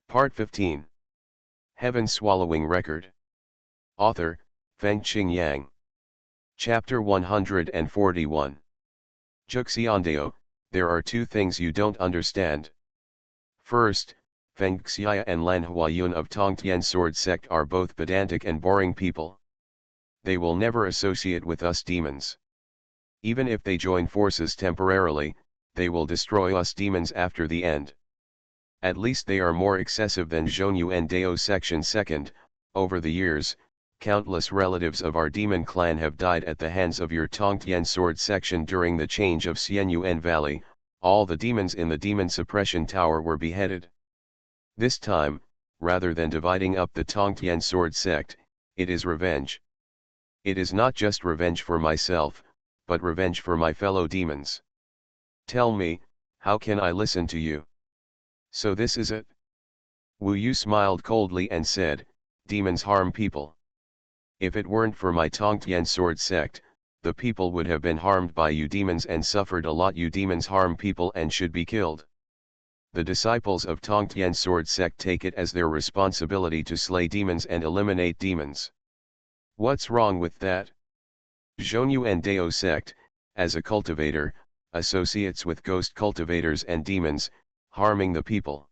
Part 15. Heaven Swallowing Record. Author, Fengqing Yang. Chapter 141. Juxiandeo, there are two things you don't understand. First, Feng Xiya and Lan Huayun of Tongtian Sword Sect are both pedantic and boring people. They will never associate with us demons. Even if they join forces temporarily, they will destroy us demons after the end. At least they are more excessive than Xuanhuan Dao Section 2nd. Over the years, countless relatives of our demon clan have died at the hands of your Tongtian Sword Section during the change of Xuanhuan Valley. All the demons in the Demon Suppression Tower were beheaded. This time, rather than dividing up the Tongtian Sword Sect, it is revenge. It is not just revenge for myself, but revenge for my fellow demons. Tell me, how can I listen to you? So this is it? Wu Yu smiled coldly and said, demons harm people. If it weren't for my Tongtian Sword Sect, the people would have been harmed by you demons and suffered a lot. You demons harm people and should be killed. The disciples of Tongtian Sword Sect take it as their responsibility to slay demons and eliminate demons. What's wrong with that? Xuanhuan Dao Sect, as a cultivator, associates with ghost cultivators and demons, harming the people.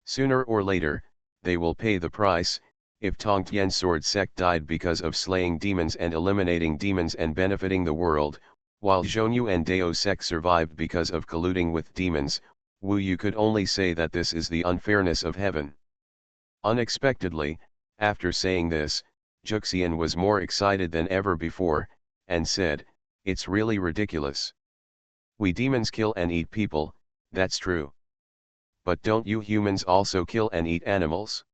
Sooner or later, they will pay the price. If Tongtian Sword Sect died because of slaying demons and eliminating demons and benefiting the world, while Xuanhuan Dao Sect survived because of colluding with demons, Wu Yu could only say that this is the unfairness of heaven. Unexpectedly, after saying this, Juxian was more excited than ever before, and said, it's really ridiculous. We demons kill and eat people, that's true. But don't you humans also kill and eat animals?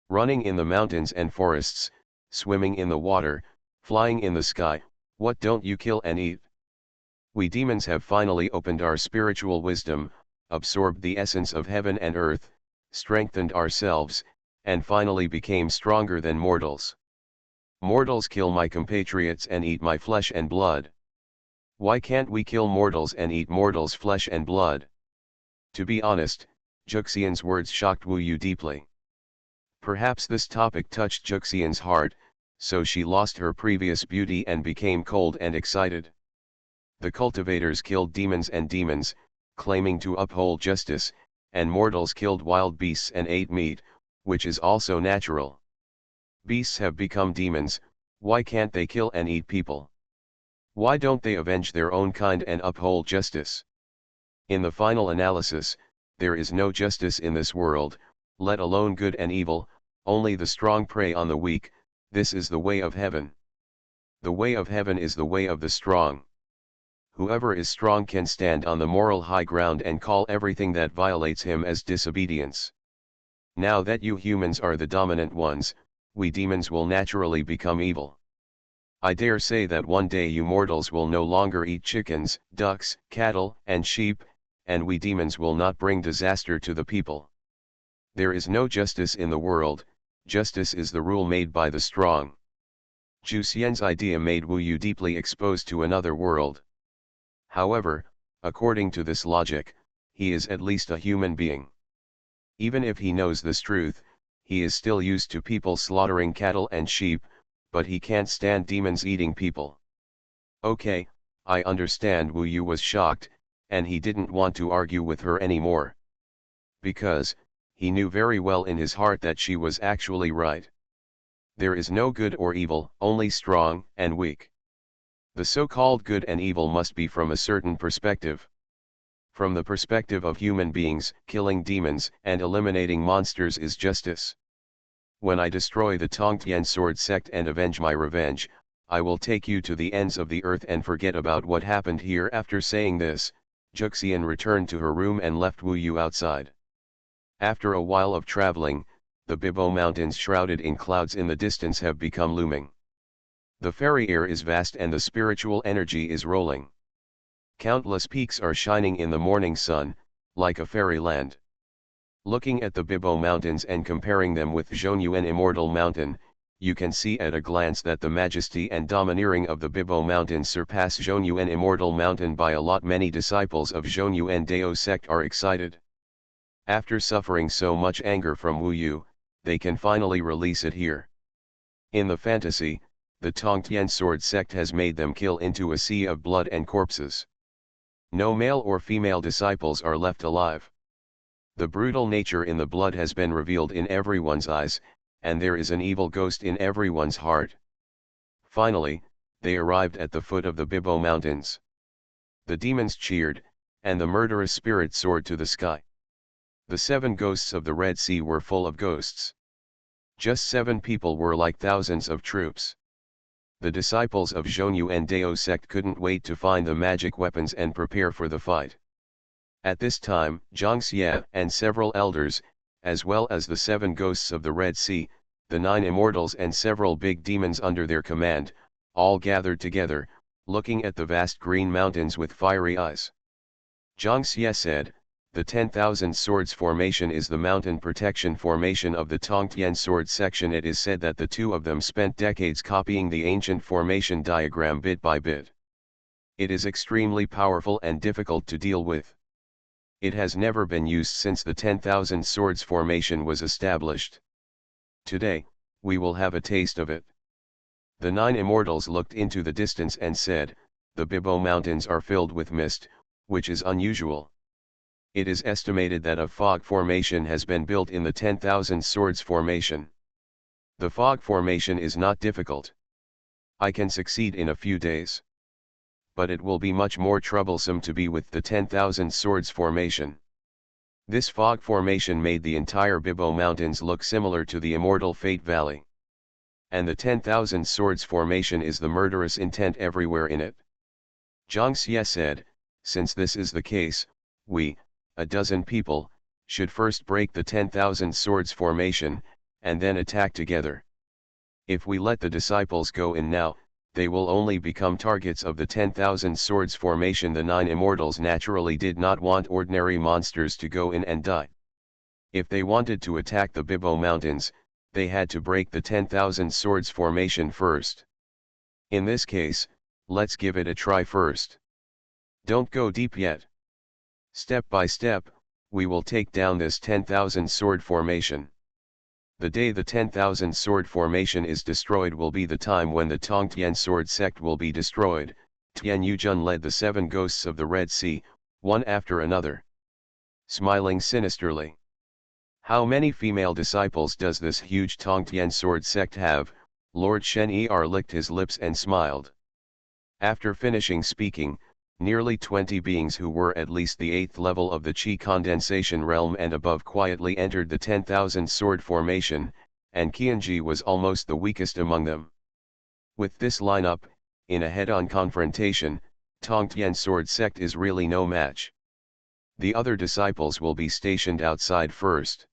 Running in the mountains and forests, swimming in the water, flying in the sky, what don't you kill and eat? We demons have finally opened our spiritual wisdom, absorbed the essence of heaven and earth, strengthened ourselves, and finally became stronger than mortals. Mortals kill my compatriots and eat my flesh and blood. Why can't we kill mortals and eat mortals' flesh and blood? To be honest, Juxian's words shocked Wu Yu deeply. Perhaps this topic touched Juxian's heart, so she lost her previous beauty and became cold and excited. The cultivators killed demons and demons, claiming to uphold justice, and mortals killed wild beasts and ate meat, which is also natural. Beasts have become demons, why can't they kill and eat people? Why don't they avenge their own kind and uphold justice? In the final analysis, there is no justice in this world, let alone good and evil, only the strong prey on the weak. This is the way of heaven. The way of heaven is the way of the strong. Whoever is strong can stand on the moral high ground and call everything that violates him as disobedience. Now that you humans are the dominant ones, we demons will naturally become evil. I dare say that one day you mortals will no longer eat chickens, ducks, cattle, and sheep, and we demons will not bring disaster to the people. There is no justice in the world, justice is the rule made by the strong. Juxian's idea made Wu Yu deeply exposed to another world. However, according to this logic, he is at least a human being. Even if he knows this truth, he is still used to people slaughtering cattle and sheep, but he can't stand demons eating people. Okay, I understand. Wu Yu was shocked, and he didn't want to argue with her anymore. Because, he knew very well in his heart that she was actually right. There is no good or evil, only strong and weak. The so-called good and evil must be from a certain perspective. From the perspective of human beings, killing demons and eliminating monsters is justice. When I destroy the Tongtian Sword Sect and avenge my revenge, I will take you to the ends of the earth and forget about what happened here. After saying this, Juxian returned to her room and left Wu Yu outside. After a while of traveling, the Bibo Mountains shrouded in clouds in the distance have become looming. The fairy air is vast and the spiritual energy is rolling. Countless peaks are shining in the morning sun, like a fairyland. Looking at the Bibo Mountains and comparing them with Xuanhuan Immortal Mountain, you can see at a glance that the majesty and domineering of the Bibo Mountains surpass Xuanhuan Immortal Mountain by a lot. Many disciples of Xuanhuan Dao Sect are excited. After suffering so much anger from Wu Yu, they can finally release it here. In the fantasy, the Tongtian sword sect has made them kill into a sea of blood and corpses. No male or female disciples are left alive. The brutal nature in the blood has been revealed in everyone's eyes, and there is an evil ghost in everyone's heart. Finally, they arrived at the foot of the Bibo Mountains. The demons cheered, and the murderous spirit soared to the sky. The 7 ghosts of the Red Sea were full of ghosts. Just 7 people were like thousands of troops. The disciples of Xuanhuan Dao sect couldn't wait to find the magic weapons and prepare for the fight. At this time, Zhang Xie and several elders, as well as the 7 ghosts of the Red Sea, the 9 immortals and several big demons under their command, all gathered together, looking at the vast green mountains with fiery eyes. Zhang Xie said, "The 10,000 Swords Formation is the mountain protection formation of the Tongtian Sword section. It is said that the 2 of them spent decades copying the ancient formation diagram bit by bit. It is extremely powerful and difficult to deal with. It has never been used since the 10,000 Swords Formation was established. Today, we will have a taste of it." The 9 immortals looked into the distance and said, "The Bibo Mountains are filled with mist, which is unusual. It is estimated that a fog formation has been built in the 10,000 Swords Formation. The fog formation is not difficult. I can succeed in a few days. But it will be much more troublesome to be with the 10,000 Swords Formation." This fog formation made the entire Bibo Mountains look similar to the immortal Fate Valley. And the 10,000 Swords Formation is the murderous intent everywhere in it. Zhang Xie said, "Since this is the case, we, a dozen people, should first break the 10,000 Swords Formation, and then attack together. If we let the disciples go in now, they will only become targets of the 10,000 Swords Formation." The 9 immortals naturally did not want ordinary monsters to go in and die. If they wanted to attack the Bibo Mountains, they had to break the 10,000 Swords Formation first. In this case, let's give it a try first. Don't go deep yet. Step by step, we will take down this 10,000 Sword Formation. The day the 10,000 Sword Formation is destroyed will be the time when the Tongtian Sword sect will be destroyed. Tian Yujun led the 7 ghosts of the Red Sea, one after another, smiling sinisterly. "How many female disciples does this huge Tongtian Sword sect have?" Lord Shen Er licked his lips and smiled. After finishing speaking, nearly 20 beings who were at least the 8th level of the Qi condensation realm and above quietly entered the 10,000 Sword Formation, and Qianji was almost the weakest among them. With this lineup, in a head-on confrontation, Tongtian Sword sect is really no match. The other disciples will be stationed outside first.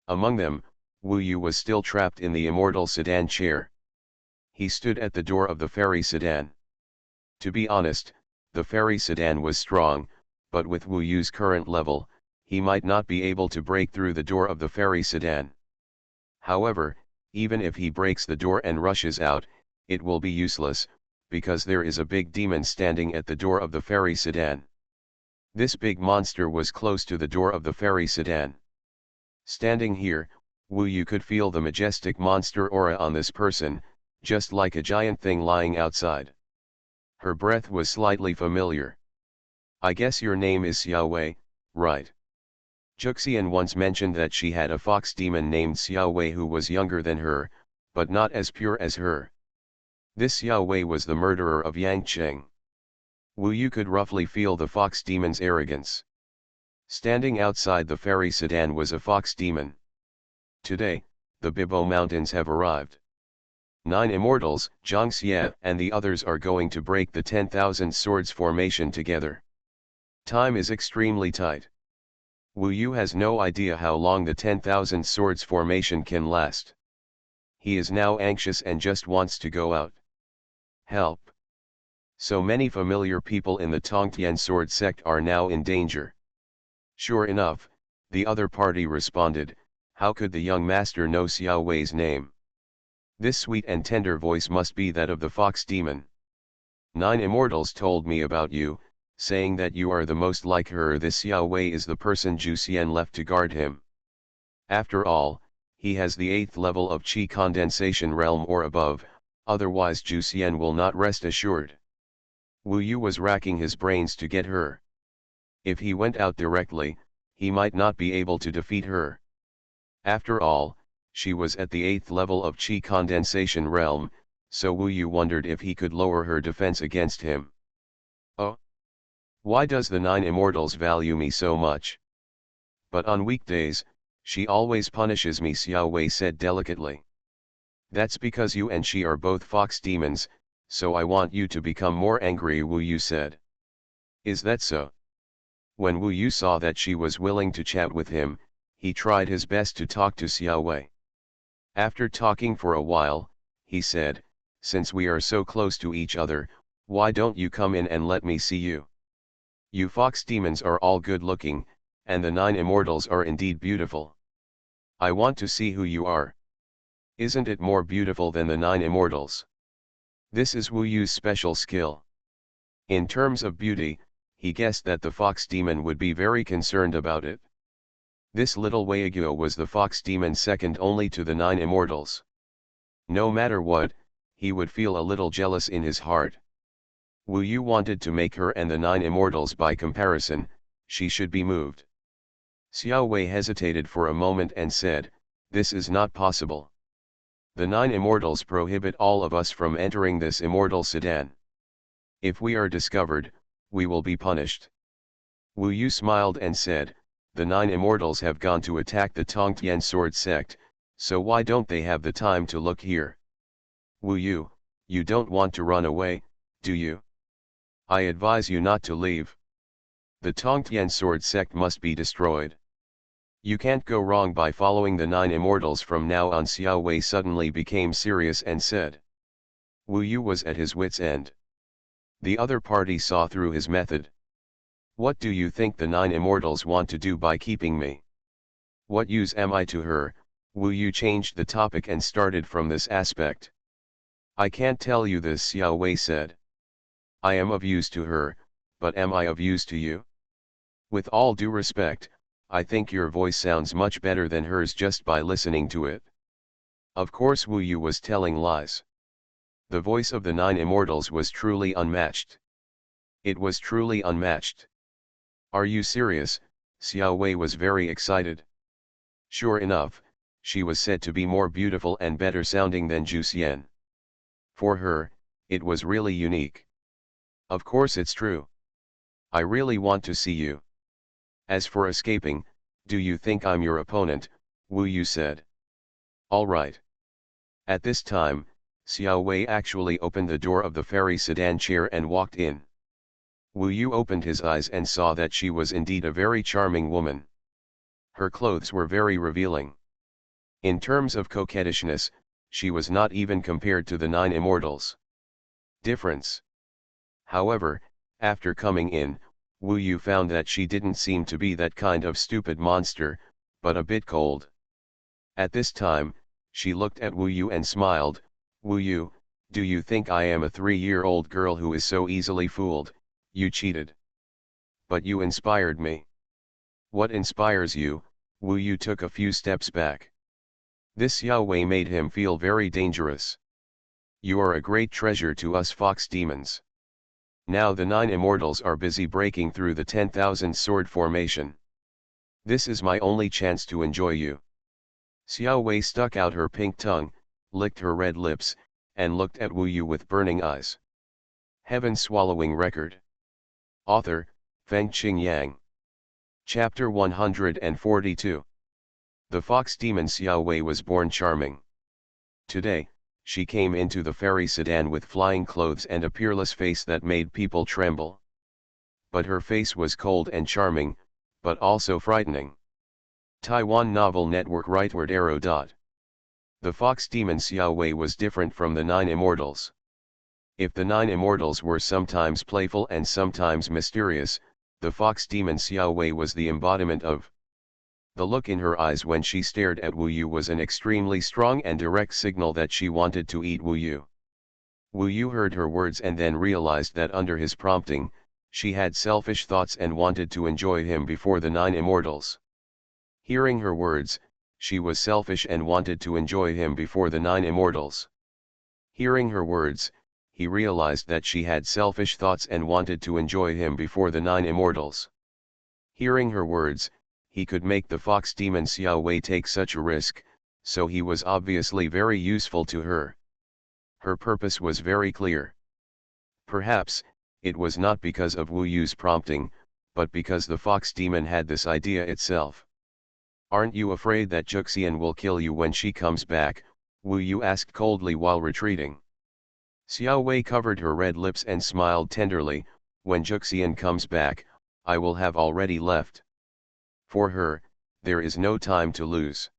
Among them, Wu Yu was still trapped in the immortal sedan chair. He stood at the door of the fairy sedan. To be honest, the fairy sedan was strong, but with Wu Yu's current level, he might not be able to break through the door of the fairy sedan. However, even if he breaks the door and rushes out, it will be useless, because there is a big demon standing at the door of the fairy sedan. This big monster was close to the door of the fairy sedan. Standing here, Wu Yu could feel the majestic monster aura on this person, just like a giant thing lying outside. Her breath was slightly familiar. "I guess your name is Xiao Wei, right?" Juxian once mentioned that she had a fox demon named Xiao Wei who was younger than her, but not as pure as her. This Xiao Wei was the murderer of Yang Cheng. Wu Yu could roughly feel the fox demon's arrogance. Standing outside the fairy sedan was a fox demon. Today, the Bibo Mountains have arrived. 9 immortals, Zhang Xie and the others are going to break the 10,000 Swords Formation together. Time is extremely tight. Wu Yu has no idea how long the 10,000 Swords Formation can last. He is now anxious and just wants to go out. Help! So many familiar people in the Tongtian Sword sect are now in danger. Sure enough, the other party responded, "How could the young master know Xiao Wei's name? This sweet and tender voice must be that of the fox demon. 9 immortals told me about you, saying that you are the most like her. This Xiao Wei is the person Zhu Xian left to guard him. After all, he has the 8th level of Qi condensation realm or above, otherwise Zhu Xian will not rest assured. Wu Yu was racking his brains to get her. If he went out directly, he might not be able to defeat her. After all, she was at the 8th level of Qi condensation realm, so Wu Yu wondered if he could lower her defense against him. Oh! Why does the 9 Immortals value me so much? But on weekdays, she always punishes me, Xiao Wei said delicately. That's because you and she are both fox demons, so I want you to become more angry, Wu Yu said. Is that so? When Wu Yu saw that she was willing to chat with him, he tried his best to talk to Xiao Wei. After talking for a while, he said, since we are so close to each other, why don't you come in and let me see you? You fox demons are all good looking, and the 9 Immortals are indeed beautiful. I want to see who you are. Isn't it more beautiful than the 9 Immortals? This is Wu Yu's special skill. In terms of beauty, he guessed that the fox demon would be very concerned about it. This little Weiguo was the fox demon second only to the 9 Immortals. No matter what, he would feel a little jealous in his heart. Wu Yu wanted to make her and the 9 Immortals by comparison, she should be moved. Xiao Wei hesitated for a moment and said, this is not possible. The 9 Immortals prohibit all of us from entering this immortal sedan. If we are discovered, we will be punished. Wu Yu smiled and said, the 9 Immortals have gone to attack the Tongtian sword sect, so why don't they have the time to look here? Wu Yu, you don't want to run away, do you? I advise you not to leave. The Tongtian sword sect must be destroyed. You can't go wrong by following the 9 Immortals from now on. Xiao Wei suddenly became serious and said. Wu Yu was at his wit's end. The other party saw through his method. What do you think the 9 Immortals want to do by keeping me? What use am I to her? Wu Yu changed the topic and started from this aspect. I can't tell you this, Xiao Wei said. I am of use to her, but am I of use to you? With all due respect, I think your voice sounds much better than hers just by listening to it. Of course Wu Yu was telling lies. The voice of the 9 Immortals was truly unmatched. It was truly unmatched. Are you serious? Xiao Wei was very excited. Sure enough, she was said to be more beautiful and better sounding than Zhu Xian. For her, it was really unique. Of course it's true. I really want to see you. As for escaping, do you think I'm your opponent? Wu Yu said. All right. At this time, Xiao Wei actually opened the door of the fairy sedan chair and walked in. Wu Yu opened his eyes and saw that she was indeed a very charming woman. Her clothes were very revealing. In terms of coquettishness, she was not even compared to the 9 Immortals. Difference. However, after coming in, Wu Yu found that she didn't seem to be that kind of stupid monster, but a bit cold. At this time, she looked at Wu Yu and smiled. Wu Yu, do you think I am a 3-year-old girl who is so easily fooled? You cheated. But you inspired me. What inspires you? Wu Yu took a few steps back. This Xiao Wei made him feel very dangerous. You are a great treasure to us fox demons. Now the 9 Immortals are busy breaking through the 10,000 sword formation. This is my only chance to enjoy you. Xiao Wei stuck out her pink tongue, licked her red lips, and looked at Wu Yu with burning eyes. Heaven-swallowing record. Author, Fengqing Yang. Chapter 142. The fox demon Xiao Wei was born charming. Today, she came into the fairy sedan with flying clothes and a peerless face that made people tremble. But her face was cold and charming, but also frightening. Taiwan Novel Network Rightward Arrow. The fox demon Xiao Wei was different from the 9 Immortals. If the 9 Immortals were sometimes playful and sometimes mysterious, the fox demon Xiao Wei was the embodiment of. The look in her eyes when she stared at Wu Yu was an extremely strong and direct signal that she wanted to eat Wu Yu. Wu Yu heard her words and then realized that under his prompting, She had selfish thoughts and wanted to enjoy him before the 9 immortals. Hearing her words, she was selfish and wanted to enjoy him before the 9 immortals. Hearing her words, he realized that she had selfish thoughts and wanted to enjoy him before the 9 immortals. Hearing her words, he could make the fox demon Xuanhuan take such a risk, so he was obviously very useful to her. Her purpose was very clear. Perhaps, it was not because of Wu Yu's prompting, but because the fox demon had this idea itself. "Aren't you afraid that Xuanhuan will kill you when she comes back?" Wu Yu asked coldly while retreating. Xuanhuan covered her red lips and smiled tenderly. "When Xuanhuan comes back, I will have already left. For her, there is no time to lose."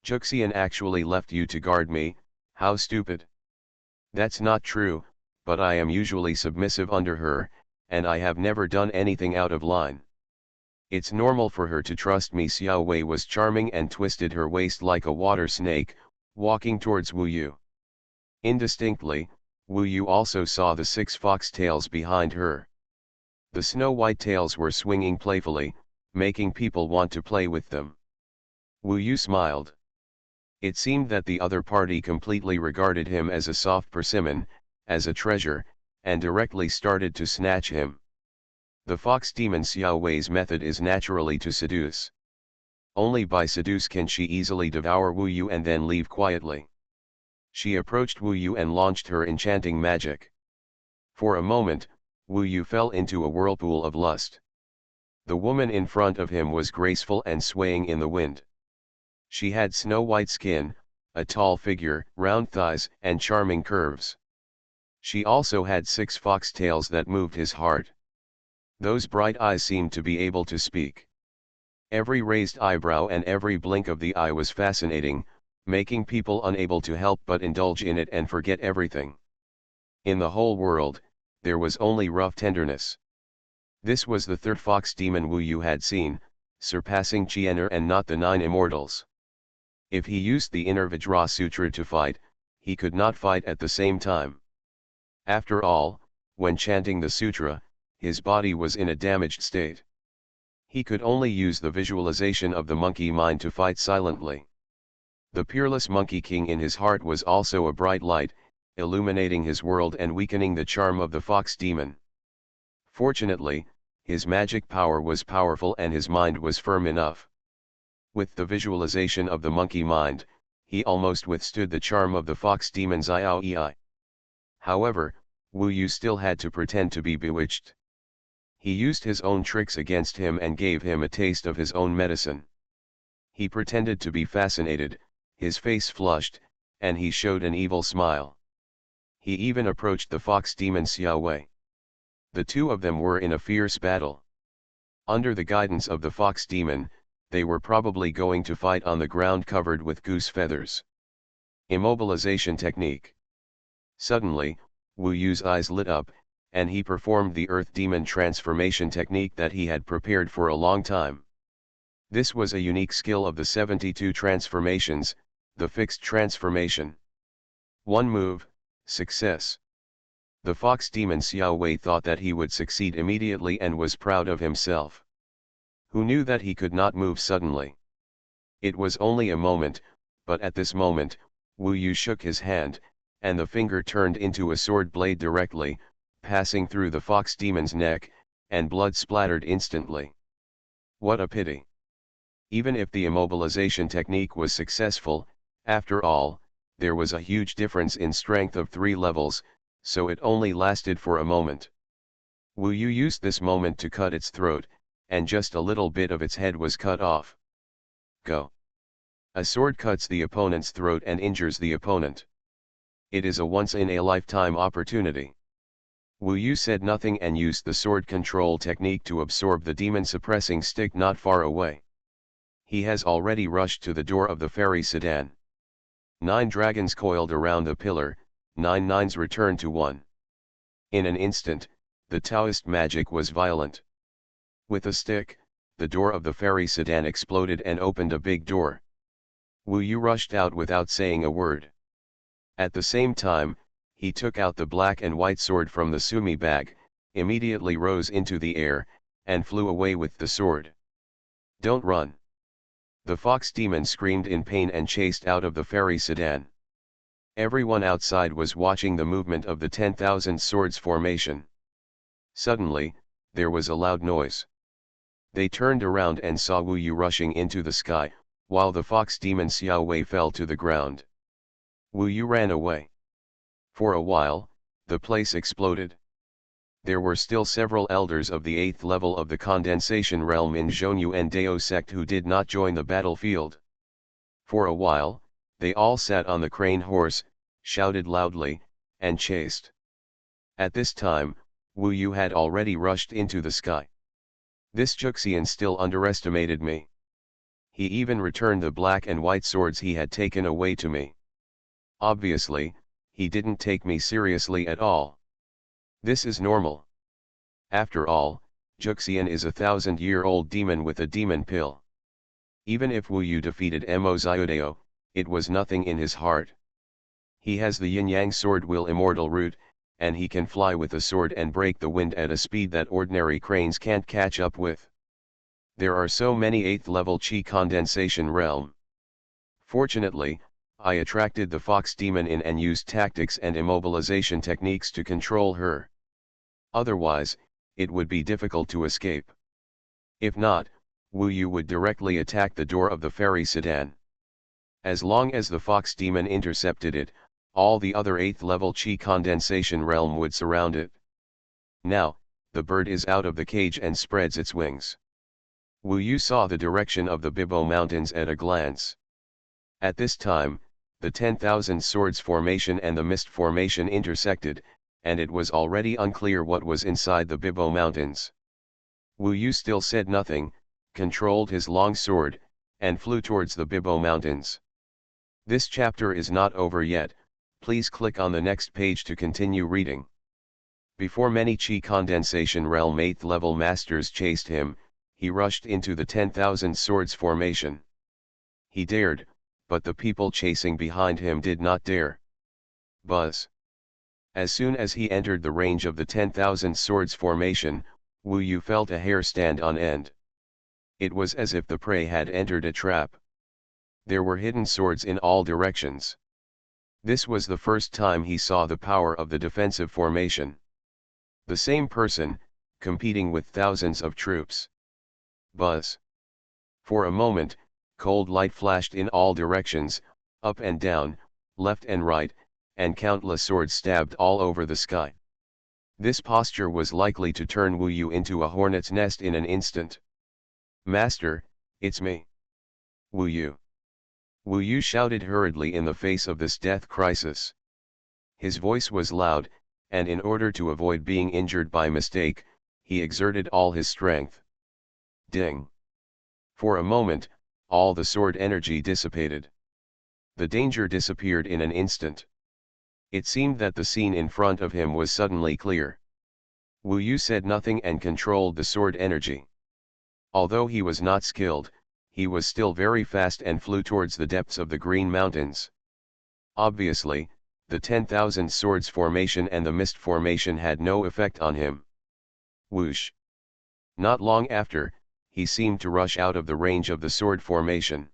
"Xuanhuan actually left you to guard me, how stupid." "That's not true, but I am usually submissive under her, and I have never done anything out of line. It's normal for her to trust me." Xuanhuan was charming and twisted her waist like a water snake, walking towards Wu Yu. Indistinctly, Wu Yu also saw the 6 fox tails behind her. The snow-white tails were swinging playfully, making people want to play with them. Wu Yu smiled. It seemed that the other party completely regarded him as a soft persimmon, as a treasure, and directly started to snatch him. The fox demon Xuanhuan's method is naturally to seduce. Only by seduce can she easily devour Wu Yu and then leave quietly. She approached Wu Yu and launched her enchanting magic. For a moment, Wu Yu fell into a whirlpool of lust. The woman in front of him was graceful and swaying in the wind. She had snow-white skin, a tall figure, round thighs, and charming curves. She also had 6 fox tails that moved his heart. Those bright eyes seemed to be able to speak. Every raised eyebrow and every blink of the eye was fascinating, making people unable to help but indulge in it and forget everything. In the whole world, there was only rough tenderness. This was the 3rd fox demon Wu Yu had seen, surpassing Qian'er and not the 9 immortals. If he used the inner Vajra Sutra to fight, he could not fight at the same time. After all, when chanting the sutra, his body was in a damaged state. He could only use the visualization of the monkey mind to fight silently. The peerless monkey king in his heart was also a bright light, illuminating his world and weakening the charm of the fox demon. Fortunately, his magic power was powerful and his mind was firm enough. With the visualization of the monkey mind, he almost withstood the charm of the fox demon's Iao. However, Wu Yu still had to pretend to be bewitched. He used his own tricks against him and gave him a taste of his own medicine. He pretended to be fascinated, his face flushed, and he showed an evil smile. He even approached the fox demon Xuanhuan. The two of them were in a fierce battle. Under the guidance of the fox demon, they were probably going to fight on the ground covered with goose feathers. Immobilization technique. Suddenly, Wu Yu's eyes lit up, and he performed the earth demon transformation technique that he had prepared for a long time. This was a unique skill of the 72 transformations, the fixed transformation. One move, success. The fox demon Xuanhuan thought that he would succeed immediately and was proud of himself. Who knew that he could not move suddenly? It was only a moment, but at this moment, Wu Yu shook his hand, and the finger turned into a sword blade directly, passing through the fox demon's neck, and blood splattered instantly. What a pity! Even if the immobilization technique was successful, after all, there was a huge difference in strength of 3 levels, so it only lasted for a moment. Wu Yu used this moment to cut its throat, and just a little bit of its head was cut off. Go. A sword cuts the opponent's throat and injures the opponent. It is a once-in-a-lifetime opportunity. Wu Yu said nothing and used the sword control technique to absorb the demon-suppressing stick not far away. He has already rushed to the door of the fairy sedan. 9 dragons coiled around the pillar, 9 nines returned to 1. In an instant, the Taoist magic was violent. With a stick, the door of the fairy sedan exploded and opened a big door. Wu Yu rushed out without saying a word. At the same time, he took out the black and white sword from the sumi bag, immediately rose into the air, and flew away with the sword. "Don't run!" The fox demon screamed in pain and chased out of the fairy sedan. Everyone outside was watching the movement of the 10,000 swords formation. Suddenly, there was a loud noise. They turned around and saw Wu Yu rushing into the sky, while the fox demon Xiao Wei fell to the ground. Wu Yu ran away. For a while, the place exploded. There were still several elders of the 8th level of the condensation realm in Xuanhuan Dao sect who did not join the battlefield. For a while, they all sat on the crane horse, shouted loudly, and chased. At this time, Wu Yu had already rushed into the sky. This Juxian still underestimated me. He even returned the black and white swords he had taken away to me. Obviously, he didn't take me seriously at all. This is normal. After all, Juxian is a 1,000-year-old demon with a demon pill. Even if Wu Yu defeated Mo Xiudao, it was nothing in his heart. He has the yin-yang sword will immortal root, and he can fly with a sword and break the wind at a speed that ordinary cranes can't catch up with. There are so many 8th level chi condensation realm. Fortunately, I attracted the fox demon in and used tactics and immobilization techniques to control her. Otherwise, it would be difficult to escape. If not, Wu Yu would directly attack the door of the fairy sedan. As long as the fox demon intercepted it, all the other 8th level chi condensation realm would surround it. Now, the bird is out of the cage and spreads its wings. Wu Yu saw the direction of the Bibo Mountains at a glance. At this time, the 10,000 swords formation and the mist formation intersected, and it was already unclear what was inside the Bibo Mountains. Wu Yu still said nothing, controlled his long sword, and flew towards the Bibo Mountains. This chapter is not over yet, please click on the next page to continue reading. Before many chi condensation realm 8th level masters chased him, he rushed into the 10,000 swords formation. He dared, but the people chasing behind him did not dare. Buzz. As soon as he entered the range of the 10,000 swords formation, Wu Yu felt a hair stand on end. It was as if the prey had entered a trap. There were hidden swords in all directions. This was the first time he saw the power of the defensive formation. The same person, competing with thousands of troops. Buzz. For a moment, cold light flashed in all directions, up and down, left and right, and countless swords stabbed all over the sky. This posture was likely to turn Wu Yu into a hornet's nest in an instant. "Master, it's me. Wu Yu." Wu Yu shouted hurriedly in the face of this death crisis. His voice was loud, and in order to avoid being injured by mistake, he exerted all his strength. Ding! For a moment, all the sword energy dissipated. The danger disappeared in an instant. It seemed that the scene in front of him was suddenly clear. Wu Yu said nothing and controlled the sword energy. Although he was not skilled, he was still very fast and flew towards the depths of the Green Mountains. Obviously, the 10,000 swords formation and the mist formation had no effect on him. Whoosh! Not long after, he seemed to rush out of the range of the sword formation.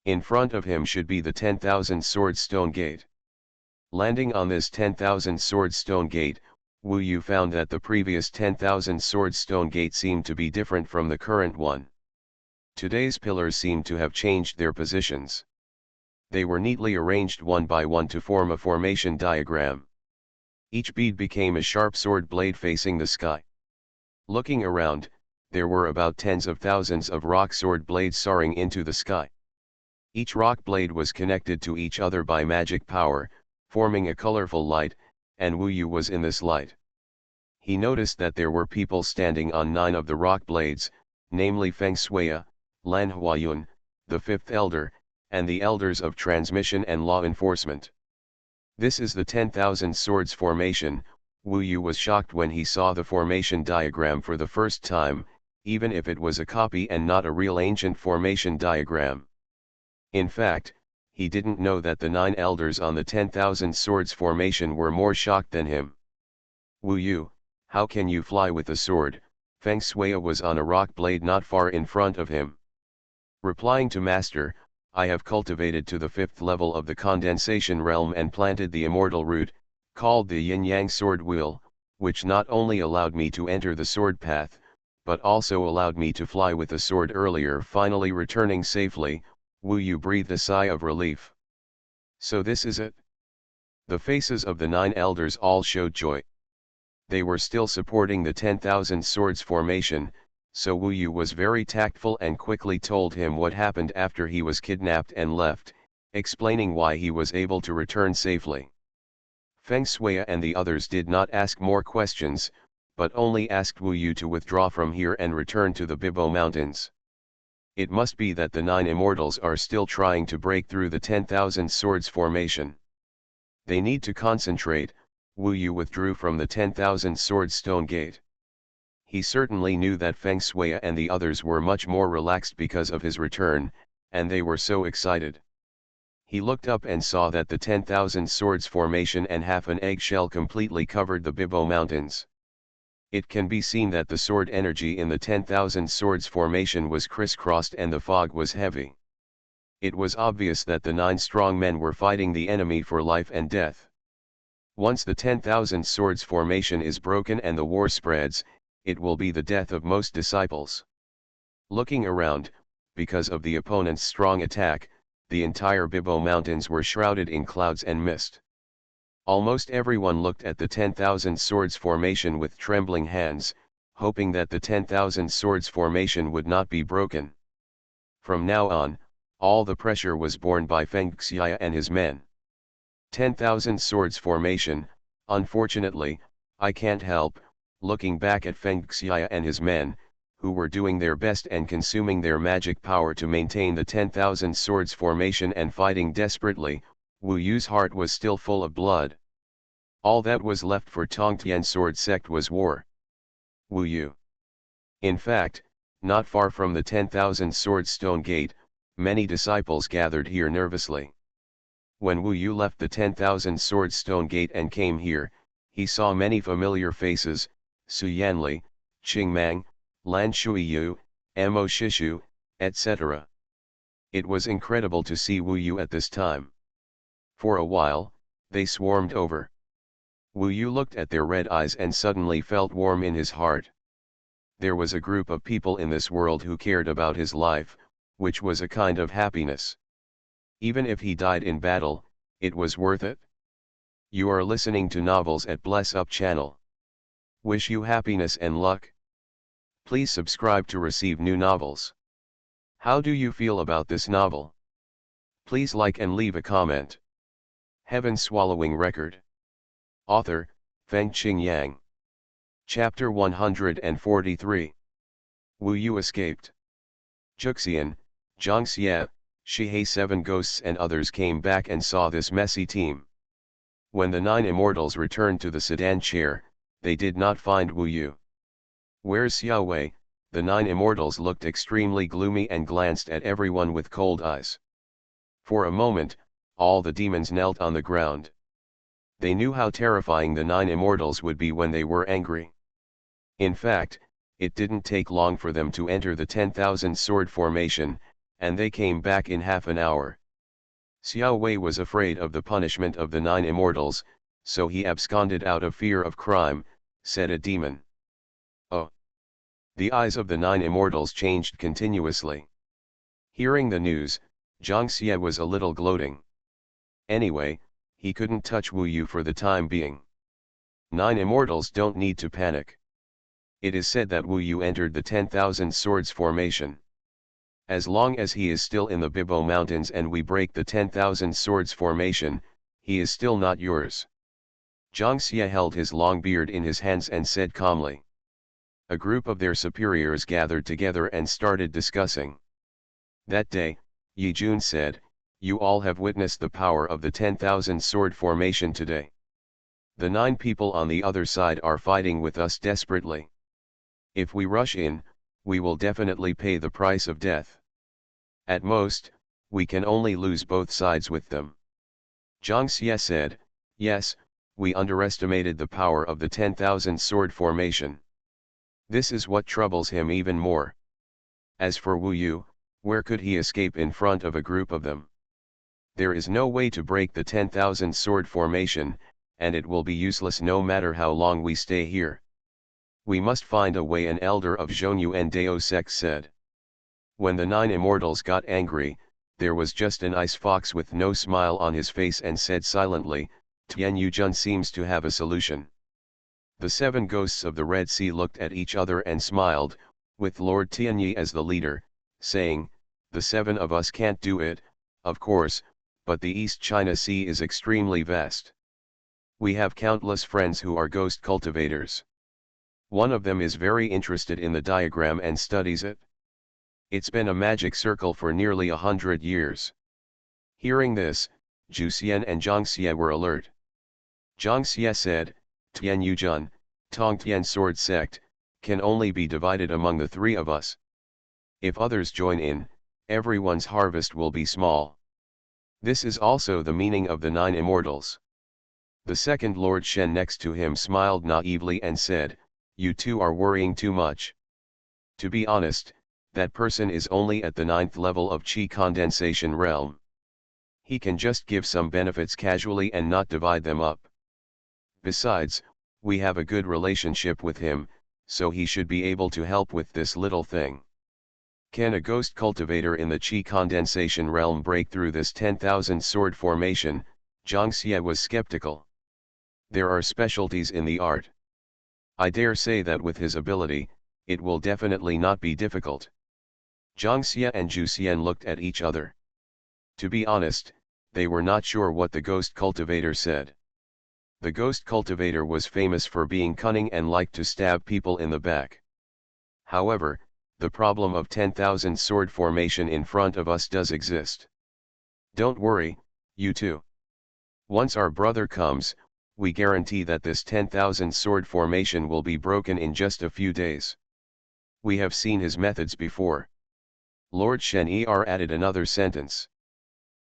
In front of him should be the 10,000 sword stone gate. Landing on this 10,000 sword stone gate, Wu Yu found that the previous 10,000 sword stone gate seemed to be different from the current one. Today's pillars seemed to have changed their positions. They were neatly arranged one by one to form a formation diagram. Each bead became a sharp sword blade facing the sky. Looking around, there were about tens of thousands of rock sword blades soaring into the sky. Each rock blade was connected to each other by magic power, forming a colorful light, and Wu Yu was in this light. He noticed that there were people standing on 9 of the rock blades, namely Feng Shuya, Lan Huayun, the 5th elder, and the elders of transmission and law enforcement. This is the 10,000 swords formation. Wu Yu was shocked when he saw the formation diagram for the first time, even if it was a copy and not a real ancient formation diagram. In fact, he didn't know that the 9 elders on the 10,000 swords formation were more shocked than him. "Wu Yu, How can you fly with a sword? Feng Shui was on a rock blade not far in front of him. Replying to Master, I have cultivated to the 5th level of the condensation realm and planted the immortal root, called the yin-yang sword wheel, which not only allowed me to enter the sword path, but also allowed me to fly with the sword earlier. Finally returning safely, Wu Yu breathed a sigh of relief. So this is it? The faces of the 9 elders all showed joy. They were still supporting the 10,000 swords formation, so Wu Yu was very tactful and quickly told him what happened after he was kidnapped and left, explaining why he was able to return safely. Feng Shui and the others did not ask more questions, but only asked Wu Yu to withdraw from here and return to the Bibo Mountains. It must be that the 9 immortals are still trying to break through the 10,000 swords formation. They need to concentrate. Wu Yu withdrew from the 10,000 sword stone gate. He certainly knew that Feng Shui and the others were much more relaxed because of his return, and they were so excited. He looked up and saw that the 10,000 swords formation and half an eggshell completely covered the Bibo Mountains. It can be seen that the sword energy in the 10,000 swords formation was crisscrossed and the fog was heavy. It was obvious that the 9 strong men were fighting the enemy for life and death. Once the 10,000 swords formation is broken and the war spreads, it will be the death of most disciples. Looking around, because of the opponent's strong attack, the entire Bibo Mountains were shrouded in clouds and mist. Almost everyone looked at the 10,000 swords formation with trembling hands, hoping that the 10,000 swords formation would not be broken. From now on, all the pressure was borne by Feng Shui and his men. 10,000 swords formation. Unfortunately, I can't help looking back at Feng Shui and his men, who were doing their best and consuming their magic power to maintain the 10,000 swords formation and fighting desperately. Wu Yu's heart was still full of blood. All that was left for Tongtian sword sect was war. Wu Yu. In fact, not far from the 10,000 sword stone gate, many disciples gathered here nervously. When Wu Yu left the 10,000 sword stone gate and came here, he saw many familiar faces: Su Yanli, Qing Mang, Lan Shuiyu, Mo Shishu, etc. It was incredible to see Wu Yu at this time. For a while, they swarmed over. Wu Yu looked at their red eyes and suddenly felt warm in his heart. There was a group of people in this world who cared about his life, which was a kind of happiness. Even if he died in battle, it was worth it. You are listening to Novels at Bless Up channel. Wish you happiness and luck. Please subscribe to receive new novels. How do you feel about this novel? Please like and leave a comment. Heaven Swallowing Record. Author, Fengqing Yang. Chapter 143. Wu Yu escaped. Juxian, Zhangxie, Shihei 7 ghosts and others came back and saw this messy team. When the 9 immortals returned to the sedan chair, they did not find Wu Yu. Where's Xiaowei? The 9 immortals looked extremely gloomy and glanced at everyone with cold eyes. For a moment, all the demons knelt on the ground. They knew how terrifying the 9 immortals would be when they were angry. In fact, it didn't take long for them to enter the 10,000 sword formation, and they came back in half an hour. Xiao Wei was afraid of the punishment of the 9 immortals, so he absconded out of fear of crime, said a demon. Oh! The eyes of the 9 immortals changed continuously. Hearing the news, Zhangxie was a little gloating. Anyway, he couldn't touch Wu Yu for the time being. 9 immortals don't need to panic. It is said that Wu Yu entered the 10,000 swords formation. As long as he is still in the Bibo Mountains and we break the 10,000 swords formation, he is still not yours. Zhangxie held his long beard in his hands and said calmly. A group of their superiors gathered together and started discussing. That day, Yi Jun said, "You all have witnessed the power of the 10,000 sword formation today. The 9 people on the other side are fighting with us desperately. If we rush in, we will definitely pay the price of death. At most, we can only lose both sides with them." Zhangxie said, "Yes, we underestimated the power of the 10,000 sword formation. This is what troubles him even more. As for Wu Yu, where could he escape in front of a group of them? There is no way to break the 10,000 sword formation, and it will be useless no matter how long we stay here. We must find a way, an elder of Xuanhuan Dao sect said. When the 9 immortals got angry, there was just an ice fox with no smile on his face and said silently, Tian Yujun seems to have a solution. The 7 ghosts of the Red Sea looked at each other and smiled, with Lord Tianyi as the leader, saying, the 7 of us can't do it, of course, but the East China Sea is extremely vast. We have countless friends who are ghost cultivators. One of them is very interested in the diagram and studies it. It's been a magic circle for nearly 100 years. Hearing this, Zhu Xian and Zhang Xie were alert. Zhang Xie said, Tian Yujun, Tongtian sword sect, can only be divided among the 3 of us. If others join in, everyone's harvest will be small. This is also the meaning of the 9 immortals. The second Lord Shen next to him smiled naively and said, you two are worrying too much. To be honest, that person is only at the 9th level of Qi condensation realm. He can just give some benefits casually and not divide them up. Besides, we have a good relationship with him, so he should be able to help with this little thing. Can a ghost cultivator in the Qi condensation realm break through this 10,000 sword formation? Zhang Xie was skeptical. There are specialties in the art. I dare say that with his ability, it will definitely not be difficult. Zhang Xie and Zhu Xian looked at each other. To be honest, they were not sure what the ghost cultivator said. The ghost cultivator was famous for being cunning and liked to stab people in the back. However, the problem of 10,000 sword formation in front of us does exist. Don't worry, you two. Once our brother comes, we guarantee that this 10,000 sword formation will be broken in just a few days. We have seen his methods before. Lord Shen added another sentence.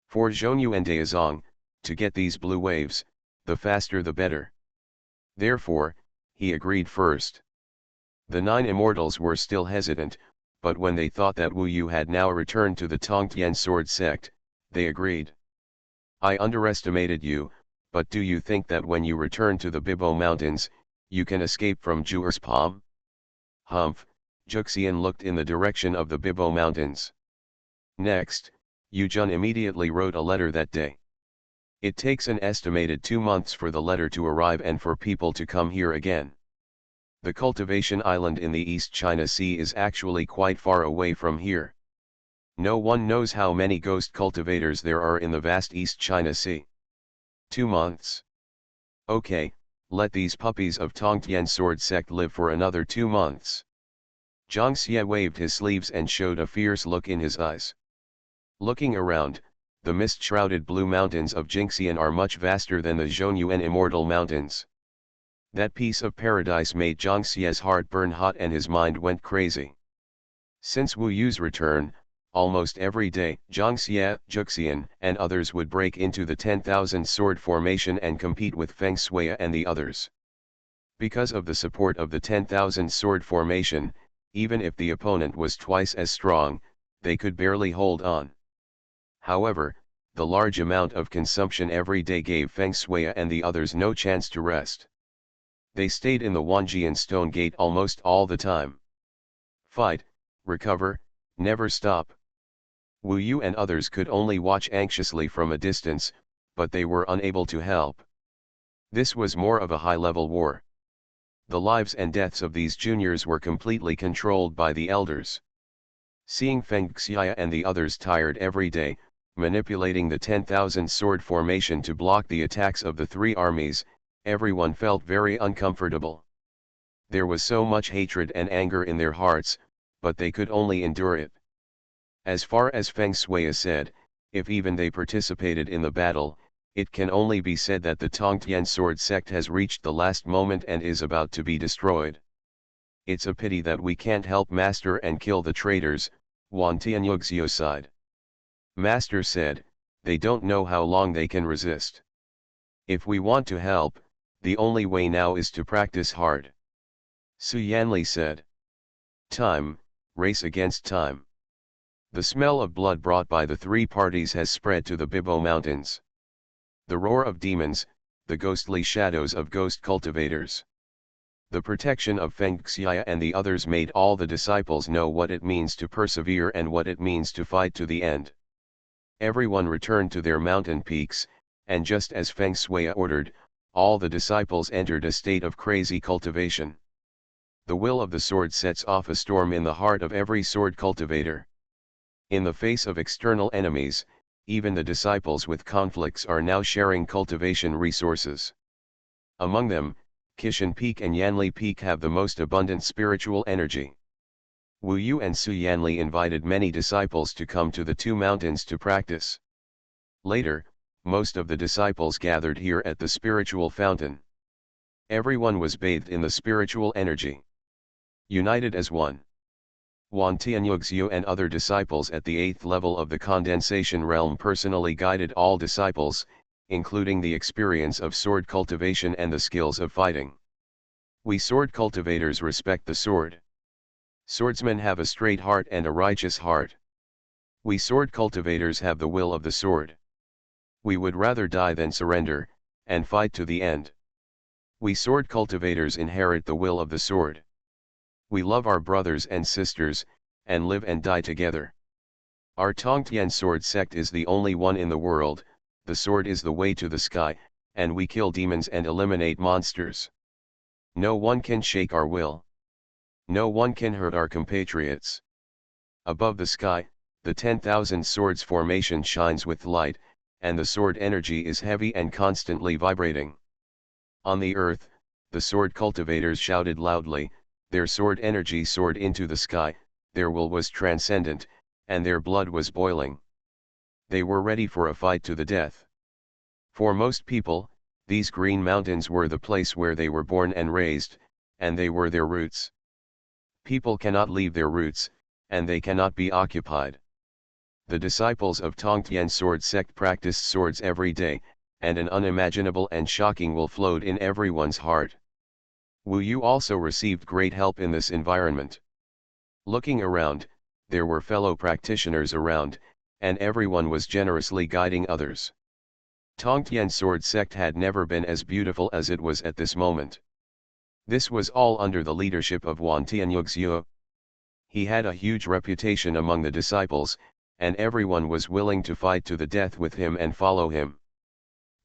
For Zhonyu and Daozong, to get these blue waves, the faster the better. Therefore, he agreed first. The 9 immortals were still hesitant, but when they thought that Wu Yu had now returned to the Tongtian sword sect, they agreed. I underestimated you, but do you think that when you return to the Bibo Mountains, you can escape from Zhuer's palm? Humph, Juxian looked in the direction of the Bibo Mountains. Next, Yujun immediately wrote a letter that day. It takes an estimated 2 months for the letter to arrive and for people to come here again. The cultivation island in the East China Sea is actually quite far away from here. No one knows how many ghost cultivators there are in the vast East China Sea. 2 months. Okay, let these puppies of Tongtian sword sect live for another 2 months. Zhang Xie waved his sleeves and showed a fierce look in his eyes. Looking around, the mist-shrouded blue mountains of Jingxian are much vaster than the Zhongyuan immortal mountains. That piece of paradise made Zhang Xie's heart burn hot and his mind went crazy. Since Wu Yu's return, almost every day, Zhang Xie, Juxian, and others would break into the 10,000 sword formation and compete with Feng Shui and the others. Because of the support of the 10,000 sword formation, even if the opponent was twice as strong, they could barely hold on. However, the large amount of consumption every day gave Feng Shui and the others no chance to rest. They stayed in the Wanjian Stone Gate almost all the time. Fight, recover, never stop. Wu Yu and others could only watch anxiously from a distance, but they were unable to help. This was more of a high-level war. The lives and deaths of these juniors were completely controlled by the elders. Seeing Feng Xiya and the others tired every day, manipulating the 10,000 sword formation to block the attacks of the 3 armies, everyone felt very uncomfortable. There was so much hatred and anger in their hearts, but they could only endure it. As far as Feng Shui said, if even they participated in the battle, it can only be said that the Tongtian sword sect has reached the last moment and is about to be destroyed. It's a pity that we can't help Master and kill the traitors, Wan Tianyugzio sighed. Master said, they don't know how long they can resist. If we want to help, the only way now is to practice hard. Xuanhuan said. Time, race against time. The smell of blood brought by the three parties has spread to the Bibo Mountains. The roar of demons, the ghostly shadows of ghost cultivators. The protection of Feng Xiya and the others made all the disciples know what it means to persevere and what it means to fight to the end. Everyone returned to their mountain peaks, and just as Feng Shui ordered, all the disciples entered a state of crazy cultivation. The will of the sword sets off a storm in the heart of every sword cultivator. In the face of external enemies, even the disciples with conflicts are now sharing cultivation resources. Among them, Kishan Peak and Yanli Peak have the most abundant spiritual energy. Wu Yu and Su Yanli invited many disciples to come to the two mountains to practice. Later, most of the disciples gathered here at the spiritual fountain. Everyone was bathed in the spiritual energy. United as one. Wan Tianyugxiu and other disciples at the 8th level of the condensation realm personally guided all disciples, including the experience of sword cultivation and the skills of fighting. We sword cultivators respect the sword. Swordsmen have a straight heart and a righteous heart. We sword cultivators have the will of the sword. We would rather die than surrender, and fight to the end. We sword cultivators inherit the will of the sword. We love our brothers and sisters, and live and die together. Our Tongtian sword sect is the only one in the world. The sword is the way to the sky, and we kill demons and eliminate monsters. No one can shake our will. No one can hurt our compatriots. Above the sky, the 10,000 swords formation shines with light, and the sword energy is heavy and constantly vibrating. On the earth, the sword cultivators shouted loudly, their sword energy soared into the sky, their will was transcendent, and their blood was boiling. They were ready for a fight to the death. For most people, these green mountains were the place where they were born and raised, and they were their roots. People cannot leave their roots, and they cannot be occupied. The disciples of Tongtian sword sect practiced swords every day, and an unimaginable and shocking will flowed in everyone's heart. Wu Yu also received great help in this environment. Looking around, there were fellow practitioners around, and everyone was generously guiding others. Tongtian sword sect had never been as beautiful as it was at this moment. This was all under the leadership of Wan Tianyugxiu. He had a huge reputation among the disciples, and everyone was willing to fight to the death with him and follow him.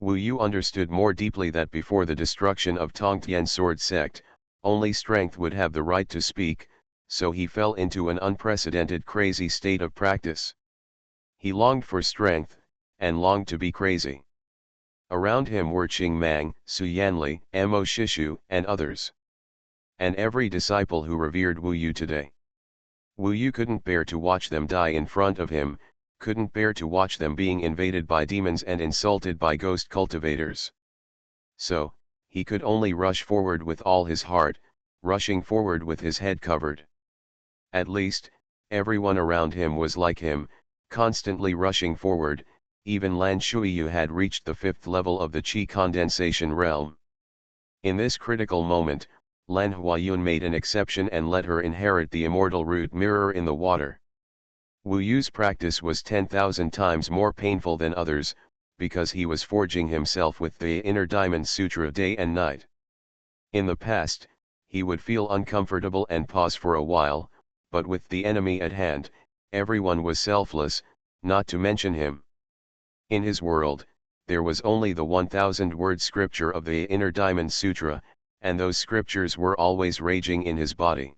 Wu Yu understood more deeply that before the destruction of Tongtian sword sect, only strength would have the right to speak, so he fell into an unprecedented crazy state of practice. He longed for strength, and longed to be crazy. Around him were Qing Mang, Su Yanli, Mo Shishu, and others. And every disciple who revered Wu Yu today. Wu Yu couldn't bear to watch them die in front of him, couldn't bear to watch them being invaded by demons and insulted by ghost cultivators. So, he could only rush forward with all his heart, rushing forward with his head covered. At least, everyone around him was like him, constantly rushing forward. Even Lan Shuiyu had reached the 5th level of the Qi condensation realm. In this critical moment, Lan Huayun made an exception and let her inherit the immortal root mirror in the water. Wu Yu's practice was 10,000 times more painful than others, because he was forging himself with the inner diamond sutra day and night. In the past, he would feel uncomfortable and pause for a while, but with the enemy at hand, everyone was selfless, not to mention him. In his world, there was only the 1,000-word scripture of the Inner Diamond Sutra, and those scriptures were always raging in his body.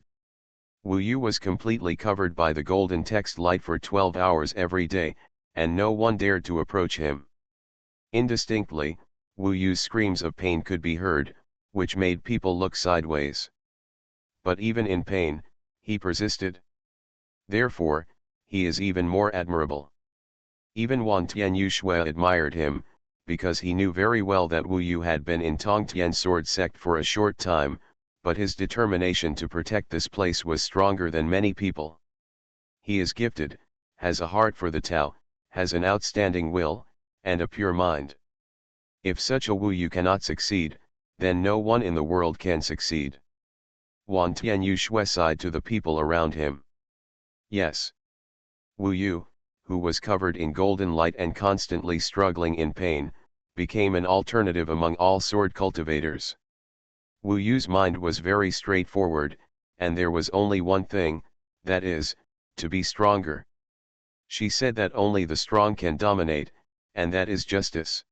Wu Yu was completely covered by the golden text light for 12 hours every day, and no one dared to approach him. Indistinctly, Wu Yu's screams of pain could be heard, which made people look sideways. But even in pain, he persisted. Therefore, he is even more admirable. Even Wan Tianyu Shui admired him, because he knew very well that Wu Yu had been in Tongtian sword sect for a short time, but his determination to protect this place was stronger than many people. He is gifted, has a heart for the Tao, has an outstanding will, and a pure mind. If such a Wu Yu cannot succeed, then no one in the world can succeed. Wan Tianyu Shui sighed to the people around him. Yes. Wu Yu, who was covered in golden light and constantly struggling in pain, became an alternative among all sword cultivators. Wu Yu's mind was very straightforward, and there was only one thing, that is, to be stronger. She said that only the strong can dominate, and that is justice.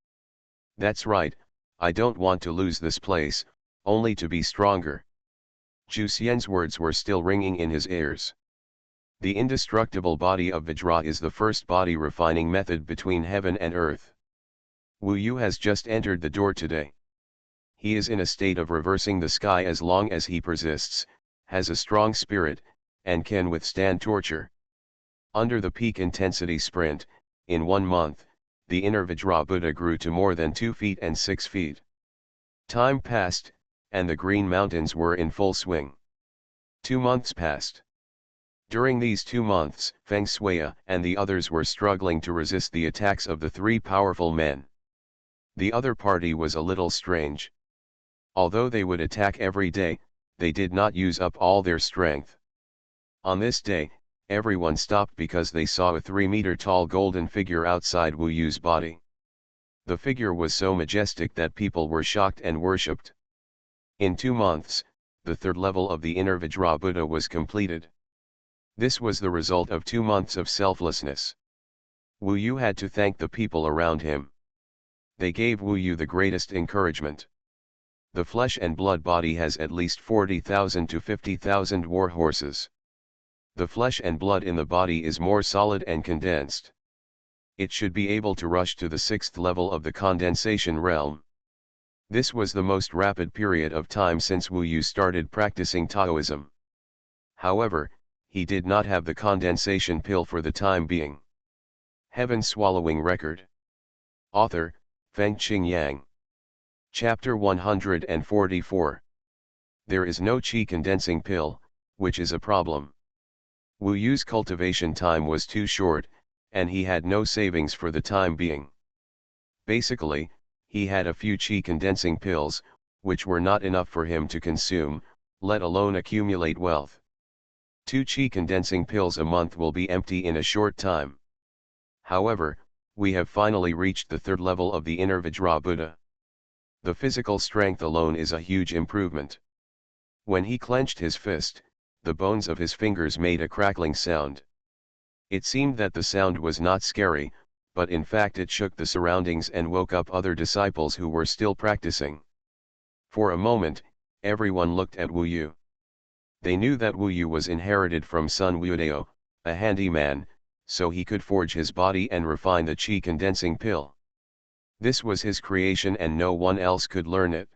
That's right, I don't want to lose this place, only to be stronger. Zhu Xian's words were still ringing in his ears. The indestructible body of Vajra is the first body refining method between heaven and earth. Wu Yu has just entered the door today. He is in a state of reversing the sky as long as he persists, has a strong spirit, and can withstand torture. Under the peak intensity sprint, in 1 month, the inner Vajra Buddha grew to more than 2 feet and 6 feet. Time passed, and the Green Mountains were in full swing. 2 months passed. During these 2 months, Feng Shuya and the others were struggling to resist the attacks of the 3 powerful men. The other party was a little strange. Although they would attack every day, they did not use up all their strength. On this day, everyone stopped because they saw a 3-meter-tall golden figure outside Wu Yu's body. The figure was so majestic that people were shocked and worshipped. In 2 months, the 3rd level of the inner Vajra Buddha was completed. This was the result of 2 months of selflessness. Wu Yu had to thank the people around him. They gave Wu Yu the greatest encouragement. The flesh and blood body has at least 40,000 to 50,000 war horses. The flesh and blood in the body is more solid and condensed. It should be able to rush to the 6th level of the condensation realm. This was the most rapid period of time since Wu Yu started practicing Taoism. However, he did not have the condensation pill for the time being. Heaven Swallowing Record. Author, Fengqing Yang. Chapter 144. There is no qi condensing pill, which is a problem. Wu Yu's cultivation time was too short, and he had no savings for the time being. Basically, he had a few qi condensing pills, which were not enough for him to consume, let alone accumulate wealth. 2 qi condensing pills a month will be empty in a short time. However, we have finally reached the 3rd level of the inner Vajra Buddha. The physical strength alone is a huge improvement. When he clenched his fist, the bones of his fingers made a crackling sound. It seemed that the sound was not scary, but in fact it shook the surroundings and woke up other disciples who were still practicing. For a moment, everyone looked at Wu Yu. They knew that Wu Yu was inherited from son Wudao, a handyman, so he could forge his body and refine the qi condensing pill. This was his creation and no one else could learn it.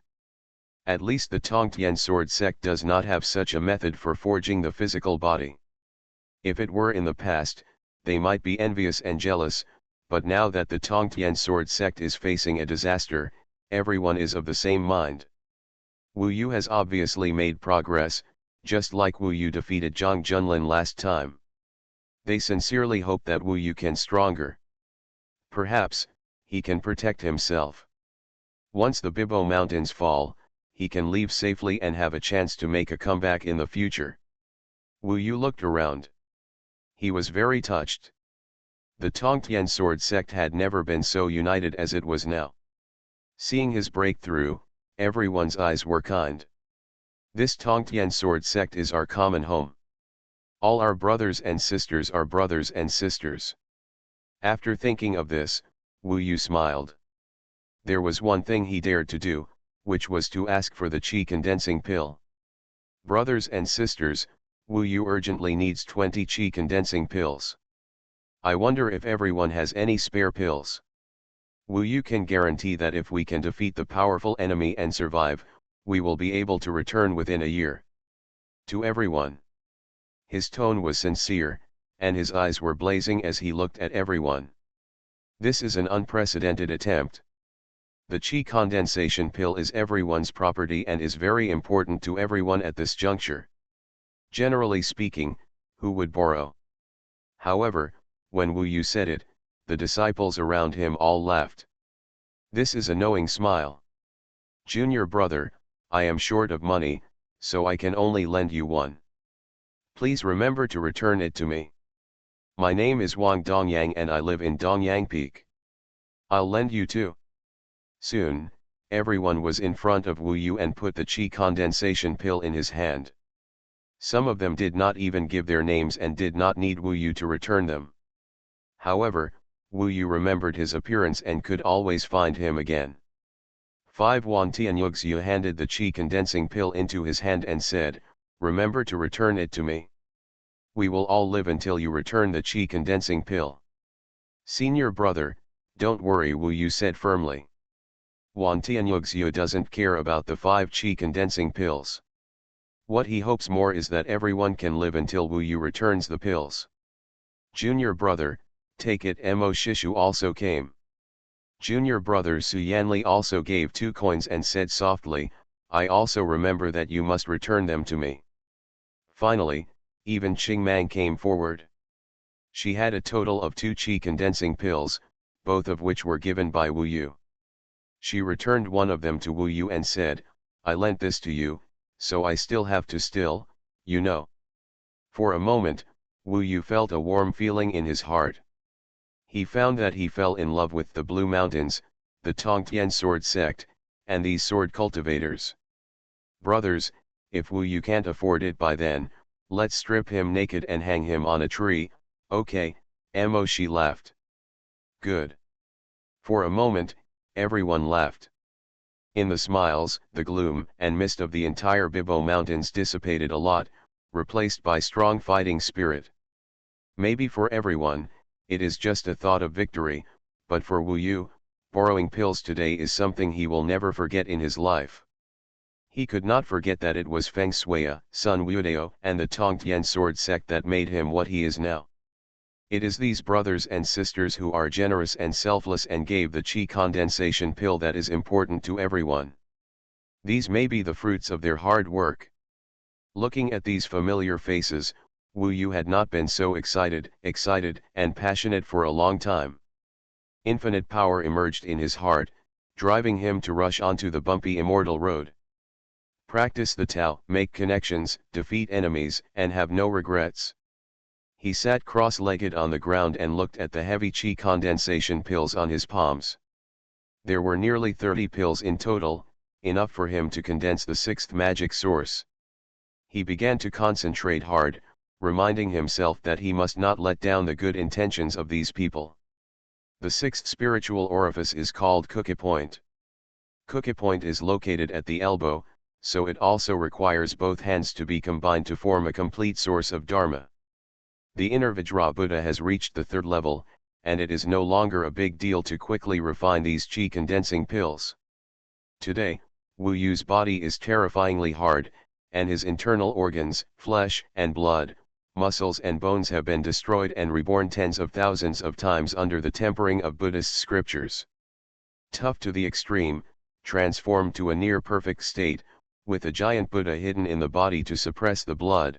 At least the Tongtian sword sect does not have such a method for forging the physical body. If it were in the past, they might be envious and jealous, but now that the Tongtian sword sect is facing a disaster, everyone is of the same mind. Wu Yu has obviously made progress, just like Wu Yu defeated Zhang Junlin last time. They sincerely hope that Wu Yu can stronger. Perhaps, he can protect himself. Once the Bibo Mountains fall, he can leave safely and have a chance to make a comeback in the future. Wu Yu looked around. He was very touched. The Tongtian sword sect had never been so united as it was now. Seeing his breakthrough, everyone's eyes were kind. This Tongtian sword sect is our common home. All our brothers and sisters are brothers and sisters. After thinking of this, Wu Yu smiled. There was one thing he dared to do, which was to ask for the qi condensing pill. Brothers and sisters, Wu Yu urgently needs 20 qi condensing pills. I wonder if everyone has any spare pills. Wu Yu can guarantee that if we can defeat the powerful enemy and survive, we will be able to return within a year. To everyone. His tone was sincere, and his eyes were blazing as he looked at everyone. This is an unprecedented attempt. The qi condensation pill is everyone's property and is very important to everyone at this juncture. Generally speaking, who would borrow? However, when Wu Yu said it, the disciples around him all laughed. This is a knowing smile. Junior brother, I am short of money, so I can only lend you one. Please remember to return it to me. My name is Wang Dongyang and I live in Dongyang Peak. I'll lend you two. Soon, everyone was in front of Wu Yu and put the qi condensation pill in his hand. Some of them did not even give their names and did not need Wu Yu to return them. However, Wu Yu remembered his appearance and could always find him again. 5 Wan Tianyugsu handed the qi condensing pill into his hand and said, remember to return it to me. We will all live until you return the qi condensing pill. Senior brother, don't worry, Wu Yu said firmly. Wan Tianyugsu doesn't care about the 5 qi condensing pills. What he hopes more is that everyone can live until Wu Yu returns the pills. Junior brother, take it. Mo Shishu also came. Junior brother Su Yanli also gave 2 coins and said softly, I also remember that you must return them to me. Finally, even Qingmang came forward. She had a total of 2 qi condensing pills, both of which were given by Wu Yu. She returned one of them to Wu Yu and said, I lent this to you, so I still have to steal, you know. For a moment, Wu Yu felt a warm feeling in his heart. He found that he fell in love with the Blue Mountains, the Tongtian sword sect, and these sword cultivators. Brothers, if Wu Yu can't afford it by then, let's strip him naked and hang him on a tree. Okay, Mo she laughed. Good. For a moment, everyone laughed. In the smiles, the gloom and mist of the entire Bibo Mountains dissipated a lot, replaced by strong fighting spirit. Maybe for everyone, it is just a thought of victory, but for Wu Yu, borrowing pills today is something he will never forget in his life. He could not forget that it was Feng Shuiya, Sun Wudao, and the Tongtian sword sect that made him what he is now. It is these brothers and sisters who are generous and selfless and gave the qi condensation pill that is important to everyone. These may be the fruits of their hard work. Looking at these familiar faces, Wu Yu had not been so excited and passionate for a long time. Infinite power emerged in his heart, driving him to rush onto the bumpy immortal road. Practice the Tao, make connections, defeat enemies, and have no regrets. He sat cross-legged on the ground and looked at the heavy qi condensation pills on his palms. There were nearly 30 pills in total, enough for him to condense the 6th magic source. He began to concentrate hard, reminding himself that he must not let down the good intentions of these people. The 6th spiritual orifice is called cookie point. Cookie point is located at the elbow, so it also requires both hands to be combined to form a complete source of Dharma. The inner Vajra Buddha has reached the 3rd level, and it is no longer a big deal to quickly refine these qi condensing pills. Today, Wu Yu's body is terrifyingly hard, and his internal organs, flesh and blood, muscles and bones have been destroyed and reborn tens of thousands of times under the tempering of Buddhist scriptures. Tough to the extreme, transformed to a near-perfect state, with a giant Buddha hidden in the body to suppress the blood.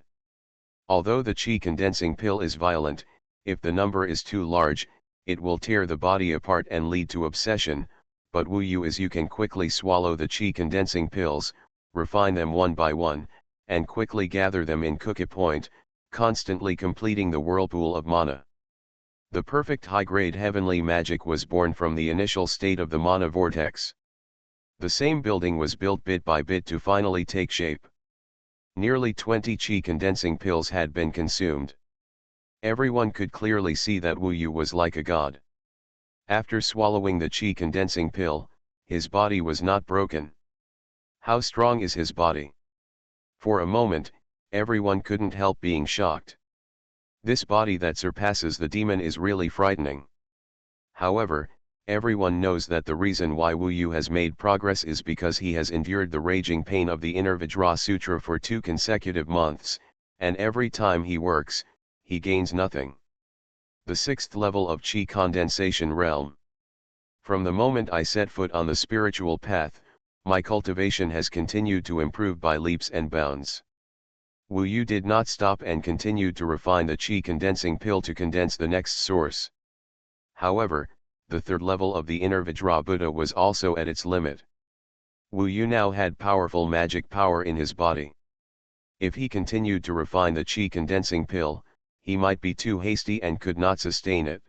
Although the qi condensing pill is violent, if the number is too large, it will tear the body apart and lead to obsession, but Wu Yu is you can quickly swallow the qi condensing pills, refine them one by one, and quickly gather them in cookie point, constantly completing the whirlpool of mana. The perfect high-grade heavenly magic was born from the initial state of the mana vortex. The same building was built bit by bit to finally take shape. Nearly 20 qi condensing pills had been consumed. Everyone could clearly see that Wu Yu was like a god. After swallowing the qi condensing pill, his body was not broken. How strong is his body? For a moment, everyone couldn't help being shocked. This body that surpasses the demon is really frightening. However, everyone knows that the reason why Wu Yu has made progress is because he has endured the raging pain of the inner Vajra Sutra for 2 consecutive months, and every time he works, he gains nothing. The 6th level of qi condensation realm. From the moment I set foot on the spiritual path, my cultivation has continued to improve by leaps and bounds. Wu Yu did not stop and continued to refine the qi condensing pill to condense the next source. However, the 3rd level of the inner Vajra Buddha was also at its limit. Wu Yu now had powerful magic power in his body. If he continued to refine the qi condensing pill, he might be too hasty and could not sustain it.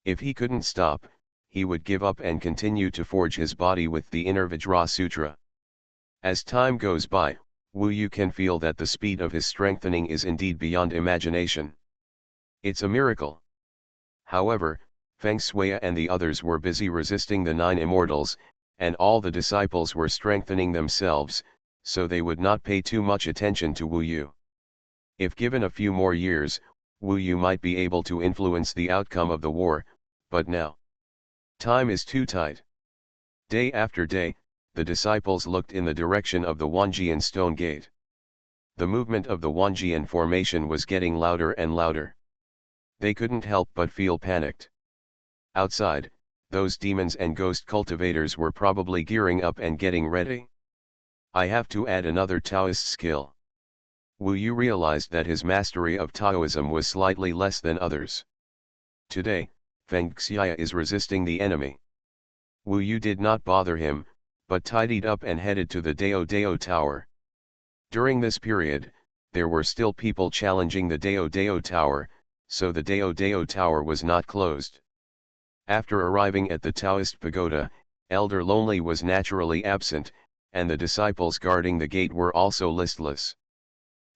If he couldn't stop, he would give up and continue to forge his body with the inner Vajra Sutra. As time goes by, Wu Yu can feel that the speed of his strengthening is indeed beyond imagination. It's a miracle. However, Feng Shui and the others were busy resisting the 9 immortals, and all the disciples were strengthening themselves, so they would not pay too much attention to Wu Yu. If given a few more years, Wu Yu might be able to influence the outcome of the war, but now, time is too tight. Day after day, the disciples looked in the direction of the Wanjian stone gate. The movement of the Wanjian formation was getting louder and louder. They couldn't help but feel panicked. Outside, those demons and ghost cultivators were probably gearing up and getting ready. I have to add another Taoist skill. Wu Yu realized that his mastery of Taoism was slightly less than others. Today, Feng Xiya is resisting the enemy. Wu Yu did not bother him, but tidied up and headed to the Dao Dao Tower. During this period, there were still people challenging the Dao Dao Tower, so the Dao Dao Tower was not closed. After arriving at the Taoist pagoda, Elder Lonely was naturally absent, and the disciples guarding the gate were also listless.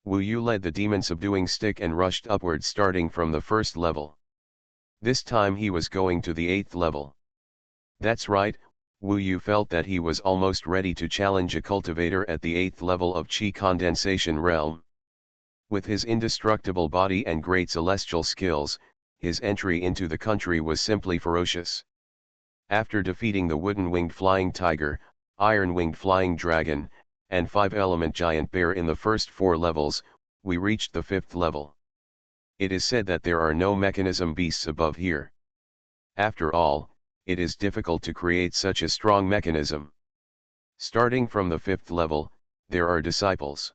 Wu Yu led the demon-subduing stick and rushed upward starting from the 1st level. This time he was going to the 8th level. That's right, Wu Yu felt that he was almost ready to challenge a cultivator at the 8th level of Qi condensation realm. With his indestructible body and great celestial skills, his entry into the country was simply ferocious. After defeating the wooden-winged flying tiger, iron-winged flying dragon, and 5-element giant bear in the first 4 levels, we reached the 5th level. It is said that there are no mechanism beasts above here. After all, it is difficult to create such a strong mechanism. Starting from the 5th level, there are disciples.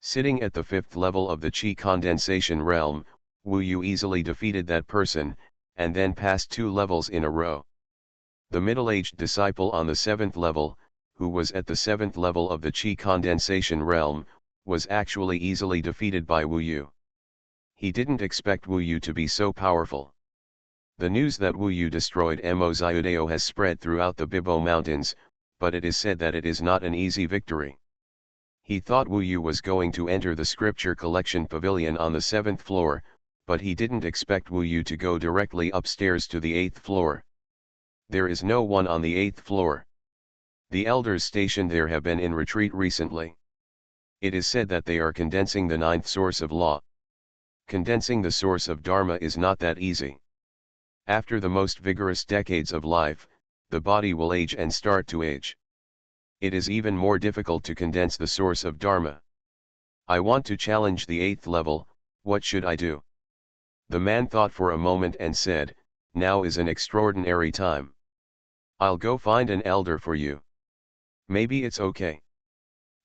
Sitting at the 5th level of the Qi condensation realm, Wu Yu easily defeated that person, and then passed 2 levels in a row. The middle-aged disciple on the 7th level, who was at the 7th level of the Qi condensation realm, was actually easily defeated by Wu Yu. He didn't expect Wu Yu to be so powerful. The news that Wu Yu destroyed Mozyudeo has spread throughout the Bibo Mountains, but it is said that it is not an easy victory. He thought Wu Yu was going to enter the scripture collection pavilion on the 7th floor, but he didn't expect Wu Yu to go directly upstairs to the 8th floor. There is no one on the 8th floor. The elders stationed there have been in retreat recently. It is said that they are condensing the 9th source of law. Condensing the source of Dharma is not that easy. After the most vigorous decades of life, the body will age and start to age. It is even more difficult to condense the source of Dharma. I want to challenge the 8th level, what should I do? The man thought for a moment and said, now is an extraordinary time. I'll go find an elder for you. Maybe it's okay.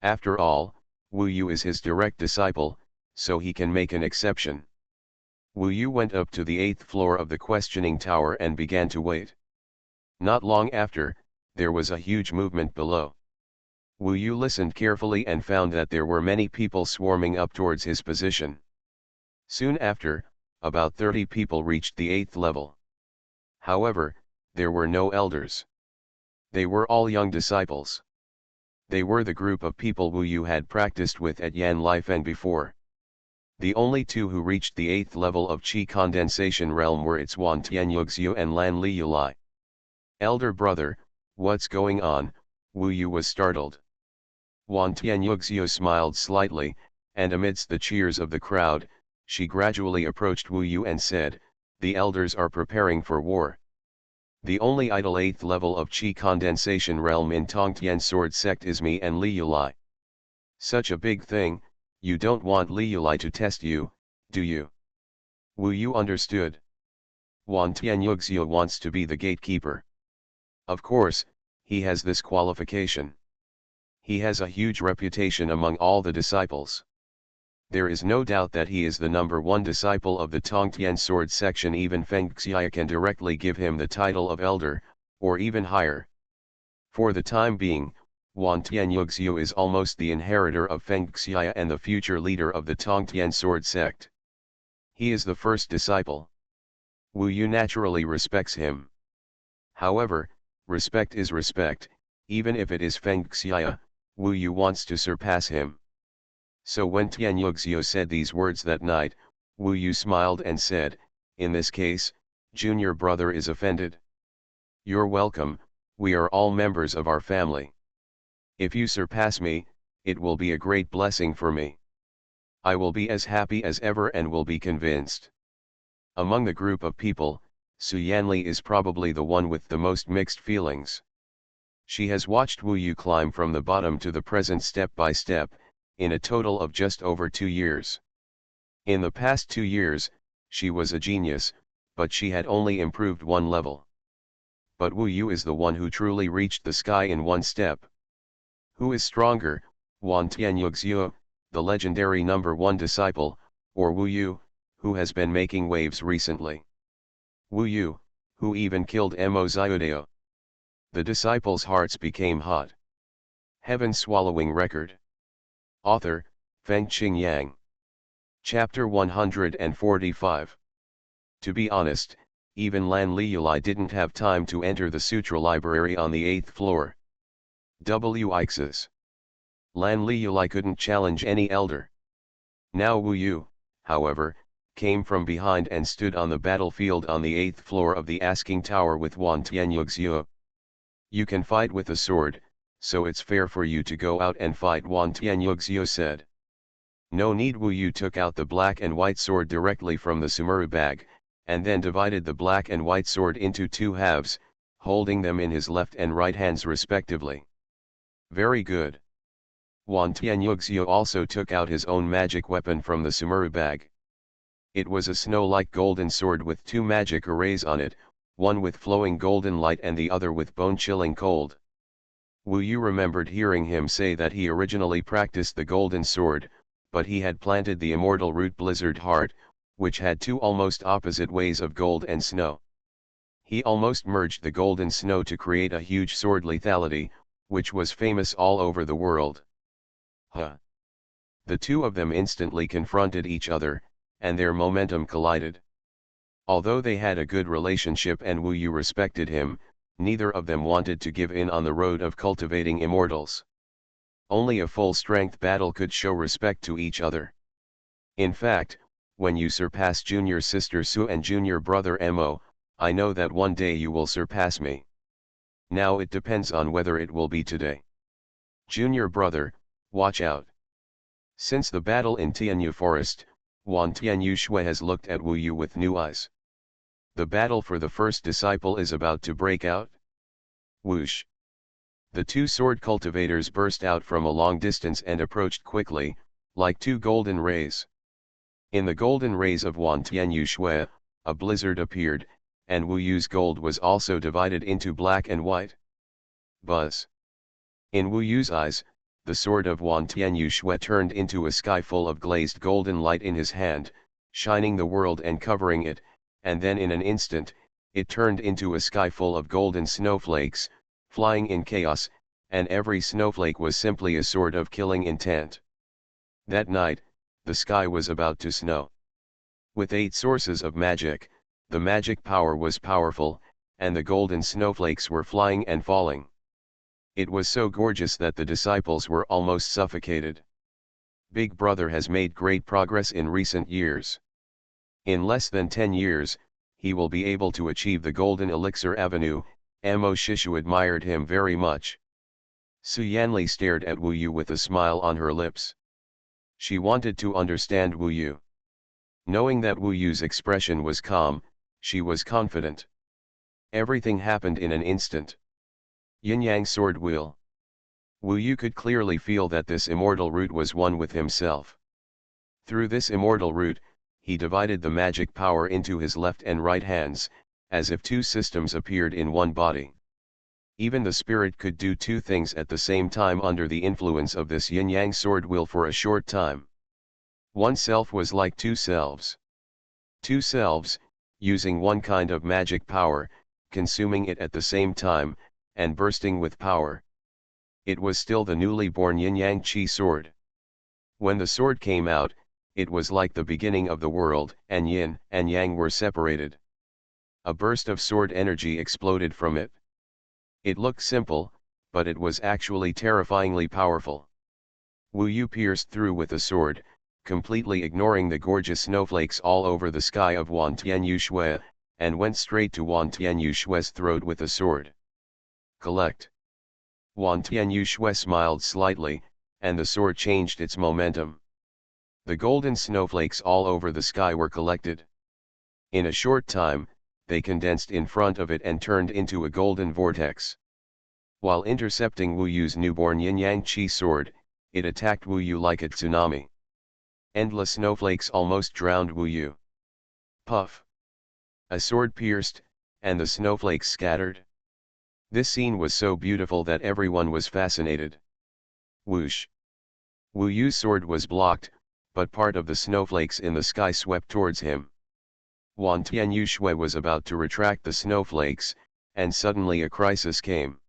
After all, Wu Yu is his direct disciple, so he can make an exception. Wu Yu went up to the 8th floor of the questioning tower and began to wait. Not long after, there was a huge movement below. Wu Yu listened carefully and found that there were many people swarming up towards his position. Soon after, about 30 people reached the 8th level. However, there were no elders. They were all young disciples. They were the group of people Wu Yu had practiced with at Yan Lifeng before. The only 2 who reached the 8th level of Qi condensation realm were its Wan Tianyuxiu and Lan Li Yulai. Elder brother, what's going on? Wu Yu was startled. Wan Tianyuxiu smiled slightly, and amidst the cheers of the crowd, she gradually approached Wu Yu and said, the elders are preparing for war. The only idle 8th level of Qi condensation realm in Tongtian sword sect is me and Li Yulai. Such a big thing, you don't want Li Yulai to test you, do you? Wu Yu understood. Wan Tianyuxiu wants to be the gatekeeper. Of course, he has this qualification. He has a huge reputation among all the disciples. There is no doubt that he is the number 1 disciple of the Tongtian sword section. Even Feng Xiya can directly give him the title of elder, or even higher. For the time being, Wan Tianyuxiu is almost the inheritor of Feng Xiya and the future leader of the Tongtian sword sect. He is the first disciple. Wu Yu naturally respects him. However, respect is respect, even if it is Feng Xiya. Wu Yu wants to surpass him. So when Tianyuxiu said these words that night, Wu Yu smiled and said, "In this case, junior brother is offended. You're welcome, we are all members of our family. If you surpass me, it will be a great blessing for me. I will be as happy as ever and will be convinced." Among the group of people, Xuanhuan is probably the one with the most mixed feelings. She has watched Wu Yu climb from the bottom to the present step by step, in a total of just over 2 years. In the past 2 years, she was a genius, but she had only improved one level. But Wu Yu is the one who truly reached the sky in one step. Who is stronger, Wan Tianyuxiu, the legendary number 1 disciple, or Wu Yu, who has been making waves recently? Wu Yu, who even killed Mo Xiudao. The disciples' hearts became hot. Heaven swallowing record. Author, Fengqing Yang. Chapter 145. To be honest, even Lan Liulai didn't have time to enter the sutra library on the 8th floor. Ixes. Lan Liulai couldn't challenge any elder. Now Wu Yu, however, came from behind and stood on the battlefield on the 8th floor of the asking tower with Wan Tianyuxiu. "You can fight with a sword, so it's fair for you to go out and fight," Wan Tianyuxiu said. "No need." Wu Yu took out the black and white sword directly from the sumuru bag, and then divided the black and white sword into 2 halves, holding them in his left and right hands respectively. "Very good." Wan Tianyuxiu also took out his own magic weapon from the sumuru bag. It was a snow-like golden sword with 2 magic arrays on it, one with flowing golden light and the other with bone-chilling cold. Wu Yu remembered hearing him say that he originally practiced the golden sword, but he had planted the immortal root Blizzard Heart, which had 2 almost opposite ways of gold and snow. He almost merged the gold and snow to create a huge sword lethality, which was famous all over the world. The 2 of them instantly confronted each other, and their momentum collided. Although they had a good relationship and Wu Yu respected him, neither of them wanted to give in on the road of cultivating immortals. Only a full-strength battle could show respect to each other. In fact, when you surpass junior sister Su and junior brother Mo, I know that one day you will surpass me. Now it depends on whether it will be today. Junior brother, watch out. Since the battle in Tianyu Forest, Wan Tianyu Shui has looked at Wu Yu with new eyes. The battle for the first disciple is about to break out. Whoosh! The 2 sword cultivators burst out from a long distance and approached quickly, like 2 golden rays. In the golden rays of Wan Tianyu Shui, a blizzard appeared, and Wu Yu's gold was also divided into black and white. Buzz! In Wu Yu's eyes, the sword of Wan Tianyu Shui turned into a sky full of glazed golden light in his hand, shining the world and covering it, and then in an instant, it turned into a sky full of golden snowflakes, flying in chaos, and every snowflake was simply a sword of killing intent. That night, the sky was about to snow. With 8 sources of magic, the magic power was powerful, and the golden snowflakes were flying and falling. It was so gorgeous that the disciples were almost suffocated. Big Brother has made great progress in recent years. In less than 10 years, he will be able to achieve the Golden Elixir Avenue. Mo Shishu admired him very much. Su Yanli stared at Wu Yu with a smile on her lips. She wanted to understand Wu Yu. Knowing that Wu Yu's expression was calm, she was confident. Everything happened in an instant. Yin-yang sword wheel. Wu Yu could clearly feel that this immortal root was one with himself. Through this immortal root, he divided the magic power into his left and right hands, as if 2 systems appeared in one body. Even the spirit could do 2 things at the same time under the influence of this yin-yang sword wheel for a short time. One self was like 2 selves. 2 selves, using one kind of magic power, consuming it at the same time, and bursting with power. It was still the newly born yin-yang qi sword. When the sword came out, it was like the beginning of the world, and yin and yang were separated. A burst of sword energy exploded from it. It looked simple, but it was actually terrifyingly powerful. Wu Yu pierced through with the sword, completely ignoring the gorgeous snowflakes all over the sky of Wan Tianyu Shui, and went straight to Wan Tianyu Shui's throat with the sword. Collect. Wan Tianyu Shui smiled slightly, and the sword changed its momentum. The golden snowflakes all over the sky were collected. In a short time, they condensed in front of it and turned into a golden vortex. While intercepting Wu Yu's newborn yin-yang qi sword, it attacked Wu Yu like a tsunami. Endless snowflakes almost drowned Wu Yu. Puff! A sword pierced, and the snowflakes scattered. This scene was so beautiful that everyone was fascinated. Whoosh! Wu Yu's sword was blocked, but part of the snowflakes in the sky swept towards him. Wan Tianyu Shui was about to retract the snowflakes, and suddenly a crisis came.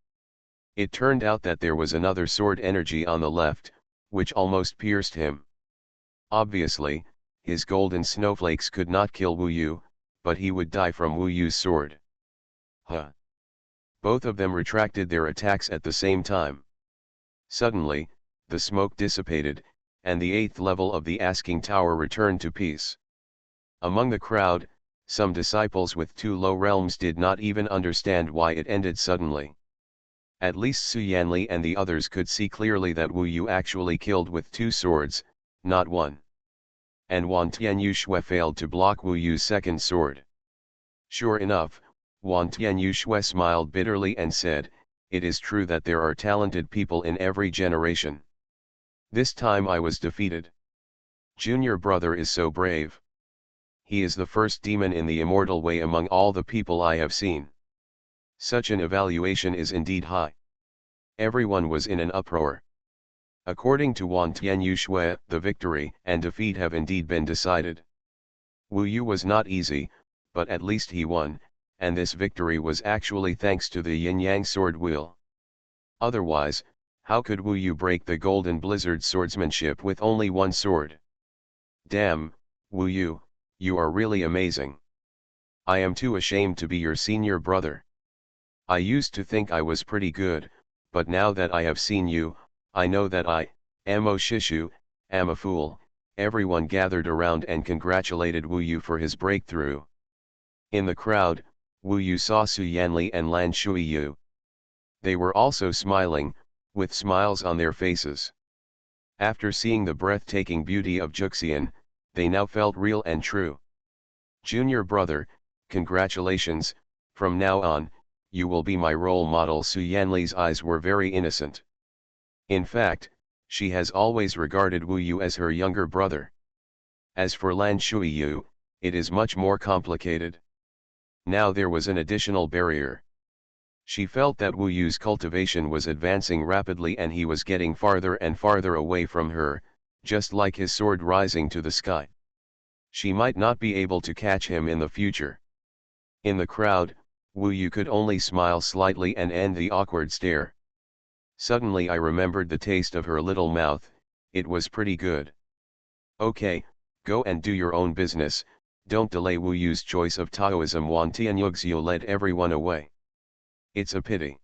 It turned out that there was another sword energy on the left, which almost pierced him. Obviously, his golden snowflakes could not kill Wu Yu, but he would die from Wu Yu's sword. Huh! Both of them retracted their attacks at the same time. Suddenly, the smoke dissipated, and the 8th level of the asking tower returned to peace. Among the crowd, some disciples with 2 low realms did not even understand why it ended suddenly. At least Su Yanli and the others could see clearly that Wu Yu actually killed with 2 swords, not 1. And Wan Tianyu Shui failed to block Wu Yu's second sword. Sure enough, Wan Tianyu Shui smiled bitterly and said, "It is true that there are talented people in every generation. This time I was defeated. Junior brother is so brave. He is the first demon in the immortal way among all the people I have seen. Such an evaluation is indeed high." Everyone was in an uproar. According to Wan Tianyu Shui, the victory and defeat have indeed been decided. Wu Yu was not easy, but at least he won, and this victory was actually thanks to the yin-yang sword wheel. Otherwise, how could Wu Yu break the golden blizzard swordsmanship with only 1 sword? Damn, Wu Yu, you are really amazing. I am too ashamed to be your senior brother. I used to think I was pretty good, but now that I have seen you, I know that I, Amo Shishu, am a fool. Everyone gathered around and congratulated Wu Yu for his breakthrough. In the crowd, Wu Yu saw Su Yanli and Lan Shuiyu. They were also smiling, with smiles on their faces. After seeing the breathtaking beauty of Juxian, they now felt real and true. Junior brother, congratulations, from now on, you will be my role model. Su Yanli's eyes were very innocent. In fact, she has always regarded Wu Yu as her younger brother. As for Lan Shuiyu, it is much more complicated. Now there was an additional barrier. She felt that Wu Yu's cultivation was advancing rapidly and he was getting farther and farther away from her, just like his sword rising to the sky. She might not be able to catch him in the future. In the crowd, Wu Yu could only smile slightly and end the awkward stare. Suddenly I remembered the taste of her little mouth. It was pretty good. Okay, go and do your own business, don't delay. Wu Yu's choice of Taoism. Wan Tianyuxio led everyone away. It's a pity.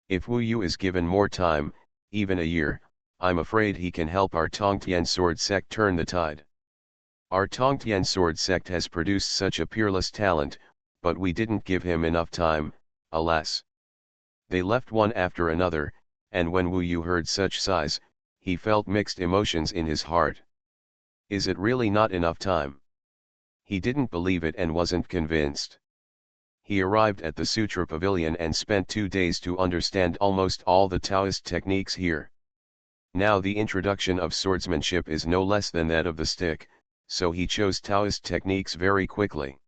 If Wu Yu is given more time, even a year, I'm afraid he can help our Tongtian sword sect turn the tide. Our Tongtian sword sect has produced such a peerless talent, but we didn't give him enough time, alas. They left one after another, and when Wu Yu heard such sighs, he felt mixed emotions in his heart. Is it really not enough time? He didn't believe it and wasn't convinced. He arrived at the Sutra Pavilion and spent 2 days to understand almost all the Taoist techniques here. Now the introduction of swordsmanship is no less than that of the stick, so he chose Taoist techniques very quickly.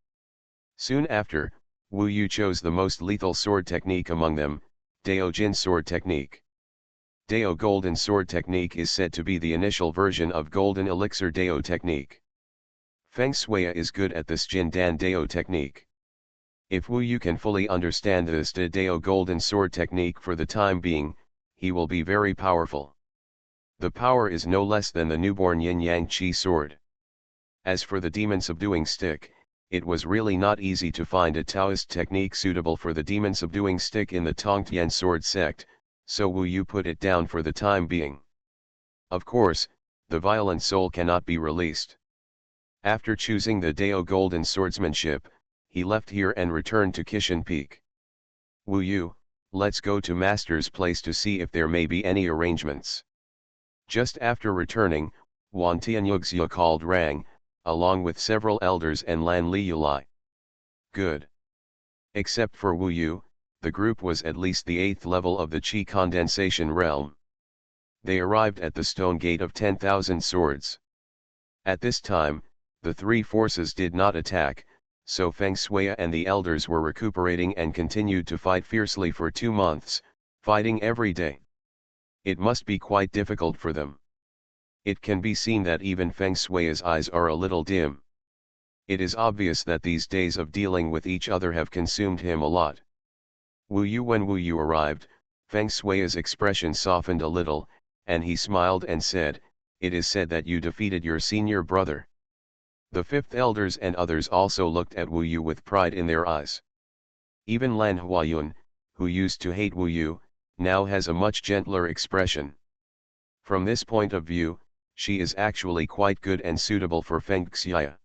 Soon after, Wu Yu chose the most lethal sword technique among them, Dao Jin sword technique. Dao golden sword technique is said to be the initial version of golden elixir Dao technique. Feng Shui is good at this Jin Dan Dao technique. If Wu Yu can fully understand this Dao golden sword technique for the time being, he will be very powerful. The power is no less than the newborn yin-yang qi sword. As for the demon subduing stick, it was really not easy to find a Taoist technique suitable for the demon subduing stick in the Tongtian sword sect, so Wu Yu put it down for the time being. Of course, the violent soul cannot be released. After choosing the Dao golden swordsmanship, he left here and returned to Kishan Peak. Wu Yu, let's go to Master's place to see if there may be any arrangements. Just after returning, Wan Tianyugxia called Rang, along with several elders and Lan Li Yulai. Good. Except for Wu Yu, the group was at least the 8th level of the Qi condensation realm. They arrived at the stone gate of 10,000 swords. At this time, the three forces did not attack, so Feng Shui and the elders were recuperating and continued to fight fiercely for 2 months, fighting every day. It must be quite difficult for them. It can be seen that even Feng Shui's eyes are a little dim. It is obvious that these days of dealing with each other have consumed him a lot. When Wu Yu arrived, Feng Shui's expression softened a little, and he smiled and said, "It is said that you defeated your senior brother." The 5th elders and others also looked at Wu Yu with pride in their eyes. Even Lan Huayun, who used to hate Wu Yu, now has a much gentler expression. From this point of view, she is actually quite good and suitable for Feng Xia.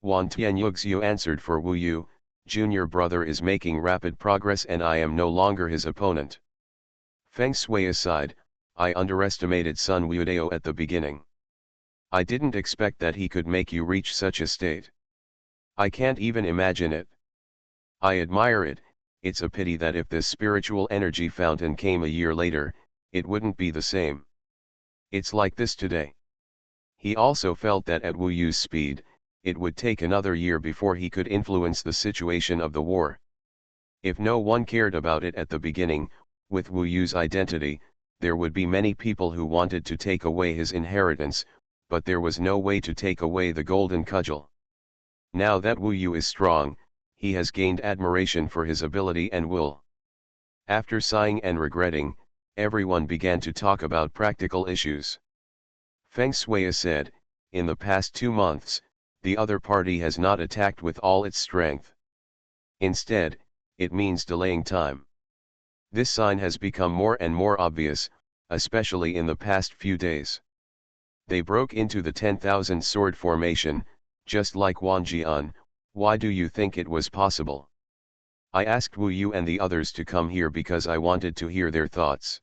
Wan Tianyugxiu answered for Wu Yu, "Junior brother is making rapid progress and I am no longer his opponent." Feng Shui aside, I underestimated Sun Wudao at the beginning. I didn't expect that he could make you reach such a state. I can't even imagine it. I admire it. It's a pity that if this spiritual energy fountain came a year later, it wouldn't be the same. It's like this today. He also felt that at Wu Yu's speed, it would take another year before he could influence the situation of the war. If no one cared about it at the beginning, with Wu Yu's identity, there would be many people who wanted to take away his inheritance, but there was no way to take away the golden cudgel. Now that Wu Yu is strong, he has gained admiration for his ability and will. After sighing and regretting, everyone began to talk about practical issues. Feng Shui said, "In the past 2 months, the other party has not attacked with all its strength. Instead, it means delaying time. This sign has become more and more obvious, especially in the past few days. They broke into the 10,000 sword formation, just like Wang Jian. Why do you think it was possible? I asked Wu Yu and the others to come here because I wanted to hear their thoughts."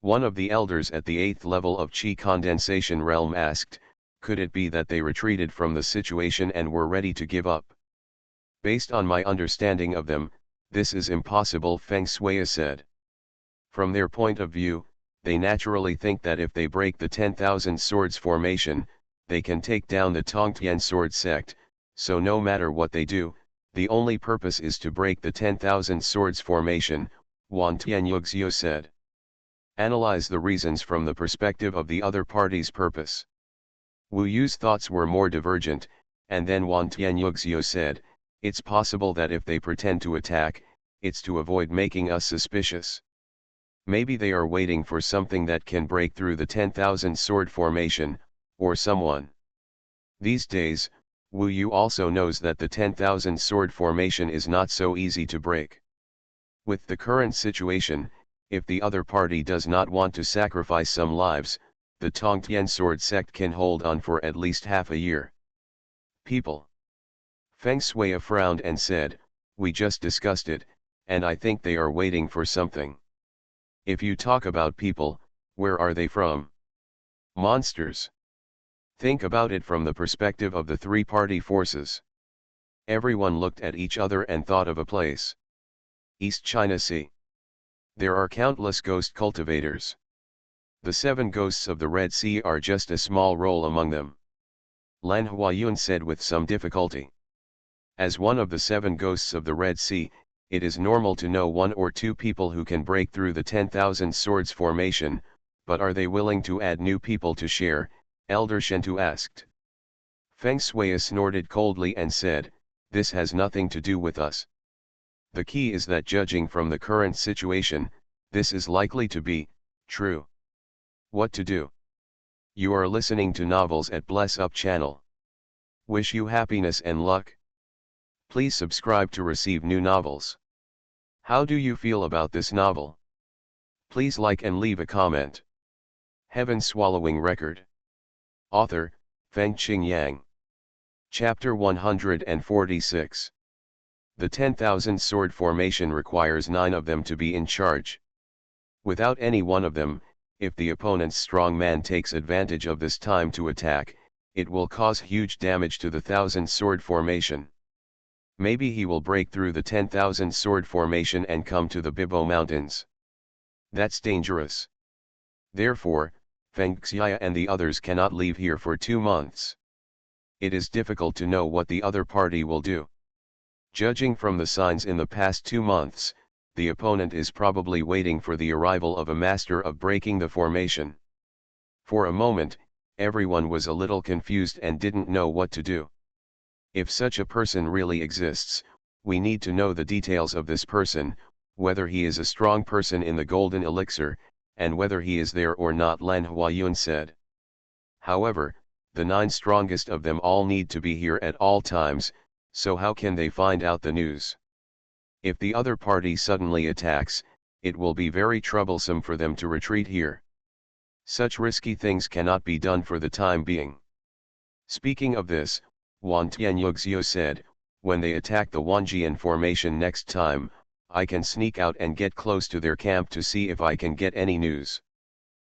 One of the elders at the 8th level of Qi condensation realm asked, "Could it be that they retreated from the situation and were ready to give up?" "Based on my understanding of them, this is impossible," Feng Shui said. "From their point of view, they naturally think that if they break the 10,000 swords formation, they can take down the Tongtian sword sect, so no matter what they do, the only purpose is to break the 10,000 swords formation," Wan Tianyugxiu said. "Analyze the reasons from the perspective of the other party's purpose." Wu Yu's thoughts were more divergent, and then Wan Tianyugxiu said, "It's possible that if they pretend to attack, it's to avoid making us suspicious. Maybe they are waiting for something that can break through the 10,000 sword formation, or someone. These days, Wu Yu also knows that the 10,000 sword formation is not so easy to break. With the current situation, if the other party does not want to sacrifice some lives, the Tongtian sword sect can hold on for at least half a year." "People." Feng Shui frowned and said, "We just discussed it, and I think they are waiting for something. If you talk about people, where are they from? Monsters. Think about it from the perspective of the three-party forces." Everyone looked at each other and thought of a place. East China Sea. There are countless ghost cultivators. The 7 ghosts of the Red Sea are just a small role among them. Lan Huayun said with some difficulty. As one of the 7 ghosts of the Red Sea, it is normal to know 1 or 2 people who can break through the 10,000 swords formation, but are they willing to add new people to share? Elder Shentu asked. Feng Shui snorted coldly and said, "This has nothing to do with us. The key is that judging from the current situation, This is likely to be true. What to do? You are listening to Novels at Bless Up channel. Wish you happiness and luck. Please subscribe to receive new novels. How do you feel about this novel? Please like and leave a comment. Heaven Swallowing Record. Author, Fengqing Yang. Chapter 146. The 10,000 sword formation requires 9 of them to be in charge. Without any one of them, if the opponent's strong man takes advantage of this time to attack, it will cause huge damage to the 1,000 sword formation. Maybe he will break through the 10,000 sword formation and come to the Bibo Mountains. That's dangerous. Therefore, Feng Xiya and the others cannot leave here for 2 months. It is difficult to know what the other party will do. Judging from the signs in the past 2 months, the opponent is probably waiting for the arrival of a master of breaking the formation. For a moment, everyone was a little confused and didn't know what to do. If such a person really exists, we need to know the details of this person, whether he is a strong person in the golden elixir, and whether he is there or not, Lan Huayun said. However, the 9 strongest of them all need to be here at all times, so how can they find out the news? If the other party suddenly attacks, it will be very troublesome for them to retreat here. Such risky things cannot be done for the time being. Speaking of this, Wan Tianyugzio said, when they attack the Wanjian formation next time, I can sneak out and get close to their camp to see if I can get any news.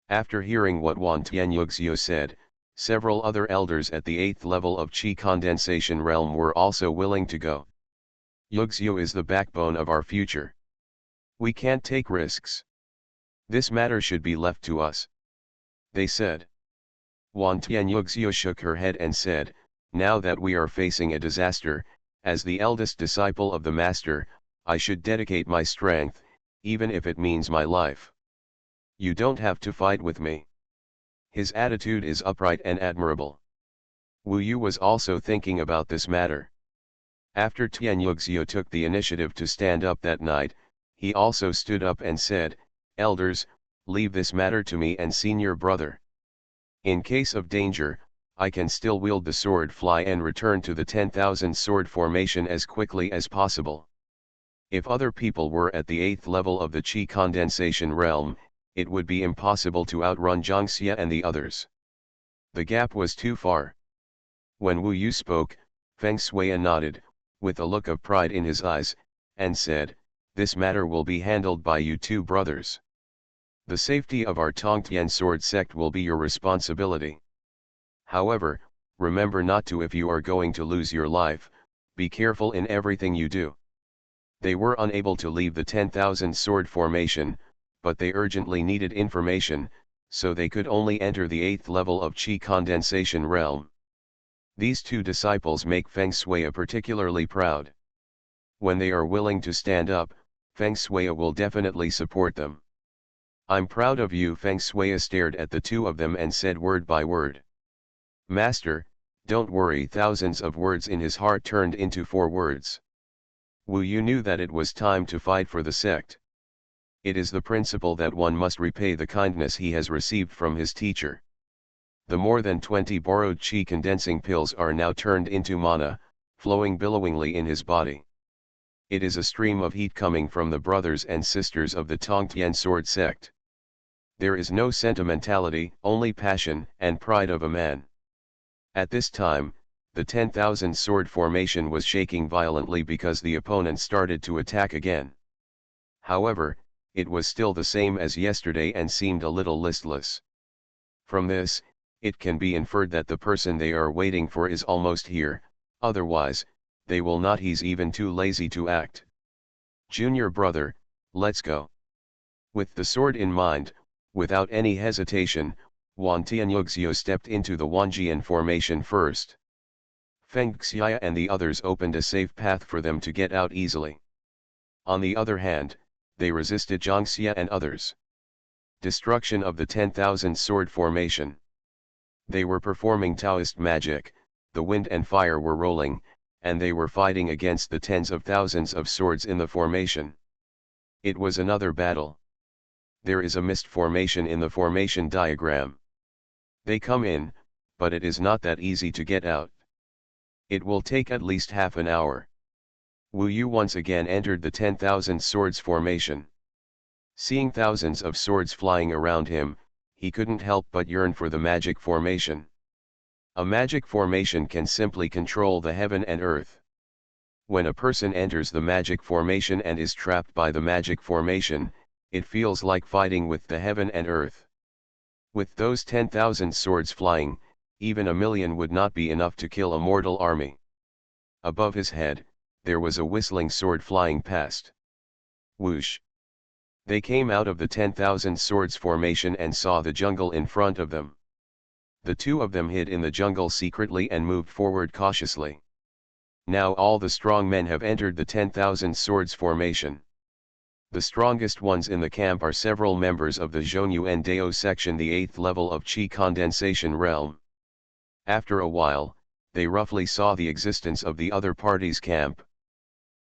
After hearing what Wan Tianyugzio said, several other elders at the 8th level of Qi condensation realm were also willing to go. Yugzio is the backbone of our future. We can't take risks. This matter should be left to us, they said. Wan Tianyugzio shook her head and said, now that we are facing a disaster, as the eldest disciple of the master, I should dedicate my strength, even if it means my life. You don't have to fight with me. His attitude is upright and admirable. Wu Yu was also thinking about this matter. After Tianyugzio took the initiative to stand up that night, he also stood up and said, elders, leave this matter to me and senior brother. In case of danger, I can still wield the sword fly and return to the 10,000 sword formation as quickly as possible. If other people were at the 8th level of the Qi condensation realm, it would be impossible to outrun Zhangxia and the others. The gap was too far. When Wu Yu spoke, Feng Shui nodded, with a look of pride in his eyes, and said, this matter will be handled by you 2 brothers. The safety of our Tongtian sword sect will be your responsibility. However, remember not to, if you are going to lose your life, be careful in everything you do. They were unable to leave the 10,000 sword formation, but they urgently needed information, so they could only enter the 8th level of Qi condensation realm. These 2 disciples make Feng Shui particularly proud. When they are willing to stand up, Feng Shui will definitely support them. I'm proud of you. Feng Shui stared at the 2 of them and said word by word. Master, don't worry. Thousands of words in his heart turned into 4 words. Wu Yu knew that it was time to fight for the sect. It is the principle that one must repay the kindness he has received from his teacher. The more than 20 borrowed Qi condensing pills are now turned into mana, flowing billowingly in his body. It is a stream of heat coming from the brothers and sisters of the Tongtian sword sect. There is no sentimentality, only passion and pride of a man. At this time, the 10,000 sword formation was shaking violently because the opponent started to attack again. However, it was still the same as yesterday and seemed a little listless. From this, it can be inferred that the person they are waiting for is almost here, otherwise, they will not. He's even too lazy to act. Junior brother, let's go. With the sword in mind, without any hesitation, Wan Tianyugzio stepped into the Wanjian formation first. Feng Xiya and the others opened a safe path for them to get out easily. On the other hand, they resisted Zhangxia and others. Destruction of the 10,000 sword formation. They were performing Taoist magic, the wind and fire were rolling, and they were fighting against the tens of thousands of swords in the formation. It was another battle. There is a mist formation in the formation diagram. They come in, but it is not that easy to get out. It will take at least half an hour. Wu Yu once again entered the 10,000 swords formation. Seeing thousands of swords flying around him, he couldn't help but yearn for the magic formation. A magic formation can simply control the heaven and earth. When a person enters the magic formation and is trapped by the magic formation, it feels like fighting with the heaven and earth. With those 10,000 swords flying, even 1,000,000 would not be enough to kill a mortal army. Above his head, there was a whistling sword flying past. Whoosh! They came out of the 10,000 swords formation and saw the jungle in front of them. The two of them hid in the jungle secretly and moved forward cautiously. Now all the strong men have entered the 10,000 swords formation. The strongest ones in the camp are several members of the Xuanhuan Dao section, the 8th level of Qi condensation realm. After a while, they roughly saw the existence of the other party's camp.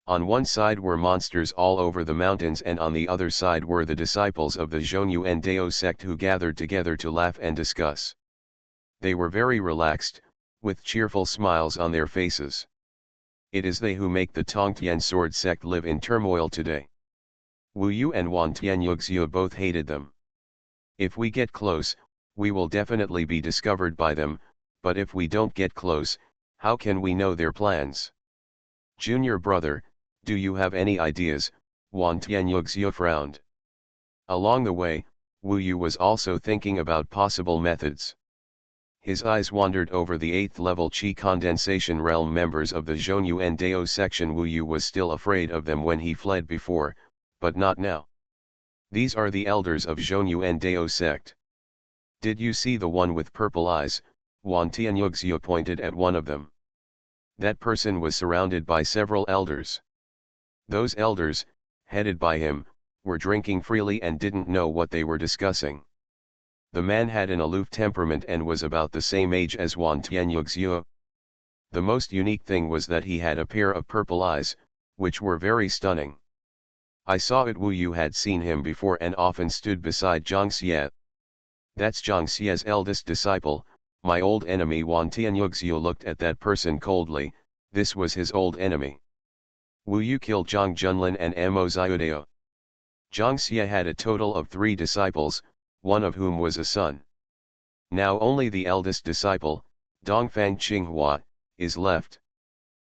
On one side were monsters all over the mountains, and on the other side were the disciples of the Xuanhuan Dao sect who gathered together to laugh and discuss. They were very relaxed, with cheerful smiles on their faces. It is they who make the Tongtian sword sect live in turmoil today. Wu Yu and Wan Tianyuxiu both hated them. If we get close, we will definitely be discovered by them, but if we don't get close, how can we know their plans? Junior brother, do you have any ideas? Wan Tianyuxiu frowned. Along the way, Wu Yu was also thinking about possible methods. His eyes wandered over the 8th level Qi condensation realm members of the Xuanhuan Dao section. Wu Yu was still afraid of them when he fled before, but not now. These are the elders of Xuanhuan Dao sect. Did you see the one with purple eyes? Wan Tianyuxiu pointed at one of them. That person was surrounded by several elders. Those elders, headed by him, were drinking freely and didn't know what they were discussing. The man had an aloof temperament and was about the same age as Wan Tianyuxiu. The most unique thing was that he had a pair of purple eyes, which were very stunning. I saw it. Wu Yu had seen him before and often stood beside Zhang Xie. That's Zhang Xie's eldest disciple, my old enemy. Wan Tianyuxiu looked at that person coldly. This was his old enemy. Wu Yu killed Zhang Junlin and Mo Xiudao. Zhang Xie had a total of 3 disciples, one of whom was a son. Now only the eldest disciple, Dongfang Qinghua, is left.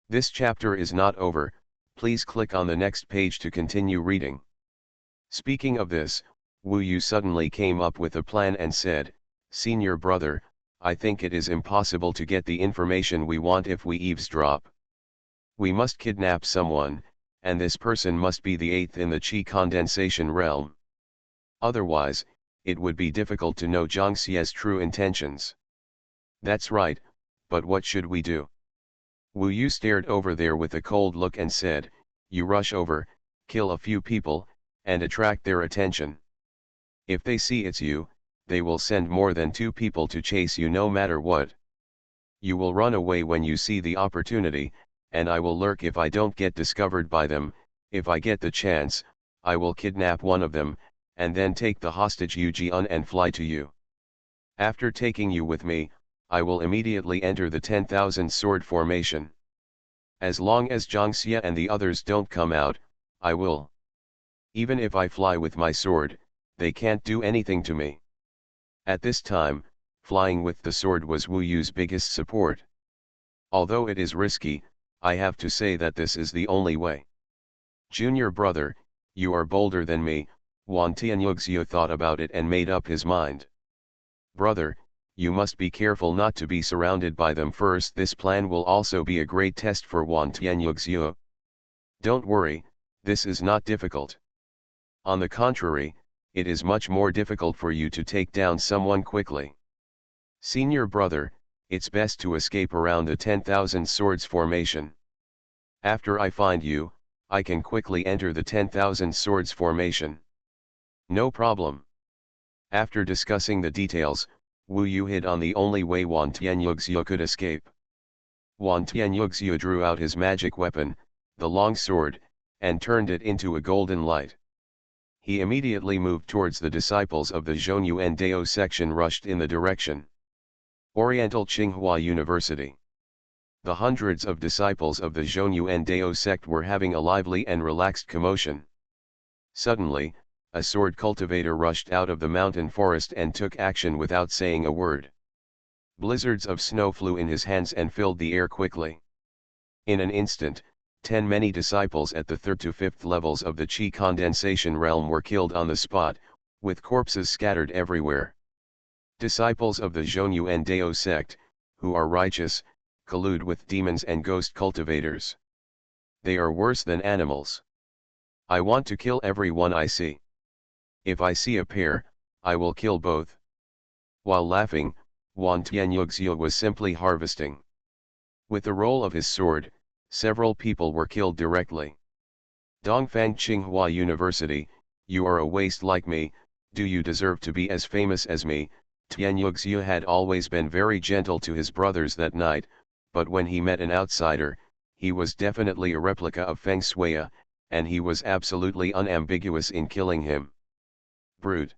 This chapter is not over. Please click on the next page to continue reading. Speaking of this, Wu Yu suddenly came up with a plan and said, "Senior brother, I think it is impossible to get the information we want if we eavesdrop. We must kidnap someone, and this person must be the 8th in the Qi condensation realm. Otherwise, it would be difficult to know Zhang Xie's true intentions." That's right, but what should we do? Wu Yu stared over there with a cold look and said, "You rush over, kill a few people, and attract their attention. If they see it's you, they will send more than 2 people to chase you no matter what. You will run away when you see the opportunity, and I will lurk if I don't get discovered by them. If I get the chance, I will kidnap one of them, and then take the hostage Yu Jian and fly to you. After taking you with me, I will immediately enter the 10,000 sword formation. As long as Zhang Xie and the others don't come out, I will. Even if I fly with my sword, they can't do anything to me." At this time, flying with the sword was Wu Yu's biggest support. Although it is risky, I have to say that this is the only way. Junior brother, you are bolder than me. Wan Tianyuxiu thought about it and made up his mind. Brother, you must be careful not to be surrounded by them first. This plan will also be a great test for Wan Tianyuxiu. Don't worry, this is not difficult. On the contrary, it is much more difficult for you to take down someone quickly. Senior brother, it's best to escape around the 10,000 swords formation. After I find you, I can quickly enter the 10,000 swords formation. No problem. After discussing the details, Wu Yu hit on the only way Wan Tianyuxiu could escape. Wan Tianyuxiu drew out his magic weapon, the long sword, and turned it into a golden light. He immediately moved towards the disciples of the Xuanhuan Dao section rushed in the direction. Oriental Tsinghua University. The hundreds of disciples of the Xuanhuan Dao sect were having a lively and relaxed commotion. Suddenly, a sword cultivator rushed out of the mountain forest and took action without saying a word. Blizzards of snow flew in his hands and filled the air quickly. In an instant, many disciples at the 3rd to 5th levels of the Qi condensation realm were killed on the spot, with corpses scattered everywhere. Disciples of the Xuanhuan Dao sect, who are righteous, collude with demons and ghost cultivators. They are worse than animals. I want to kill everyone I see. If I see a pair, I will kill both. While laughing, Wan Tianyugzia was simply harvesting. With the roll of his sword, several people were killed directly. Dongfang Tsinghua University, you are a waste like me, do you deserve to be as famous as me? Tianyugzia had always been very gentle to his brothers that night, but when he met an outsider, he was definitely a replica of Feng Shui, and he was absolutely unambiguous in killing him. Brood.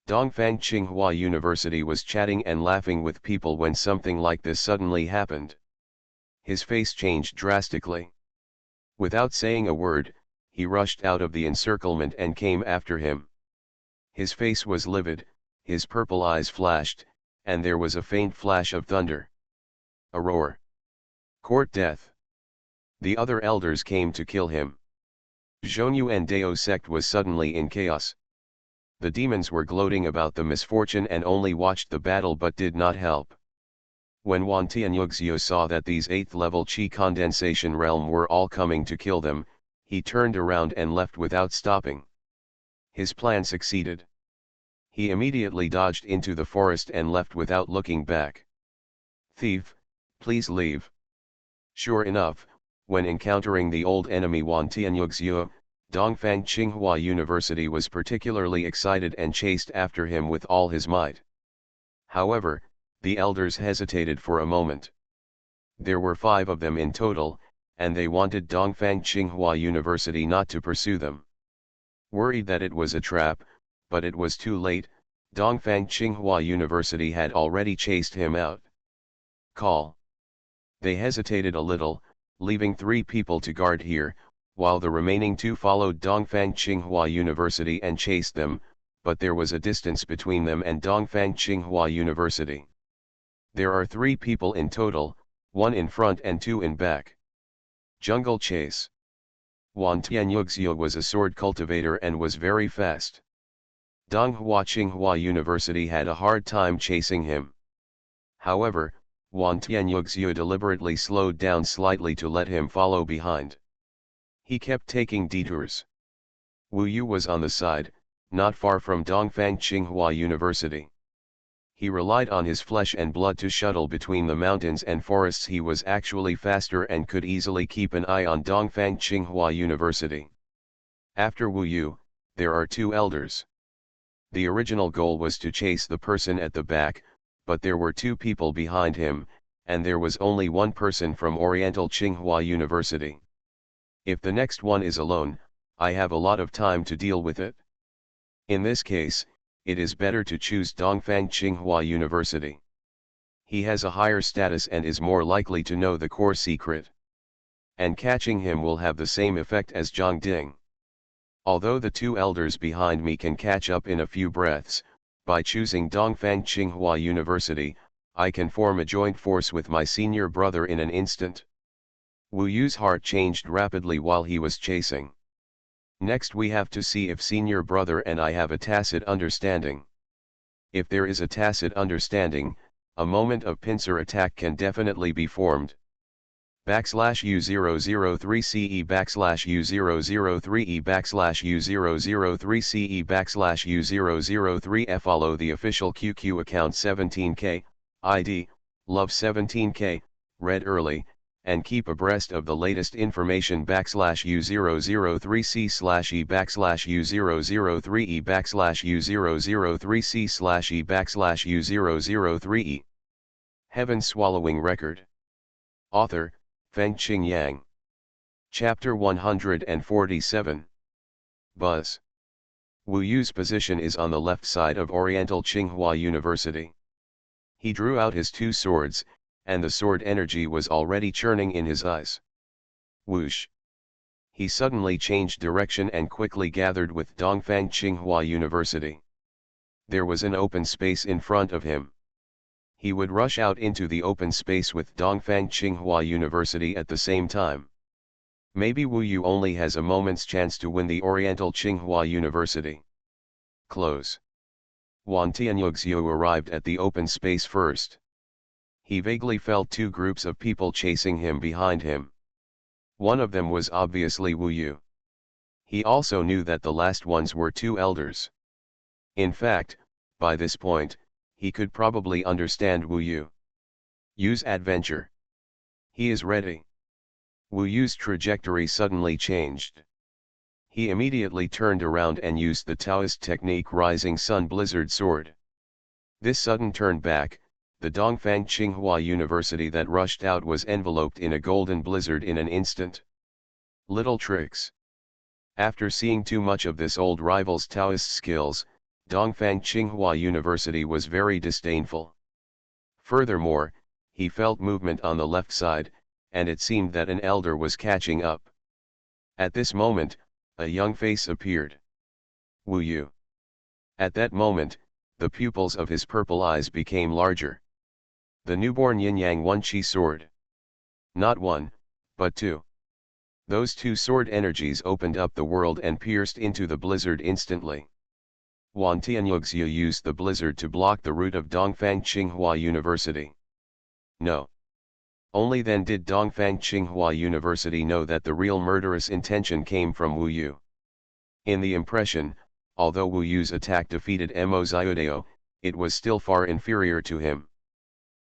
Dongfang Tsinghua University was chatting and laughing with people when something like this suddenly happened. His face changed drastically. Without saying a word, he rushed out of the encirclement and came after him. His face was livid, his purple eyes flashed, and there was a faint flash of thunder. A roar. Court death. The other elders came to kill him. Xuanhuan Dao sect was suddenly in chaos. The demons were gloating about the misfortune and only watched the battle but did not help. When Wan Tianyugzio saw that these 8th level Qi condensation realm were all coming to kill them, he turned around and left without stopping. His plan succeeded. He immediately dodged into the forest and left without looking back. Thief, please leave. Sure enough, when encountering the old enemy Wan Tianyugzio, Dongfang Tsinghua University was particularly excited and chased after him with all his might. However, the elders hesitated for a moment. There were 5 of them in total, and they wanted Dongfang Tsinghua University not to pursue them. Worried that it was a trap, but it was too late, Dongfang Tsinghua University had already chased him out. Call. They hesitated a little, leaving 3 people to guard here, while the remaining 2 followed Dongfang Tsinghua University and chased them, but there was a distance between them and Dongfang Tsinghua University. There are 3 people in total, 1 in front and 2 in back. Jungle chase. Wan Tianyugzio was a sword cultivator and was very fast. Donghua Tsinghua University had a hard time chasing him. However, Wan Tianyugzio deliberately slowed down slightly to let him follow behind. He kept taking detours. Wu Yu was on the side, not far from Dongfang Tsinghua University. He relied on his flesh and blood to shuttle between the mountains and forests. He was actually faster and could easily keep an eye on Dongfang Tsinghua University. After Wu Yu, there are 2 elders. The original goal was to chase the person at the back, but there were 2 people behind him, and there was only 1 person from Oriental Tsinghua University. If the next one is alone, I have a lot of time to deal with it. In this case, it is better to choose Dongfang Tsinghua University. He has a higher status and is more likely to know the core secret. And catching him will have the same effect as Zhang Ding. Although the 2 elders behind me can catch up in a few breaths, by choosing Dongfang Tsinghua University, I can form a joint force with my senior brother in an instant. Wu Yu's heart changed rapidly while he was chasing. Next we have to see if senior brother and I have a tacit understanding. If there is a tacit understanding, a moment of pincer attack can definitely be formed. /U003CE /U003E /U003CE /U003F. Follow the official QQ account 17K, ID, Love 17K, read early, and keep abreast of the latest information. /U003C /E /U003E /U003C /E /U003E. Heaven Swallowing Record. Author, Fengqing Yang. Chapter 147. Buzz. Wu Yu's position is on the left side of Oriental Tsinghua University. He drew out his two swords, and the sword energy was already churning in his eyes. Whoosh! He suddenly changed direction and quickly gathered with Dongfang Tsinghua University. There was an open space in front of him. He would rush out into the open space with Dongfang Tsinghua University at the same time. Maybe Wu Yu only has a moment's chance to win the Oriental Tsinghua University. Close. Wan Tianyugxiu arrived at the open space first. He vaguely felt two groups of people chasing him behind him. One of them was obviously Wu Yu. He also knew that the last ones were two elders. In fact, by this point, he could probably understand Wu Yu's adventure. He is ready. Wu Yu's trajectory suddenly changed. He immediately turned around and used the Taoist technique Rising Sun Blizzard Sword. This sudden turn back, the Dongfang Tsinghua University that rushed out was enveloped in a golden blizzard in an instant. Little tricks. After seeing too much of this old rival's Taoist skills, Dongfang Tsinghua University was very disdainful. Furthermore, he felt movement on the left side, and it seemed that an elder was catching up. At this moment, a young face appeared. Wu Yu. At that moment, the pupils of his purple eyes became larger. The newborn yin-yang one-chi sword. Not one, but two. Those two sword energies opened up the world and pierced into the blizzard instantly. Wan Tianyugxiu used the blizzard to block the route of Dongfang Tsinghua University. No. Only then did Dongfang Tsinghua University know that the real murderous intention came from Wu Yu. In the impression, although Wu Yu's attack defeated Mo Xiudao, it was still far inferior to him.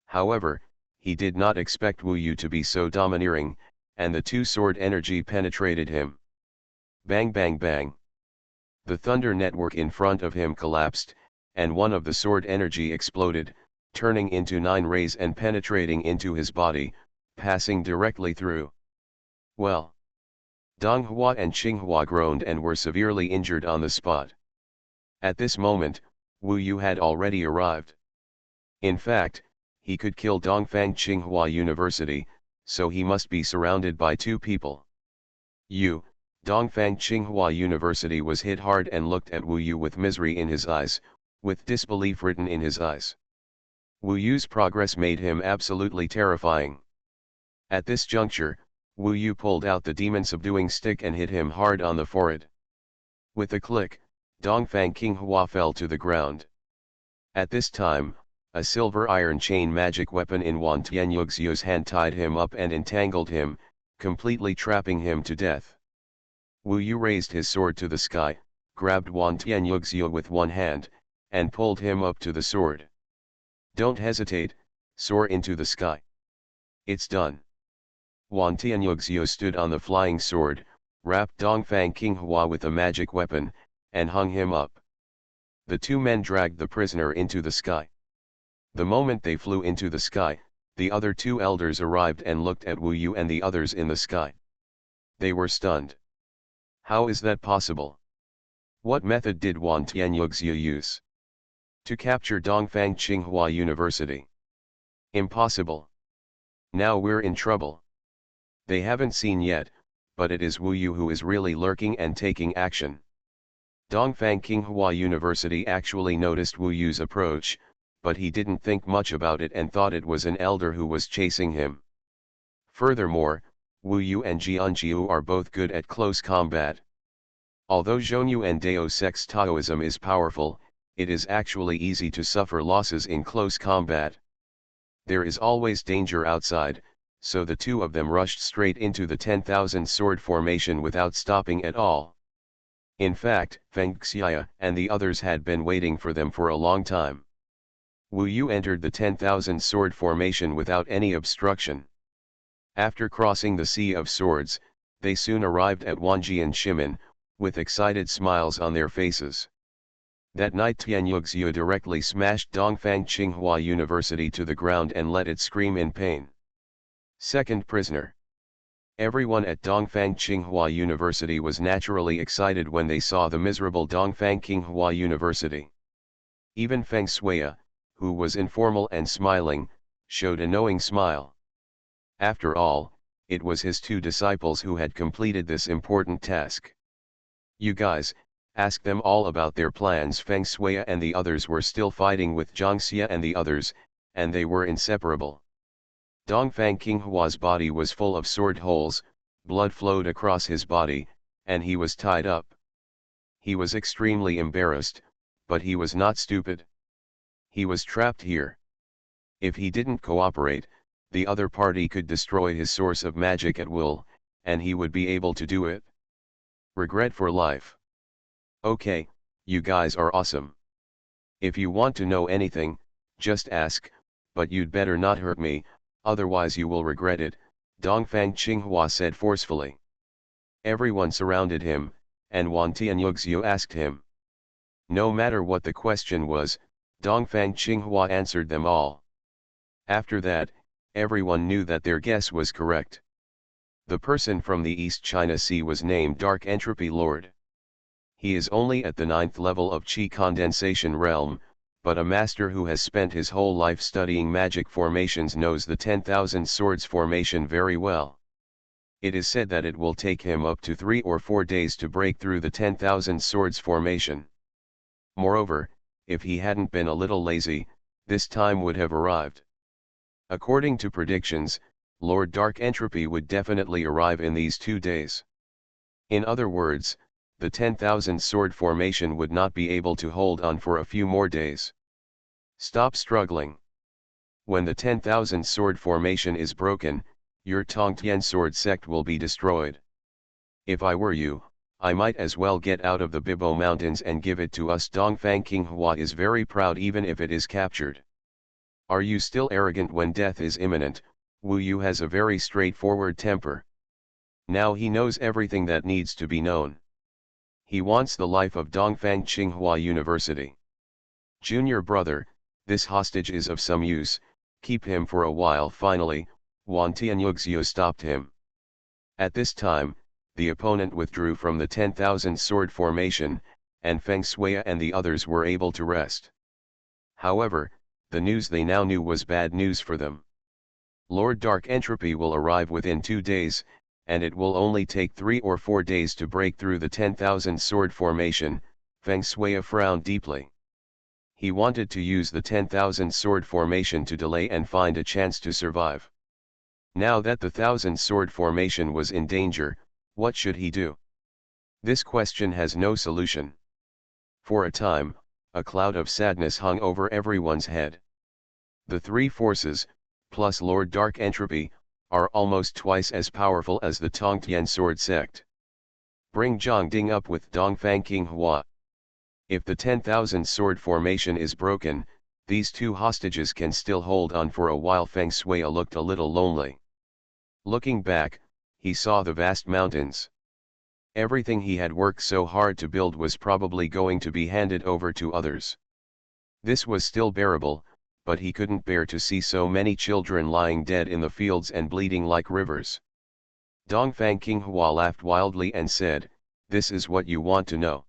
However, he did not expect Wu Yu to be so domineering, and the two-sword energy penetrated him. Bang bang bang. The thunder network in front of him collapsed, and one of the sword energy exploded, turning into 9 rays and penetrating into his body, passing directly through. Well. Donghua and Tsinghua groaned and were severely injured on the spot. At this moment, Wu Yu had already arrived. In fact, he could kill Dongfang Tsinghua University, so he must be surrounded by two people. Dongfang Tsinghua University was hit hard and looked at Wu Yu with misery in his eyes, with disbelief written in his eyes. Wu Yu's progress made him absolutely terrifying. At this juncture, Wu Yu pulled out the demon subduing stick and hit him hard on the forehead. With a click, Dongfang Tsinghua fell to the ground. At this time, a silver iron chain magic weapon in Wan Tianyugxiu's hand tied him up and entangled him, completely trapping him to death. Wu Yu raised his sword to the sky, grabbed Wan Tianyugxiu with one hand, and pulled him up to the sword. Don't hesitate, soar into the sky. It's done. Wan Tianyugxiu stood on the flying sword, wrapped Dongfang Tsinghua with a magic weapon, and hung him up. The two men dragged the prisoner into the sky. The moment they flew into the sky, the other two elders arrived and looked at Wu Yu and the others in the sky. They were stunned. How is that possible? What method did Wan Tianyugxiu use to capture Dongfang Tsinghua University? Impossible. Now we're in trouble. They haven't seen yet, but it is Wu Yu who is really lurking and taking action. Dongfang Tsinghua University actually noticed Wu Yu's approach, but he didn't think much about it and thought it was an elder who was chasing him. Furthermore, Wu Yu and Jianjiu are both good at close combat. Although Zhonyu and Dao Sex Taoism is powerful, it is actually easy to suffer losses in close combat. There is always danger outside, so the two of them rushed straight into the 10,000 sword formation without stopping at all. In fact, Feng Xia and the others had been waiting for them for a long time. Wu Yu entered the 10,000 sword formation without any obstruction. After crossing the Sea of Swords, they soon arrived at Wanji and Shimin, with excited smiles on their faces. That night Tianyugxiu directly smashed Dongfang Tsinghua University to the ground and let it scream in pain. Second prisoner. Everyone at Dongfang Tsinghua University was naturally excited when they saw the miserable Dongfang Tsinghua University. Even Feng Shui, who was informal and smiling, showed a knowing smile. After all, it was his two disciples who had completed this important task. "You guys, ask them all about their plans." Feng Shui and the others were still fighting with Zhangxia and the others, and they were inseparable. Dongfang Qinghua's body was full of sword holes, blood flowed across his body, and he was tied up. He was extremely embarrassed, but he was not stupid. He was trapped here. If he didn't cooperate, the other party could destroy his source of magic at will, and he would be able to do it. Regret for life. Okay, you guys are awesome. If you want to know anything, just ask, but you'd better not hurt me, otherwise you will regret it, Dongfang Tsinghua said forcefully. Everyone surrounded him, and Wan Tianyugxiu asked him. No matter what the question was, Dongfang Tsinghua answered them all. After that, everyone knew that their guess was correct. The person from the East China Sea was named Dark Entropy Lord. He is only at the 9th level of Qi condensation realm, but a master who has spent his whole life studying magic formations knows the 10,000 swords formation very well. It is said that it will take him up to 3 or 4 days to break through the 10,000 swords formation. Moreover, if he hadn't been a little lazy, this time would have arrived. According to predictions, Lord Dark Entropy would definitely arrive in these 2 days. In other words, the 10,000 sword formation would not be able to hold on for a few more days. Stop struggling. When the 10,000 sword formation is broken, your Tongtian sword sect will be destroyed. If I were you, I might as well get out of the Bibo Mountains and give it to us. Dongfang Qinghua is very proud even if it is captured. Are you still arrogant when death is imminent? Wu Yu has a very straightforward temper. Now he knows everything that needs to be known. He wants the life of Dongfang Tsinghua University. Junior brother, this hostage is of some use, keep him for a while. Finally, Wan Tianyugxiu stopped him. At this time, the opponent withdrew from the 10,000 sword formation, and Feng Shui and the others were able to rest. However, the news they now knew was bad news for them. Lord Dark Entropy will arrive within 2 days, and it will only take 3 or 4 days to break through the 10,000 sword formation. Feng Shui frowned deeply. He wanted to use the 10,000 sword formation to delay and find a chance to survive. Now that the 1,000 sword formation was in danger, what should he do? This question has no solution. For a time, a cloud of sadness hung over everyone's head. The three forces, plus Lord Dark Entropy, are almost twice as powerful as the Tongtian sword sect. Bring Zhang Ding up with Dongfang Qinghua. If the 10,000 sword formation is broken, these two hostages can still hold on for a while. Feng Shui looked a little lonely. Looking back, he saw the vast mountains. Everything he had worked so hard to build was probably going to be handed over to others. This was still bearable, but he couldn't bear to see so many children lying dead in the fields and bleeding like rivers. Dongfang Qinghua laughed wildly and said, "This is what you want to know.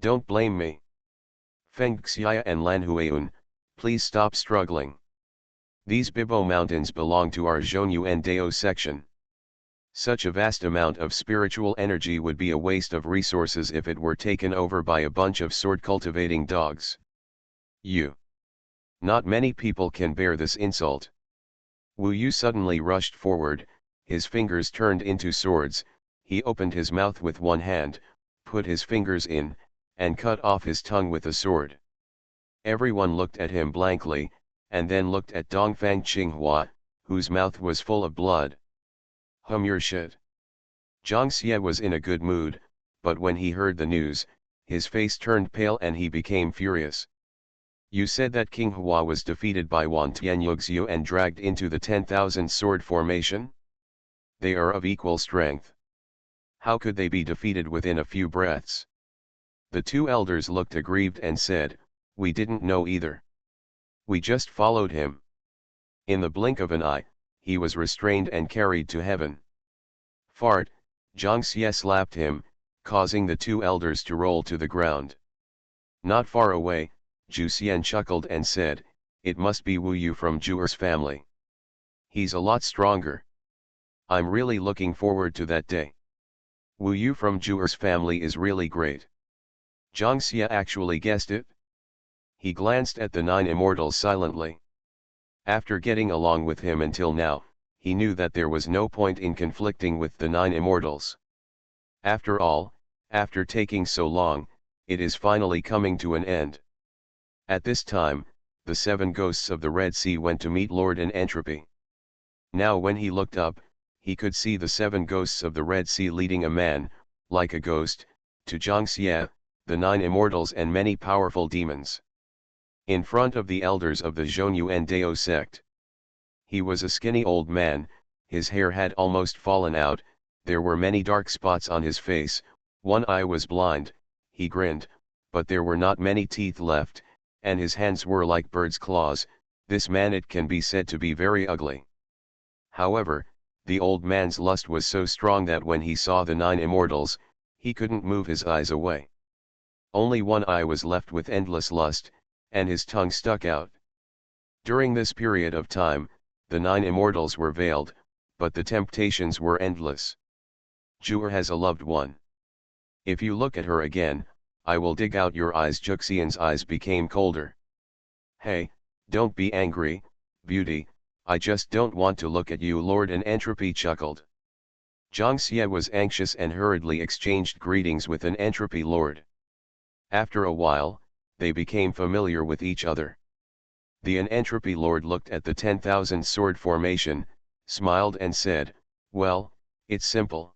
Don't blame me. Feng Xia and Lan Huayun, please stop struggling. These Bibo Mountains belong to our Zhongyuan Dao section. Such a vast amount of spiritual energy would be a waste of resources if it were taken over by a bunch of sword-cultivating dogs. Not many people can bear this insult." Wu Yu suddenly rushed forward, his fingers turned into swords, he opened his mouth with one hand, put his fingers in, and cut off his tongue with the sword. Everyone looked at him blankly, and then looked at Dongfang Qinghua, whose mouth was full of blood. Your shit. Zhang Xie was in a good mood, but when he heard the news, his face turned pale and he became furious. You said that Qinghua was defeated by Wan Tianyugxiu and dragged into the 10,000 sword formation? They are of equal strength. How could they be defeated within a few breaths? The two elders looked aggrieved and said, "We didn't know either. We just followed him." In the blink of an eye, he was restrained and carried to heaven. Fart, Zhang Xie slapped him, causing the two elders to roll to the ground. Not far away, Zhu Xian chuckled and said, "It must be Wu Yu from Zhuer's family. He's a lot stronger. I'm really looking forward to that day. Wu Yu from Zhuer's family is really great." Zhang Xie actually guessed it. He glanced at the 9 immortals silently. After getting along with him until now, he knew that there was no point in conflicting with the 9 immortals. After all, after taking so long, it is finally coming to an end. At this time, the 7 ghosts of the Red Sea went to meet Lord in Entropy. Now when he looked up, he could see the 7 ghosts of the Red Sea leading a man, like a ghost, to Zhang Xie, the 9 immortals and many powerful demons. In front of the elders of the Xuanhuan Dao sect. He was a skinny old man, his hair had almost fallen out, there were many dark spots on his face, one eye was blind, he grinned, but there were not many teeth left, and his hands were like birds' claws. This man, it can be said to be very ugly. However, the old man's lust was so strong that when he saw the 9 immortals, he couldn't move his eyes away. Only one eye was left with endless lust, and his tongue stuck out. During this period of time, the 9 immortals were veiled, but the temptations were endless. Zhuer has a loved one. If you look at her again, I will dig out your eyes. Juxian's eyes became colder. Hey, don't be angry, beauty, I just don't want to look at you. Lord in Entropy chuckled. Zhang Xie was anxious and hurriedly exchanged greetings with an Entropy lord. After a while, they became familiar with each other. The Entropy lord looked at the 10,000 sword formation, smiled and said, "Well, it's simple.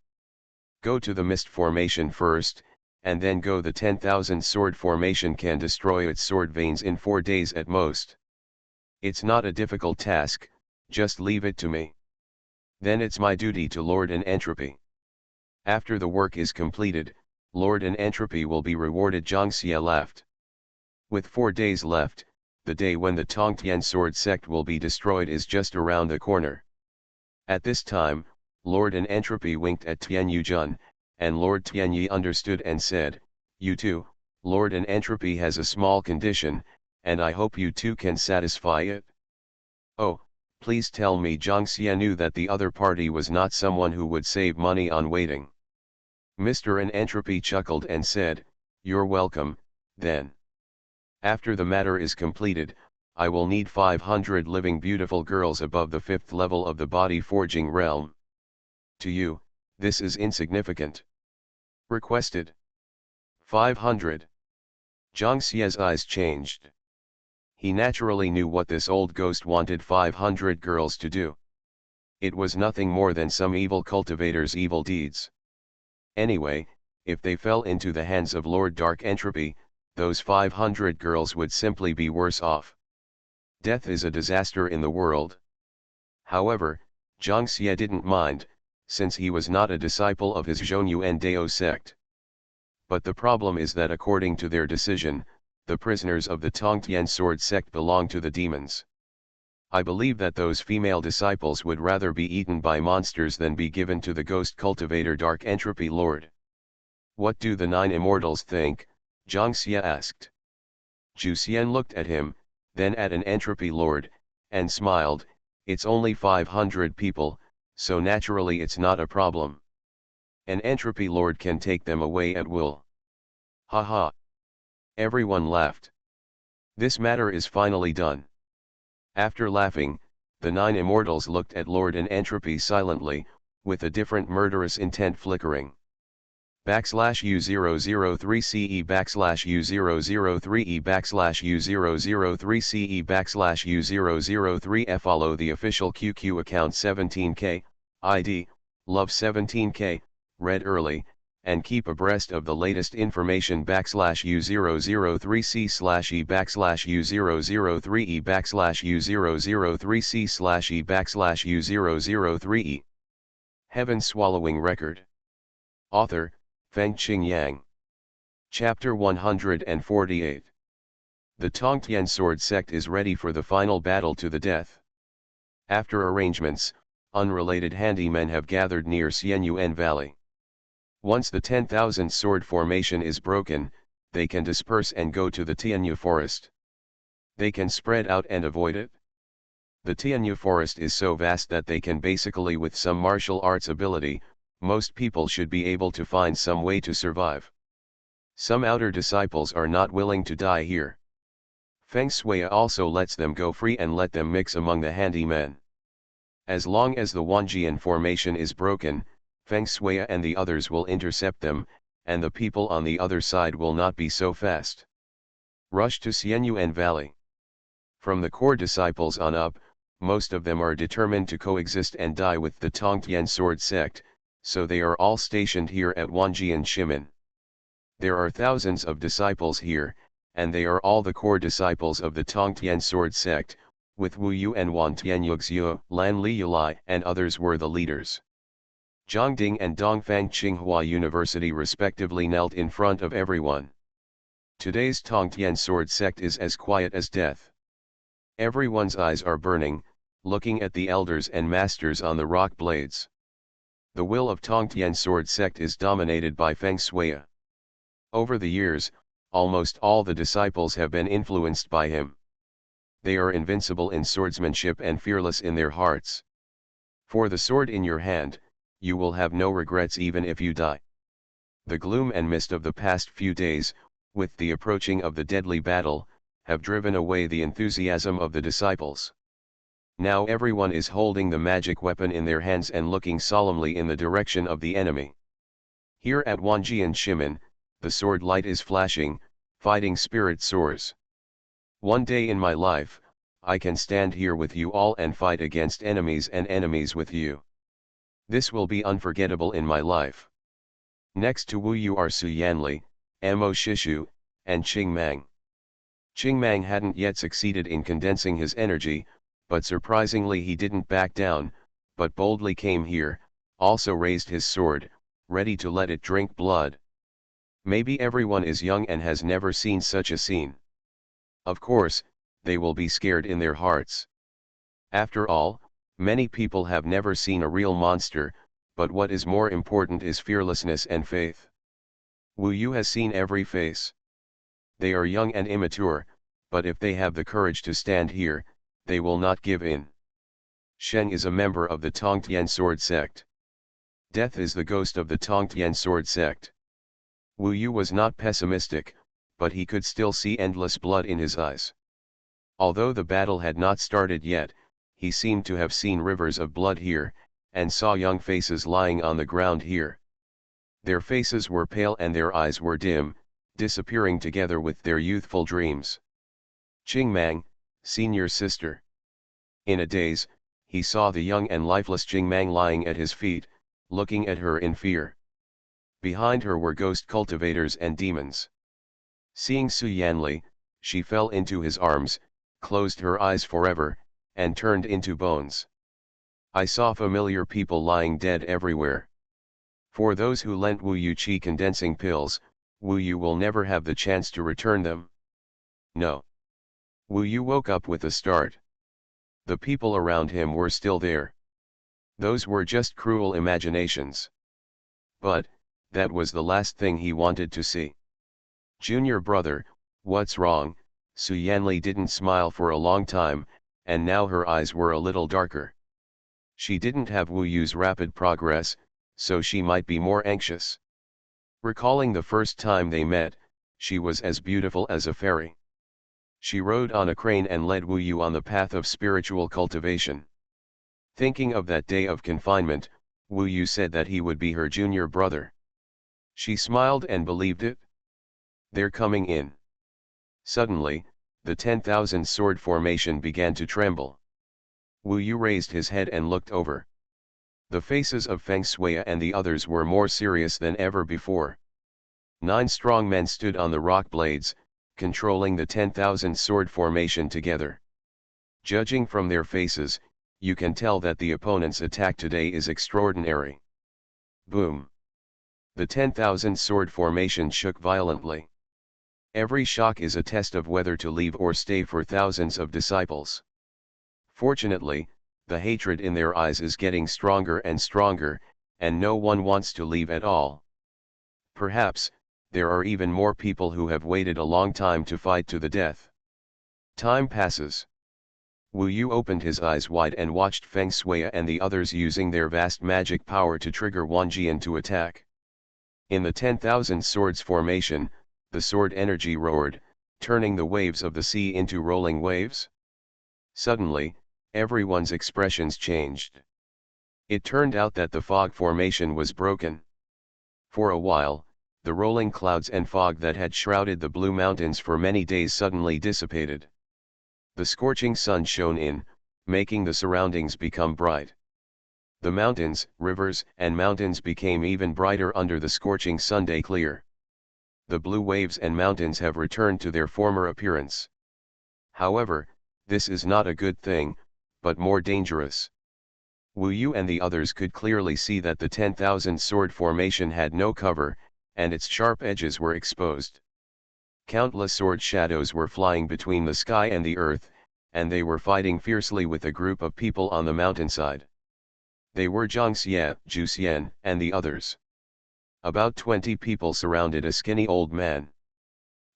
Go to the mist formation first, and then go. The 10,000 sword formation can destroy its sword veins in 4 days at most. It's not a difficult task, just leave it to me. Then it's my duty to Lord in Entropy. After the work is completed, Lord in Entropy will be rewarded." Zhang Xie laughed. With 4 days left, the day when the Tongtian sword sect will be destroyed is just around the corner. At this time, Lord in Entropy winked at Tianyu Jun, and Lord Tianyi understood and said, "You too, Lord in Entropy has a small condition, and I hope you too can satisfy it." "Oh, please tell me." Zhang Xie knew that the other party was not someone who would save money on waiting. Mr. in Entropy chuckled and said, "You're welcome, then. After the matter is completed, I will need 500 living beautiful girls above the 5th level of the body forging realm. To you, this is insignificant." Requested 500. Zhang Xie's eyes changed. He naturally knew what this old ghost wanted 500 girls to do. It was nothing more than some evil cultivator's evil deeds. Anyway, if they fell into the hands of Lord Dark Entropy, those 500 girls would simply be worse off. Death is a disaster in the world. However, Zhang Xie didn't mind, since he was not a disciple of his Xuanhuan Dao sect. But the problem is that according to their decision, the prisoners of the Tongtian sword sect belong to the demons. I believe that those female disciples would rather be eaten by monsters than be given to the ghost cultivator Dark Entropy Lord. What do the 9 immortals think? Zhang Xie asked. Zhu Xian looked at him, then at an Entropy Lord, and smiled. "It's only 500 people, so naturally it's not a problem. An Entropy Lord can take them away at will." Ha ha. Everyone laughed. This matter is finally done. After laughing, the 9 immortals looked at Lord in Entropy silently, with a different murderous intent flickering. /U003CE /U003E /U003CE /U003F. Follow the official QQ account 17K, ID, Love 17K, read early, and keep abreast of the latest information. /U003C /E /U003E /U003C /E /U003E. Heaven Swallowing Record. Author, Fengqing Yang. Chapter 148. The Tongtian sword sect is ready for the final battle to the death. After arrangements, unrelated handymen have gathered near Xuanhuan Valley. Once the 10,000 sword formation is broken, they can disperse and go to the Tianyu forest. They can spread out and avoid it. The Tianyu forest is so vast that they can basically, with some martial arts ability, most people should be able to find some way to survive. Some outer disciples are not willing to die here. Feng Shui also lets them go free and let them mix among the handymen. As long as the Wanjian formation is broken, Feng Shui and the others will intercept them, and the people on the other side will not be so fast. Rush to Xuanhuan Valley. From the core disciples on up, most of them are determined to coexist and die with the Tongtian sword sect, so they are all stationed here at Wanjian Shimen. There are thousands of disciples here, and they are all the core disciples of the Tongtian sword sect, with Wu Yu and Wan Tianyuxiu, Lan Li Yulai and others were the leaders. Zhangding and Dongfang Tsinghua University respectively knelt in front of everyone. Today's Tongtian sword sect is as quiet as death. Everyone's eyes are burning, looking at the elders and masters on the rock blades. The will of Tongtian sword sect is dominated by Feng Shui. Over the years, almost all the disciples have been influenced by him. They are invincible in swordsmanship and fearless in their hearts. For the sword in your hand, you will have no regrets even if you die. The gloom and mist of the past few days, with the approaching of the deadly battle, have driven away the enthusiasm of the disciples. Now everyone is holding the magic weapon in their hands and looking solemnly in the direction of the enemy. Here at Wanjian Shimen, the sword light is flashing, fighting spirit soars. One day in my life, I can stand here with you all and fight against enemies and enemies with you. This will be unforgettable in my life. Next to Wu Yu are Su Yanli, Mo Shishu, and Qing Mang. Qing Mang hadn't yet succeeded in condensing his energy, but surprisingly he didn't back down, but boldly came here, also raised his sword, ready to let it drink blood. Maybe everyone is young and has never seen such a scene. Of course, they will be scared in their hearts. After all, many people have never seen a real monster, but what is more important is fearlessness and faith. Wu Yu has seen every face. They are young and immature, but if they have the courage to stand here, they will not give in. Sheng is a member of the Tongtian sword sect. Death is the ghost of the Tongtian sword sect. Wu Yu was not pessimistic, but he could still see endless blood in his eyes. Although the battle had not started yet, he seemed to have seen rivers of blood here, and saw young faces lying on the ground here. Their faces were pale and their eyes were dim, disappearing together with their youthful dreams. Qing Mang, senior sister. In a daze, he saw the young and lifeless Qing Mang lying at his feet, looking at her in fear. Behind her were ghost cultivators and demons. Seeing Su Yanli, she fell into his arms, closed her eyes forever, and turned into bones. I saw familiar people lying dead everywhere. For those who lent Wu Yu qi condensing pills, Wu Yu will never have the chance to return them. No. Wu Yu woke up with a start. The people around him were still there. Those were just cruel imaginations. But, that was the last thing he wanted to see. Junior brother, what's wrong? Su Yanli didn't smile for a long time, and now her eyes were a little darker. She didn't have Wu Yu's rapid progress, so she might be more anxious. Recalling the first time they met, she was as beautiful as a fairy. She rode on a crane and led Wu Yu on the path of spiritual cultivation. Thinking of that day of confinement, Wu Yu said that he would be her junior brother. She smiled and believed it. They're coming in. Suddenly, the 10,000 sword formation began to tremble. Wu Yu raised his head and looked over. The faces of Feng Shui and the others were more serious than ever before. 9 strong men stood on the rock blades, controlling the 10,000 sword formation together. Judging from their faces, you can tell that the opponent's attack today is extraordinary. Boom! The 10,000 sword formation shook violently. Every shock is a test of whether to leave or stay for thousands of disciples. Fortunately, the hatred in their eyes is getting stronger and stronger, and no one wants to leave at all. Perhaps, there are even more people who have waited a long time to fight to the death. Time passes. Wu Yu opened his eyes wide and watched Feng Shui and the others using their vast magic power to trigger Wang Jian to attack. In the 10,000 swords formation, the sword energy roared, turning the waves of the sea into rolling waves. Suddenly, everyone's expressions changed. It turned out that the fog formation was broken. For a while, the rolling clouds and fog that had shrouded the Blue Mountains for many days suddenly dissipated. The scorching sun shone in, making the surroundings become bright. The mountains, rivers, and mountains became even brighter under the scorching Sunday clear. The blue waves and mountains have returned to their former appearance. However, this is not a good thing, but more dangerous. Wu Yu and the others could clearly see that the 10,000 sword formation had no cover, and its sharp edges were exposed. Countless sword shadows were flying between the sky and the earth, and they were fighting fiercely with a group of people on the mountainside. They were Zhang Xie, Zhu Xian, and the others. About 20 people surrounded a skinny old man.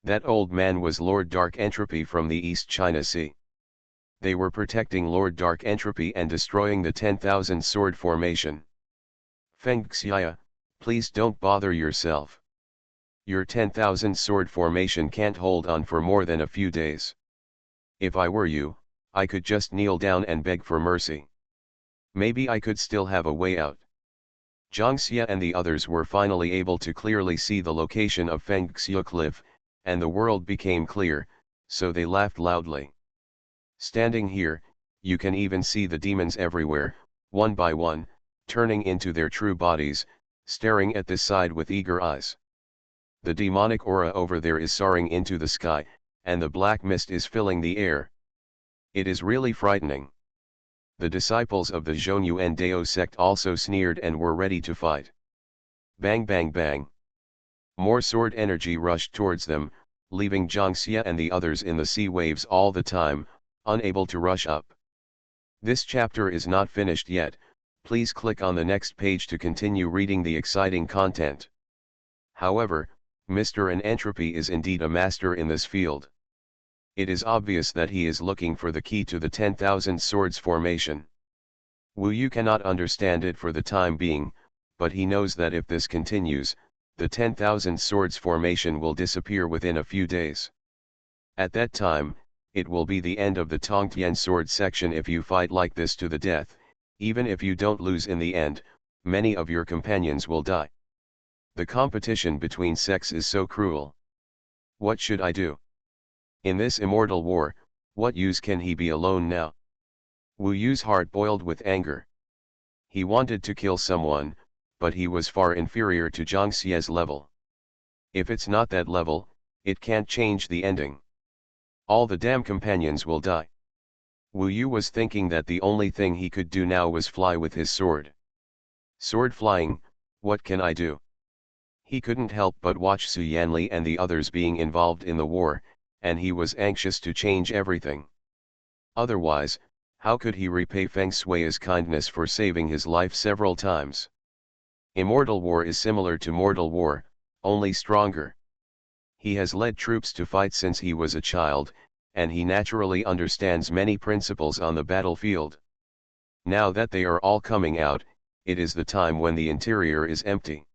That old man was Lord Dark Entropy from the East China Sea. They were protecting Lord Dark Entropy and destroying the 10,000 sword formation. Feng Xia, please don't bother yourself. Your 10,000 sword formation can't hold on for more than a few days. If I were you, I could just kneel down and beg for mercy. Maybe I could still have a way out. Zhang Xie and the others were finally able to clearly see the location of Feng Xia Cliff, and the world became clear, so they laughed loudly. Standing here, you can even see the demons everywhere, one by one, turning into their true bodies, staring at this side with eager eyes. The demonic aura over there is soaring into the sky, and the black mist is filling the air. It is really frightening. The disciples of the Xuanhuan Dao sect also sneered and were ready to fight. Bang bang bang. More sword energy rushed towards them, leaving Zhang Xie and the others in the sea waves all the time, unable to rush up. This chapter is not finished yet, please click on the next page to continue reading the exciting content. However, Mr. An Entropy is indeed a master in this field. It is obvious that he is looking for the key to the 10,000 swords formation. Wu Yu cannot understand it for the time being, but he knows that if this continues, the 10,000 swords formation will disappear within a few days. At that time, it will be the end of the Tongtian sword section if you fight like this to the death. Even if you don't lose in the end, many of your companions will die. The competition between sects is so cruel. What should I do? In this immortal war, what use can he be alone now? Wu Yu's heart boiled with anger. He wanted to kill someone, but he was far inferior to Zhang Xie's level. If it's not that level, it can't change the ending. All the damn companions will die. Wu Yu was thinking that the only thing he could do now was fly with his sword. Sword flying, what can I do? He couldn't help but watch Su Yanli and the others being involved in the war, and he was anxious to change everything. Otherwise, how could he repay Feng Shui's kindness for saving his life several times? Immortal war is similar to mortal war, only stronger. He has led troops to fight since he was a child, and he naturally understands many principles on the battlefield. Now that they are all coming out, it is the time when the interior is empty.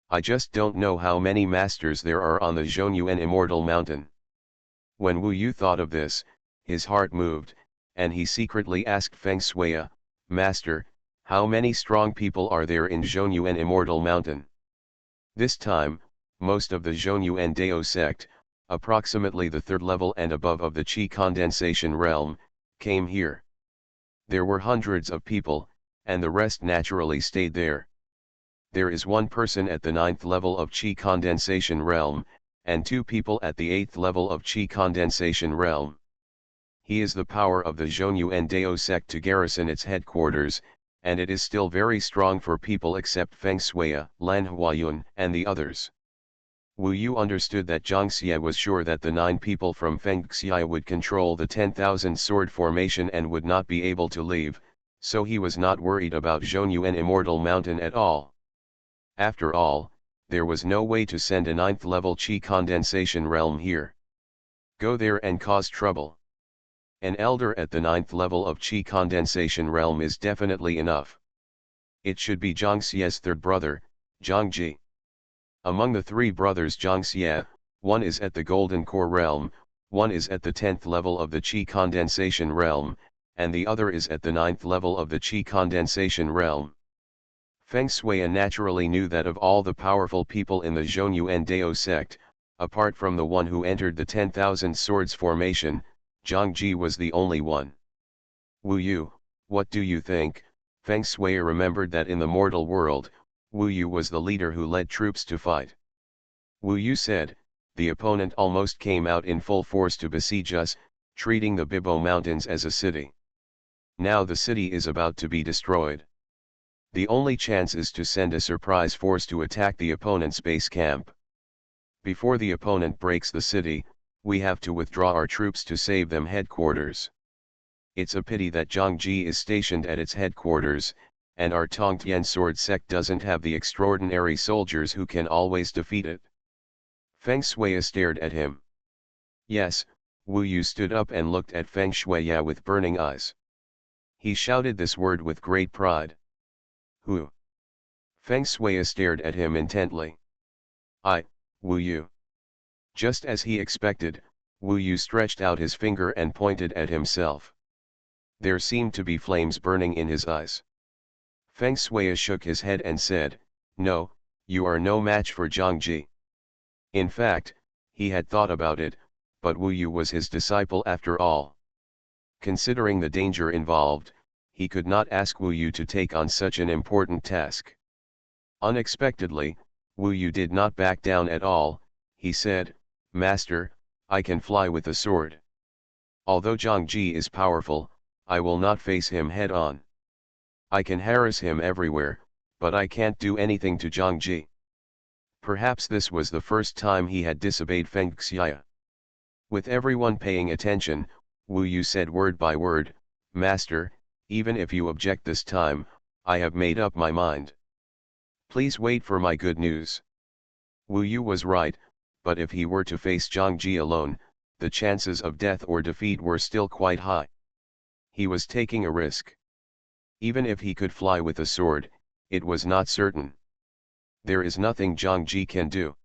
I just don't know how many masters there are on the Xuanhuan Immortal Mountain. When Wu Yu thought of this, his heart moved, and he secretly asked Feng Shui, Master, how many strong people are there in Xuanhuan Immortal Mountain? This time, most of the Xuanhuan Dao sect, approximately the third level and above of the Qi condensation realm, came here. There were hundreds of people, and the rest naturally stayed there. There is one person at the 9th level of Qi condensation realm, and 2 people at the 8th level of Qi condensation realm. He is the power of the Xuanhuan Dao sect to garrison its headquarters, and it is still very strong for people except Feng Shui, Lan Huayun, and the others. Wu Yu understood that Zhang Xie was sure that the 9 people from Feng Xia would control the 10,000 sword formation and would not be able to leave, So he was not worried about Xuanhuan Immortal Mountain at all. After all, there was no way to send a 9th level Qi condensation realm here. Go there and cause trouble. An elder at the 9th level of Qi condensation realm is definitely enough. It should be Zhang Xie's third brother, Zhang Ji. Among the 3 brothers Zhang Xie, one is at the Golden Core realm, one is at the 10th level of the Qi condensation realm, and the other is at the 9th level of the Qi condensation realm. Feng Shui naturally knew that of all the powerful people in the Xuanhuan Dao sect, apart from the one who entered the 10,000 swords formation, Zhang Ji was the only one. Wu Yu, what do you think? Feng Shui remembered that in the mortal world, Wu Yu was the leader who led troops to fight. Wu Yu said, the opponent almost came out in full force to besiege us, treating the Bibo Mountains as a city. Now the city is about to be destroyed. The only chance is to send a surprise force to attack the opponent's base camp. Before the opponent breaks the city, we have to withdraw our troops to save them headquarters. It's a pity that Zhang Ji is stationed at its headquarters, and our Tongtian sword sect doesn't have the extraordinary soldiers who can always defeat it. Feng Shui stared at him. Yes, Wu Yu stood up and looked at Feng Shui with burning eyes. He shouted this word with great pride. Who? Feng Shui stared at him intently. Wu Yu. Just as he expected, Wu Yu stretched out his finger and pointed at himself. There seemed to be flames burning in his eyes. Feng Shui shook his head and said, no, you are no match for Zhang Ji. In fact, he had thought about it, but Wu Yu was his disciple after all. Considering the danger involved, he could not ask Wu Yu to take on such an important task. Unexpectedly, Wu Yu did not back down at all. He said, Master, I can fly with a sword. Although Zhang Ji is powerful, I will not face him head-on. I can harass him everywhere, but I can't do anything to Zhang Ji. Perhaps this was the first time he had disobeyed Feng Shui. With everyone paying attention, Wu Yu said word by word, Master, even if you object this time, I have made up my mind. Please wait for my good news. Wu Yu was right, but if he were to face Zhang Ji alone, the chances of death or defeat were still quite high. He was taking a risk. Even if he could fly with a sword, it was not certain. There is nothing Zhang Ji can do.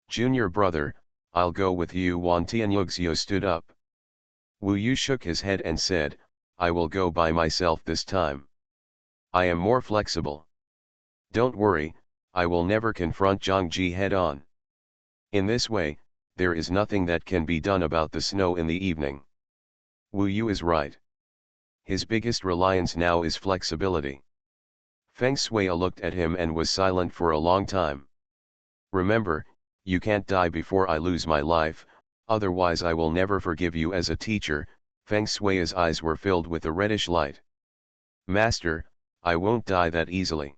Junior brother, I'll go with you. Wan Tianyugzio stood up. Wu Yu shook his head and said, I will go by myself this time. I am more flexible. Don't worry, I will never confront Zhang Ji head-on. In this way, there is nothing that can be done about the snow in the evening. Wu Yu is right. His biggest reliance now is flexibility. Feng Shui looked at him and was silent for a long time. Remember, you can't die before I lose my life, otherwise I will never forgive you as a teacher. Feng Shui's eyes were filled with a reddish light. Master, I won't die that easily.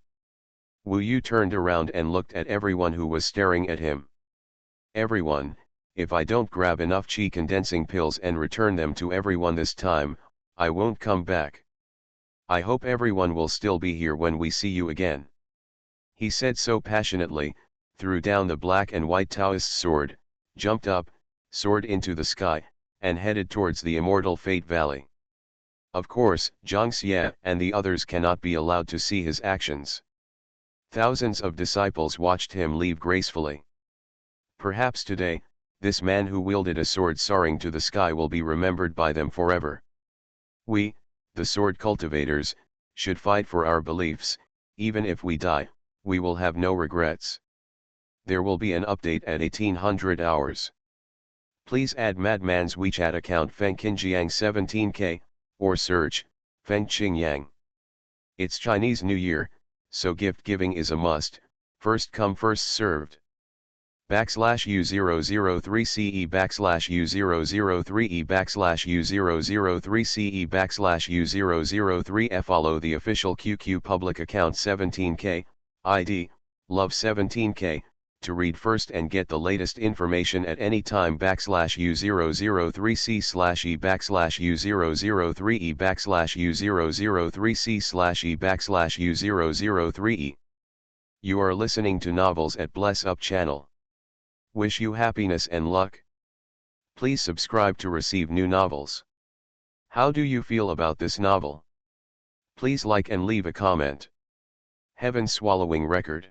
Wu Yu turned around and looked at everyone who was staring at him. Everyone, if I don't grab enough Qi condensing pills and return them to everyone this time, I won't come back. I hope everyone will still be here when we see you again. He said so passionately, threw down the black and white Taoist sword, jumped up, soared into the sky, and headed towards the immortal Fate Valley. Of course, Zhang Xie and the others cannot be allowed to see his actions. Thousands of disciples watched him leave gracefully. Perhaps today, this man who wielded a sword soaring to the sky will be remembered by them forever. We, the sword cultivators, should fight for our beliefs. Even if we die, we will have no regrets. There will be an update at 1800 hours. Please add Madman's WeChat account FengQinjiang17K, or search, Feng Qingyang. It's Chinese New Year, so gift giving is a must, first come first served. /U003CE /U003E /U003CE /U003F. Follow the official QQ public account 17K, ID, Love 17K, To read first and get the latest information at any time /u003c/e/u003e/u003c/e/u003e. You are listening to Novels at Bless Up channel. Wish you happiness and luck. Please subscribe to receive new novels. How do you feel about this novel? Please like and leave a comment. Heaven Swallowing Record.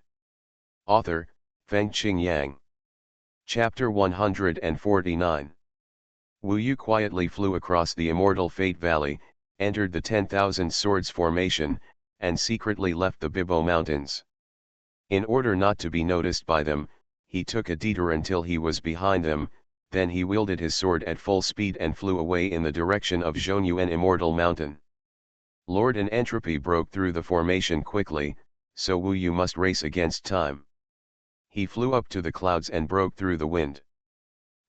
Author, Fengqing Yang. Chapter 149. Wu Yu quietly flew across the immortal Fate Valley, entered the 10,000 Swords formation, and secretly left the Bibo Mountains. In order not to be noticed by them, he took a detour until he was behind them, then he wielded his sword at full speed and flew away in the direction of Xuanhuan Immortal Mountain. Lord and Entropy broke through the formation quickly, so Wu Yu must race against time. He flew up to the clouds and broke through the wind.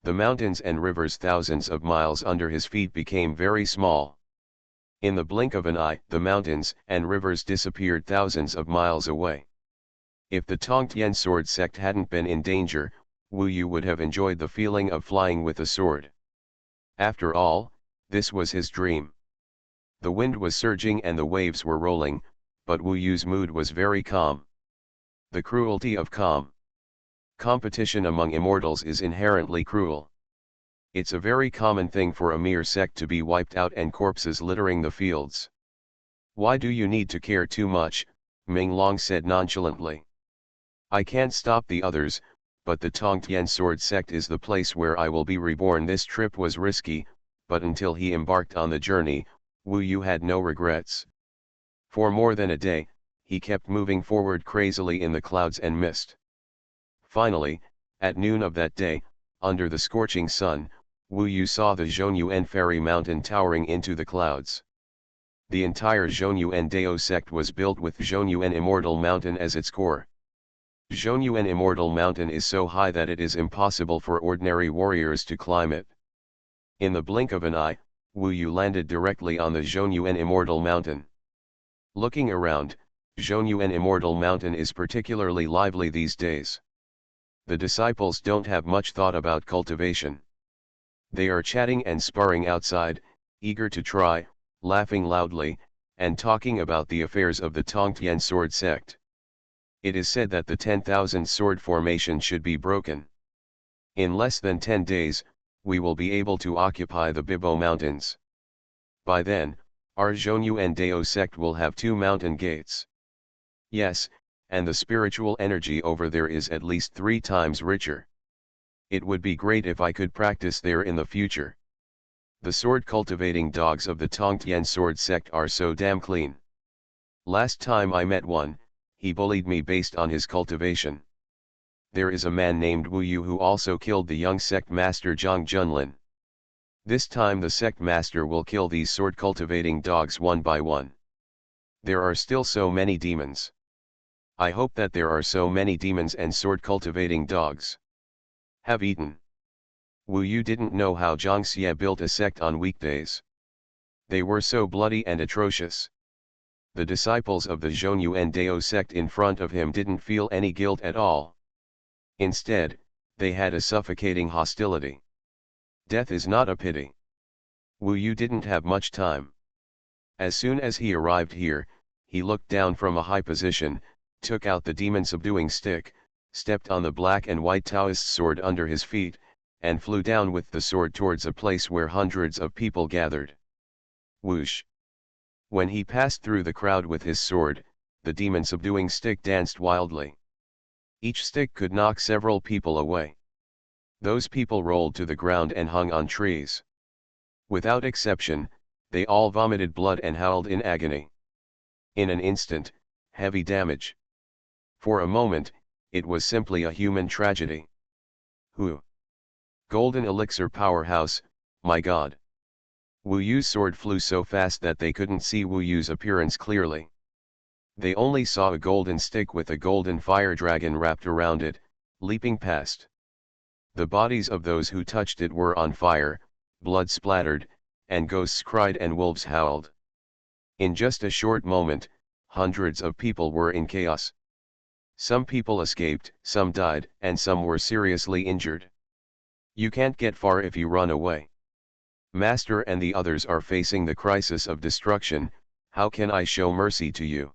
The mountains and rivers thousands of miles under his feet became very small. In the blink of an eye, the mountains and rivers disappeared thousands of miles away. If the Tongtian sword sect hadn't been in danger, Wu Yu would have enjoyed the feeling of flying with a sword. After all, this was his dream. The wind was surging and the waves were rolling, but Wu Yu's mood was very calm. The cruelty of calm. Competition among immortals is inherently cruel. It's a very common thing for a mere sect to be wiped out and corpses littering the fields. Why do you need to care too much? Ming Long said nonchalantly. I can't stop the others, but the Tongtian sword sect is the place where I will be reborn. This trip was risky, but until he embarked on the journey, Wu Yu had no regrets. For more than a day, he kept moving forward crazily in the clouds and mist. Finally, at noon of that day, under the scorching sun, Wu Yu saw the Xuanhuan Fairy Mountain towering into the clouds. The entire Xuanhuan Dao sect was built with Xuanhuan Immortal Mountain as its core. Xuanhuan Immortal Mountain is so high that it is impossible for ordinary warriors to climb it. In the blink of an eye, Wu Yu landed directly on the Xuanhuan Immortal Mountain. Looking around, Xuanhuan Immortal Mountain is particularly lively these days. The disciples don't have much thought about cultivation. They are chatting and sparring outside, eager to try, laughing loudly, and talking about the affairs of the Tongtian sword sect. It is said that the 10,000 sword formation should be broken. In less than 10 days, we will be able to occupy the Bibo Mountains. By then, our Xuanhuan Dao sect will have 2 mountain gates. Yes, and the spiritual energy over there is at least 3 times richer. It would be great if I could practice there in the future. The sword cultivating dogs of the Tongtian sword sect are so damn clean. Last time I met one, he bullied me based on his cultivation. There is a man named Wu Yu who also killed the young sect master Zhang Junlin. This time the sect master will kill these sword cultivating dogs one by one. There are still so many demons. I hope that there are so many demons and sword cultivating dogs. Have eaten. Wu Yu didn't know how Zhang Xie built a sect on weekdays. They were so bloody and atrocious. The disciples of the Xuanhuan Dao sect in front of him didn't feel any guilt at all. Instead, they had a suffocating hostility. Death is not a pity. Wu Yu didn't have much time. As soon as he arrived here, he looked down from a high position, took out the demon subduing stick, stepped on the black and white Taoist sword under his feet, and flew down with the sword towards a place where hundreds of people gathered. Whoosh! When he passed through the crowd with his sword, the demon subduing stick danced wildly. Each stick could knock several people away. Those people rolled to the ground and hung on trees. Without exception, they all vomited blood and howled in agony. In an instant, heavy damage. For a moment, it was simply a human tragedy. Who? Golden elixir powerhouse, my god. Wu Yu's sword flew so fast that they couldn't see Wu Yu's appearance clearly. They only saw a golden stick with a golden fire dragon wrapped around it, leaping past. The bodies of those who touched it were on fire, blood splattered, and ghosts cried and wolves howled. In just a short moment, hundreds of people were in chaos. Some people escaped, some died, and some were seriously injured. You can't get far if you run away. Master and the others are facing the crisis of destruction. How can I show mercy to you?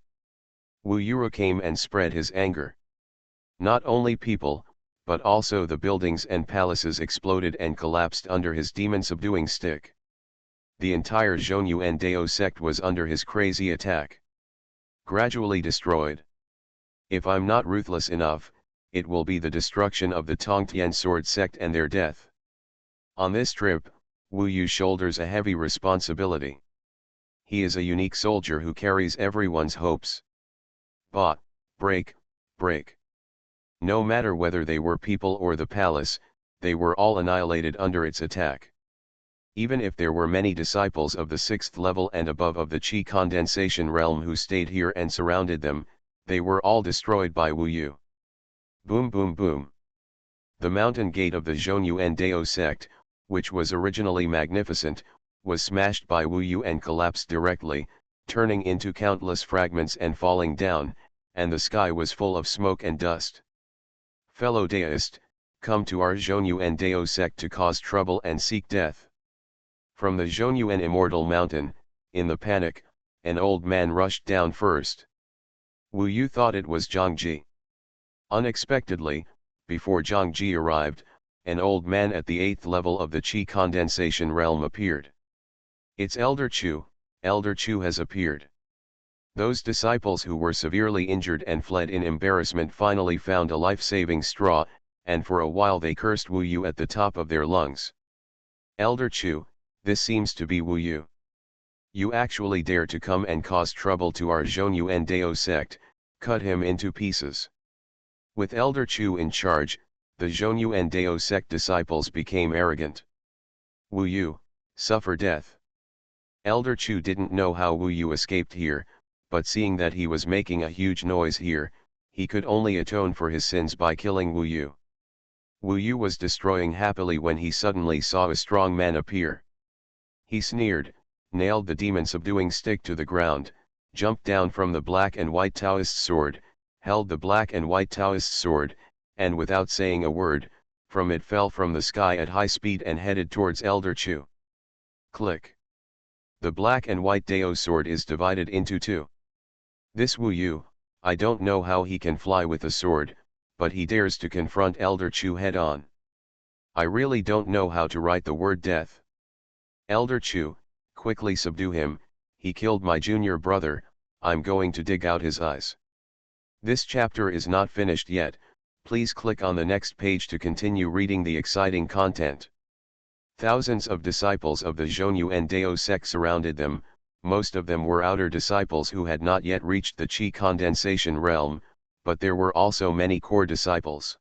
Wu Yuro came and spread his anger. Not only people, but also the buildings and palaces exploded and collapsed under his demon-subduing stick. The entire Xuanhuan Dao sect was under his crazy attack. Gradually destroyed. If I'm not ruthless enough, it will be the destruction of the Tongtian sword sect and their death. On this trip, Wu Yu shoulders a heavy responsibility. He is a unique soldier who carries everyone's hopes. But, break. No matter whether they were people or the palace, they were all annihilated under its attack. Even if there were many disciples of the 6th level and above of the Qi condensation realm who stayed here and surrounded them, they were all destroyed by Wu Yu. Boom boom boom. The mountain gate of the Xuanhuan Dao sect, which was originally magnificent, was smashed by Wu Yu and collapsed directly, turning into countless fragments and falling down, and the sky was full of smoke and dust. Fellow Daoist, come to our Xuanhuan Dao sect to cause trouble and seek death. From the Xuanhuan Immortal Mountain, in the panic, an old man rushed down first. Wu Yu thought it was Zhang Ji. Unexpectedly, before Zhang Ji arrived, an old man at the 8th level of the Qi condensation realm appeared. It's Elder Chu has appeared. Those disciples who were severely injured and fled in embarrassment finally found a life-saving straw, and for a while they cursed Wu Yu at the top of their lungs. Elder Chu, this seems to be Wu Yu. You actually dare to come and cause trouble to our Xuanhuan Dao sect, cut him into pieces. With Elder Chu in charge, the Xuanhuan Dao sect disciples became arrogant. Wu Yu, suffer death. Elder Chu didn't know how Wu Yu escaped here, but seeing that he was making a huge noise here, he could only atone for his sins by killing Wu Yu. Wu Yu was destroying happily when he suddenly saw a strong man appear. He sneered, nailed the demon-subduing stick to the ground, jumped down from the black and white Taoist sword, held the black and white Taoist sword, and without saying a word, from it fell from the sky at high speed and headed towards Elder Chu. Click. The black and white Dao sword is divided into two. This Wu Yu, I don't know how he can fly with a sword, but he dares to confront Elder Chu head-on. I really don't know how to write the word death. Elder Chu, quickly subdue him, he killed my junior brother, I'm going to dig out his eyes. This chapter is not finished yet, please click on the next page to continue reading the exciting content. Thousands of disciples of the Xuanhuan Dao sect surrounded them. Most of them were outer disciples who had not yet reached the Qi condensation realm, but there were also many core disciples.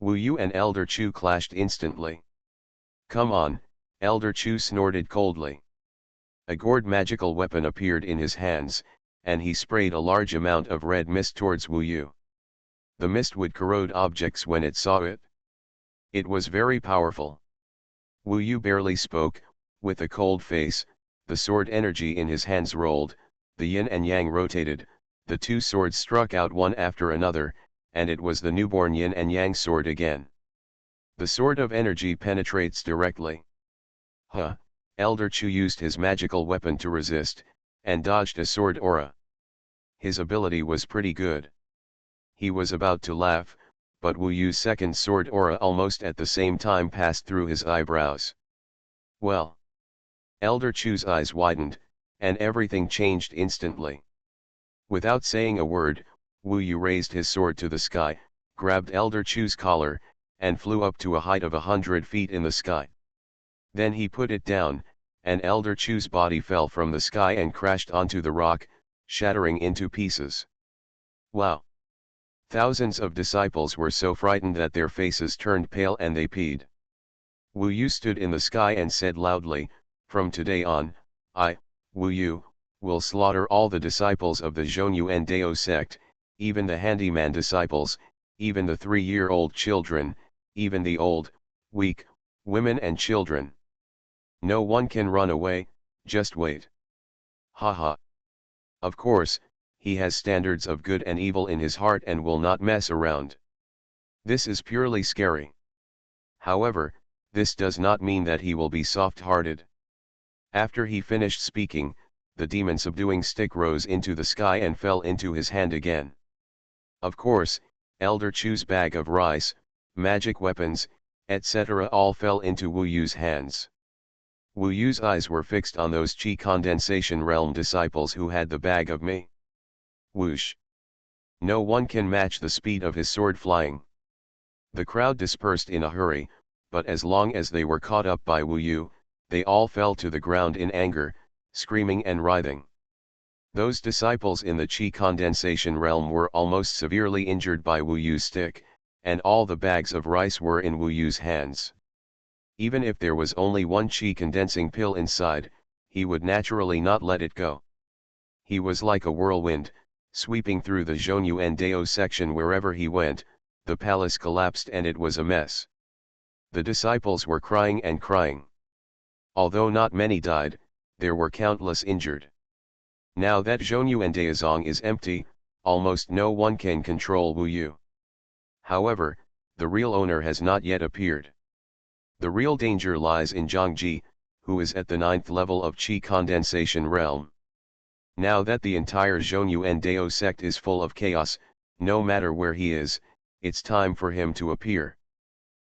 Wu Yu and Elder Chu clashed instantly. Come on, Elder Chu snorted coldly. A gourd magical weapon appeared in his hands, and he sprayed a large amount of red mist towards Wu Yu. The mist would corrode objects when it saw it. It was very powerful. Wu Yu barely spoke, with a cold face. The sword energy in his hands rolled, the yin and yang rotated, the two swords struck out one after another, and it was the newborn yin and yang sword again. The sword of energy penetrates directly. Elder Chu used his magical weapon to resist, and dodged a sword aura. His ability was pretty good. He was about to laugh, but Wu Yu's second sword aura almost at the same time passed through his eyebrows. Well. Elder Chu's eyes widened, and everything changed instantly. Without saying a word, Wu Yu raised his sword to the sky, grabbed Elder Chu's collar, and flew up to a height of 100 feet in the sky. Then he put it down, and Elder Chu's body fell from the sky and crashed onto the rock, shattering into pieces. Wow! Thousands of disciples were so frightened that their faces turned pale and they peed. Wu Yu stood in the sky and said loudly, from today on, I, Wu Yu, will slaughter all the disciples of the Xuanhuan Dao sect, even the handyman disciples, even the 3-year-old children, even the old, weak, women and children. No one can run away, just wait. Ha ha. Of course, he has standards of good and evil in his heart and will not mess around. This is purely scary. However, this does not mean that he will be soft-hearted. After he finished speaking, the demon subduing stick rose into the sky and fell into his hand again. Of course, Elder Chu's bag of rice, magic weapons, etc. all fell into Wu Yu's hands. Wu Yu's eyes were fixed on those Qi condensation realm disciples who had the bag of me. Whoosh! No one can match the speed of his sword flying. The crowd dispersed in a hurry, but as long as they were caught up by Wu Yu, they all fell to the ground in anger, screaming and writhing. Those disciples in the Qi condensation realm were almost severely injured by Wu Yu's stick, and all the bags of rice were in Wu Yu's hands. Even if there was only one Qi condensing pill inside, he would naturally not let it go. He was like a whirlwind, sweeping through the Xuanhuan Dao section wherever he went. The palace collapsed and it was a mess. The disciples were crying and crying. Although not many died, there were countless injured. Now that Xuanhuan Daozong is empty, almost no one can control Wu Yu. However, the real owner has not yet appeared. The real danger lies in Zhangji, who is at the 9th level of Qi condensation realm. Now that the entire Xuanhuan Dao sect is full of chaos, no matter where he is, it's time for him to appear.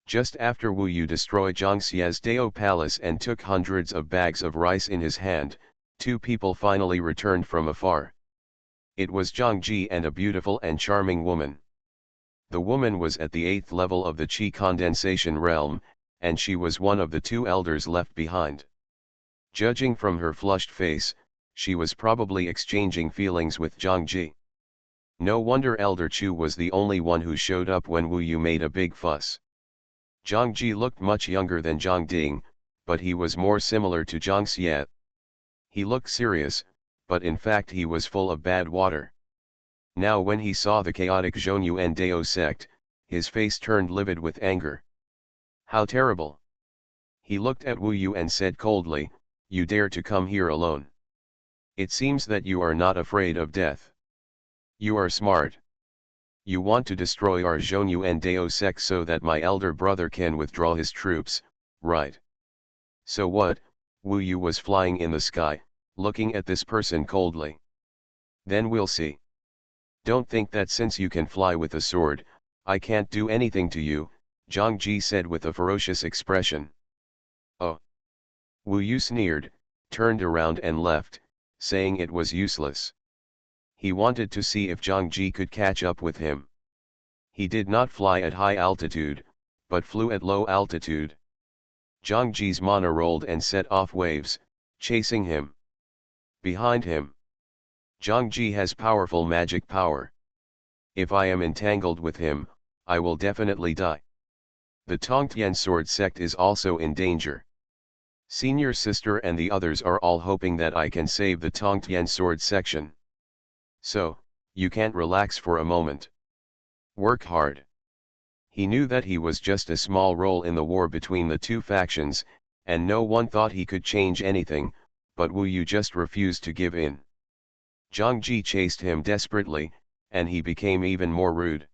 Just after Wu Yu destroyed Zhangxia's Dao palace and took hundreds of bags of rice in his hand, two people finally returned from afar. It was Zhangji and a beautiful and charming woman. The woman was at the 8th level of the Qi condensation realm, and she was one of the two elders left behind. Judging from her flushed face, she was probably exchanging feelings with Zhangji. No wonder Elder Chu was the only one who showed up when Wu Yu made a big fuss. Zhangji looked much younger than Zhang Ding, but he was more similar to Zhang Xie. He looked serious, but in fact he was full of bad water. Now when he saw the chaotic Xuanhuan Dao sect, his face turned livid with anger. How terrible! He looked at Wu Yu and said coldly, "You dare to come here alone? It seems that you are not afraid of death. You are smart. You want to destroy our Xuanhuan Dao sect so that my elder brother can withdraw his troops, right? So what?" Wu Yu was flying in the sky, looking at this person coldly. "Then we'll see. Don't think that since you can fly with a sword, I can't do anything to you," Zhang Ji said with a ferocious expression. "Oh!" Wu Yu sneered, turned around and left, saying it was useless. He wanted to see if Zhang Ji could catch up with him. He did not fly at high altitude, but flew at low altitude. Zhang Ji's mana rolled and set off waves, chasing him. Behind him, Zhang Ji has powerful magic power. If I am entangled with him, I will definitely die. The Tongtian sword sect is also in danger. Senior sister and the others are all hoping that I can save the Tongtian sword section. So, you can't relax for a moment. Work hard. He knew that he was just a small role in the war between the two factions, and no one thought he could change anything, but Wu Yu just refused to give in. Zhang Ji chased him desperately, and he became even more rude.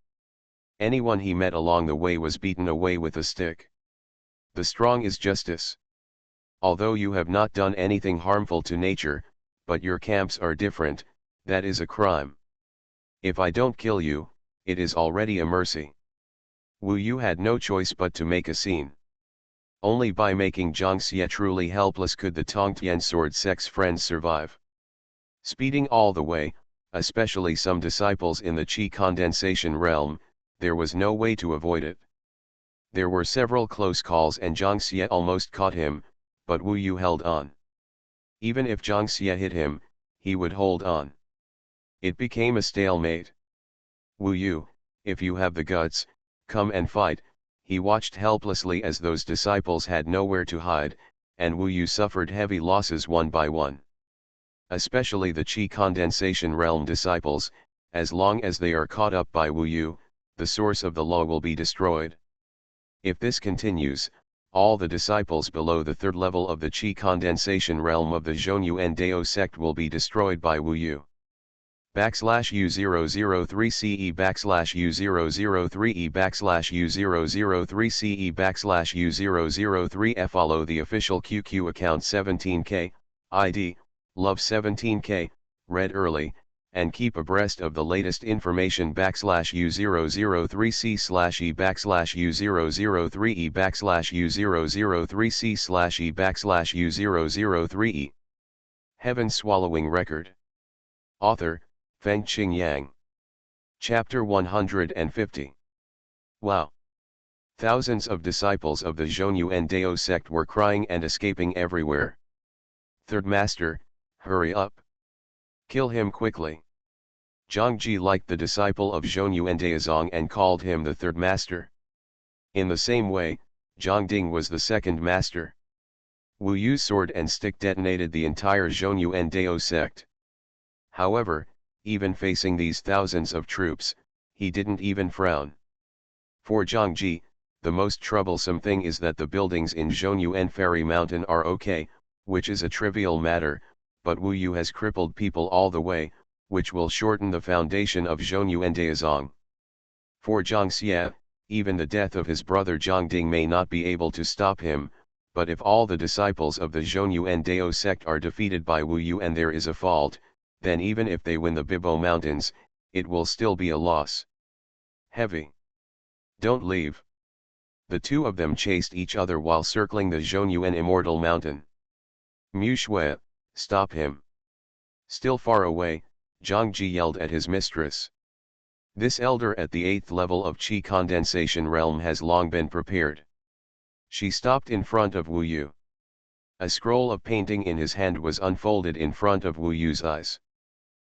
Anyone he met along the way was beaten away with a stick. The strong is justice. Although you have not done anything harmful to nature, but your camps are different, that is a crime. If I don't kill you, it is already a mercy. Wu Yu had no choice but to make a scene. Only by making Zhang Xie truly helpless could the Tongtian sword sect's friends survive. Speeding all the way, especially some disciples in the Qi condensation realm, there was no way to avoid it. There were several close calls and Zhang Xie almost caught him, but Wu Yu held on. Even if Zhang Xie hit him, he would hold on. It became a stalemate. "Wu Yu, if you have the guts, come and fight." He watched helplessly as those disciples had nowhere to hide, and Wu Yu suffered heavy losses one by one. Especially the Qi condensation realm disciples, as long as they are caught up by Wu Yu, the source of the law will be destroyed. If this continues, all the disciples below the 3rd level of the Qi condensation realm of the Xuanhuan Dao sect will be destroyed by Wu Yu. backslash U003 CE backslash U003 E backslash U003 CE backslash U003 Follow the official QQ account 17K, ID, Love 17K, read early, and keep abreast of the latest information backslash U003 C slash E backslash U003 E backslash U003 C slash E backslash U003 E. Heaven Swallowing Record. Author, Fengqing Yang. Chapter 150. Wow! Thousands of disciples of the Xuanhuan Dao sect were crying and escaping everywhere. Third Master, hurry up! Kill him quickly! Zhangji liked the disciple of Xuanhuan Daozong and called him the third master. In the same way, Zhangding was the second master. Wu Yu's sword and stick detonated the entire Xuanhuan Dao sect. However, even facing these thousands of troops, he didn't even frown. For Zhangji, the most troublesome thing is that the buildings in Xuanhuan Fairy Mountain are okay, which is a trivial matter, but Wu Yu has crippled people all the way, which will shorten the foundation of Xuanhuan Daozong. For Zhang Xia, even the death of his brother Zhangding may not be able to stop him, but if all the disciples of the Xuanhuan Dao sect are defeated by Wu Yu and there is a fault, then even if they win the Bibo Mountains, it will still be a loss. Heavy. Don't leave. The two of them chased each other while circling the Xuanhuan Immortal Mountain. Mu Shui, stop him. Still far away, Zhangji yelled at his mistress. This elder at the 8th level of Qi condensation realm has long been prepared. She stopped in front of Wu Yu. A scroll of painting in his hand was unfolded in front of Wu Yu's eyes.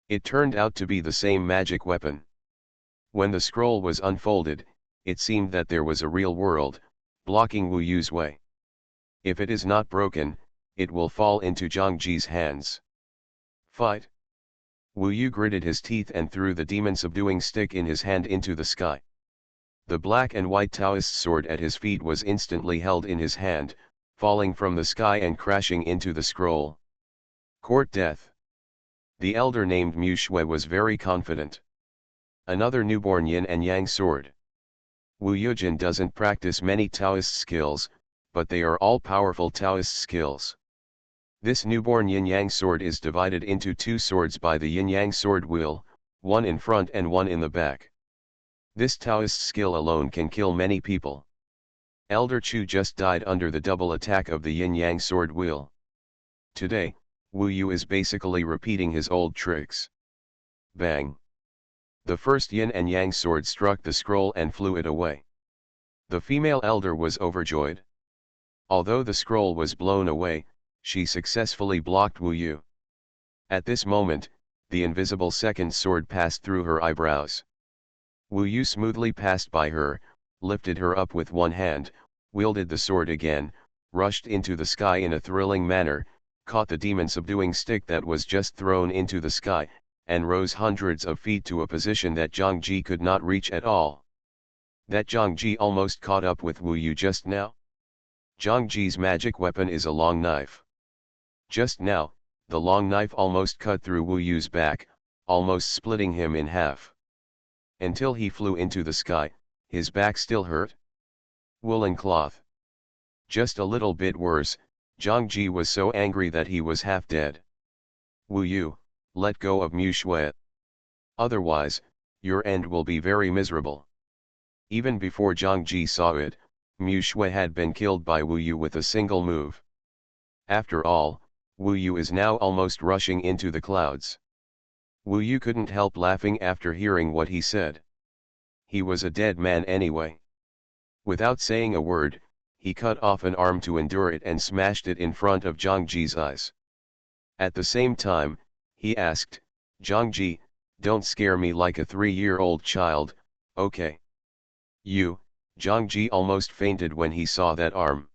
It turned out to be the same magic weapon. When the scroll was unfolded, it seemed that there was a real world, blocking Wu Yu's way. If it is not broken, it will fall into Zhangji's hands. Fight! Wu Yu gritted his teeth and threw the demon-subduing stick in his hand into the sky. The black and white Taoist sword at his feet was instantly held in his hand, falling from the sky and crashing into the scroll. Court death. The elder named Mu Shui was very confident. Another newborn yin and yang sword. Wu Yujin doesn't practice many Taoist skills, but they are all powerful Taoist skills. This newborn yin-yang sword is divided into two swords by the yin-yang sword wheel, one in front and one in the back. This Taoist skill alone can kill many people. Elder Chu just died under the double attack of the yin-yang sword wheel. Today, Wu Yu is basically repeating his old tricks. Bang! The first yin and yang sword struck the scroll and flew it away. The female elder was overjoyed. Although the scroll was blown away, she successfully blocked Wu Yu. At this moment, the invisible second sword passed through her eyebrows. Wu Yu smoothly passed by her, lifted her up with one hand, wielded the sword again, rushed into the sky in a thrilling manner, caught the demon-subduing stick that was just thrown into the sky, and rose hundreds of feet to a position that Zhangji could not reach at all. That Zhangji almost caught up with Wu Yu just now? Zhangji's magic weapon is a long knife. Just now, the long knife almost cut through Wu Yu's back, almost splitting him in half. Until he flew into the sky, his back still hurt. Woolen cloth. Just a little bit worse, Zhangji was so angry that he was half dead. Wu Yu, let go of Mu Shui. Otherwise, your end will be very miserable. Even before Zhangji saw it, Mu Shui had been killed by Wu Yu with a single move. After all, Wu Yu is now almost rushing into the clouds. Wu Yu couldn't help laughing after hearing what he said. He was a dead man anyway. Without saying a word, he cut off an arm to endure it and smashed it in front of Zhangji's eyes. At the same time, he asked, Zhangji, don't scare me like a 3-year-old child, okay? Zhangji almost fainted when he saw that arm.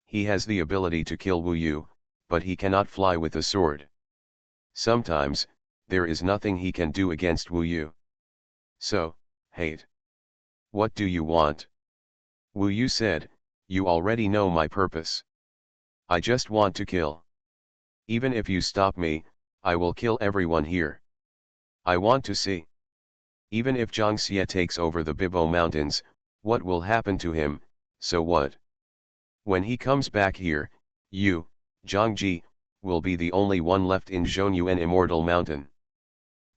He has the ability to kill Wu Yu, but he cannot fly with a sword. Sometimes, there is nothing he can do against Wu Yu. So, hate. What do you want? Wu Yu said, you already know my purpose. I just want to kill. Even if you stop me, I will kill everyone here. I want to see. Even if Zhang Xie takes over the Bibo Mountains, what will happen to him? So what? When he comes back here, you, Zhang Ji, will be the only one left in Xuanhuan Immortal Mountain.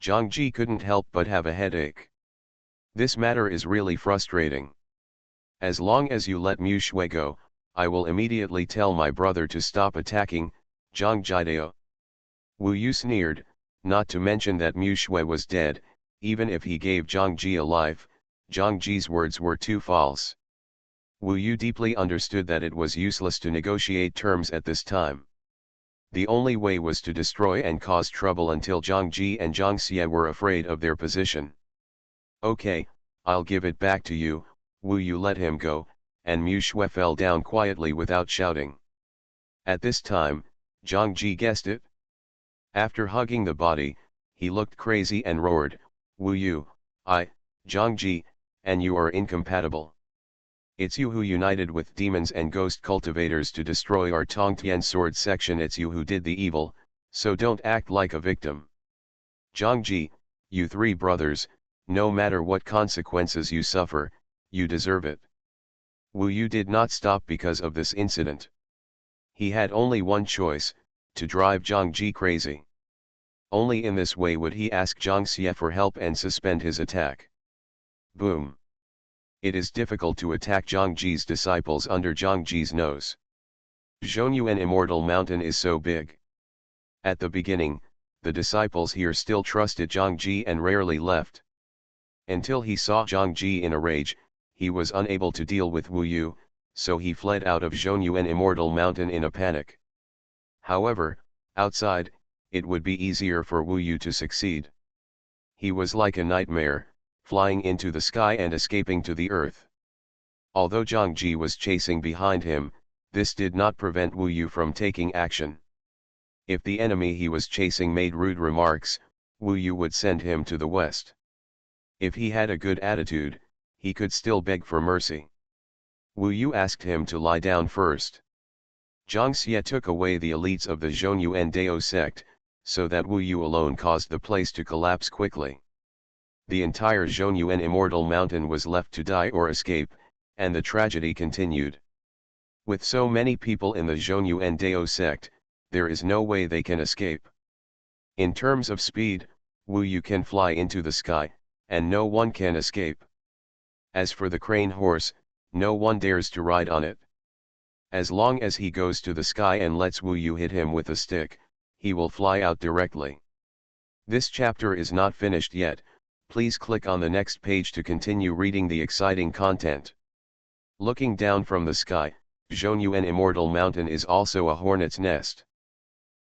Zhang Ji couldn't help but have a headache. This matter is really frustrating. As long as you let Mu Shui go, I will immediately tell my brother to stop attacking, Zhang Jidao. Wu Yu sneered, not to mention that Mu Shui was dead. Even if he gave Zhang Ji a life, Zhang Ji's words were too false. Wu Yu deeply understood that it was useless to negotiate terms at this time. The only way was to destroy and cause trouble until Zhang Ji and Zhang Xie were afraid of their position. Okay, I'll give it back to you. Wu Yu let him go, and Mu Shui fell down quietly without shouting. At this time, Zhang Ji guessed it. After hugging the body, he looked crazy and roared, Wu Yu, Zhang Ji, and you are incompatible. It's you who united with demons and ghost cultivators to destroy our Tongtian sword section. It's you who did the evil, so don't act like a victim. Zhang Ji, you three brothers, no matter what consequences you suffer, you deserve it. Wu Yu did not stop because of this incident. He had only one choice, to drive Zhang Ji crazy. Only in this way would he ask Zhang Xie for help and suspend his attack. Boom. It is difficult to attack Zhang Ji's disciples under Zhang Ji's nose. Xuanhuan Immortal Mountain is so big. At the beginning, the disciples here still trusted Zhang Ji and rarely left. Until he saw Zhang Ji in a rage, he was unable to deal with Wu Yu, so he fled out of Xuanhuan Immortal Mountain in a panic. However, outside, it would be easier for Wu Yu to succeed. He was like a nightmare, flying into the sky and escaping to the earth. Although Zhang Ji was chasing behind him, this did not prevent Wu Yu from taking action. If the enemy he was chasing made rude remarks, Wu Yu would send him to the west. If he had a good attitude, he could still beg for mercy. Wu Yu asked him to lie down first. Zhang Xie took away the elites of the Xuanhuan Dao sect, so that Wu Yu alone caused the place to collapse quickly. The entire Xuanhuan Immortal Mountain was left to die or escape, and the tragedy continued. With so many people in the Xuanhuan Dao sect, there is no way they can escape. In terms of speed, Wu Yu can fly into the sky, and no one can escape. As for the crane horse, no one dares to ride on it. As long as he goes to the sky and lets Wu Yu hit him with a stick, he will fly out directly. This chapter is not finished yet. Please click on the next page to continue reading the exciting content. Looking down from the sky, Xuanhuan Immortal Mountain is also a hornet's nest.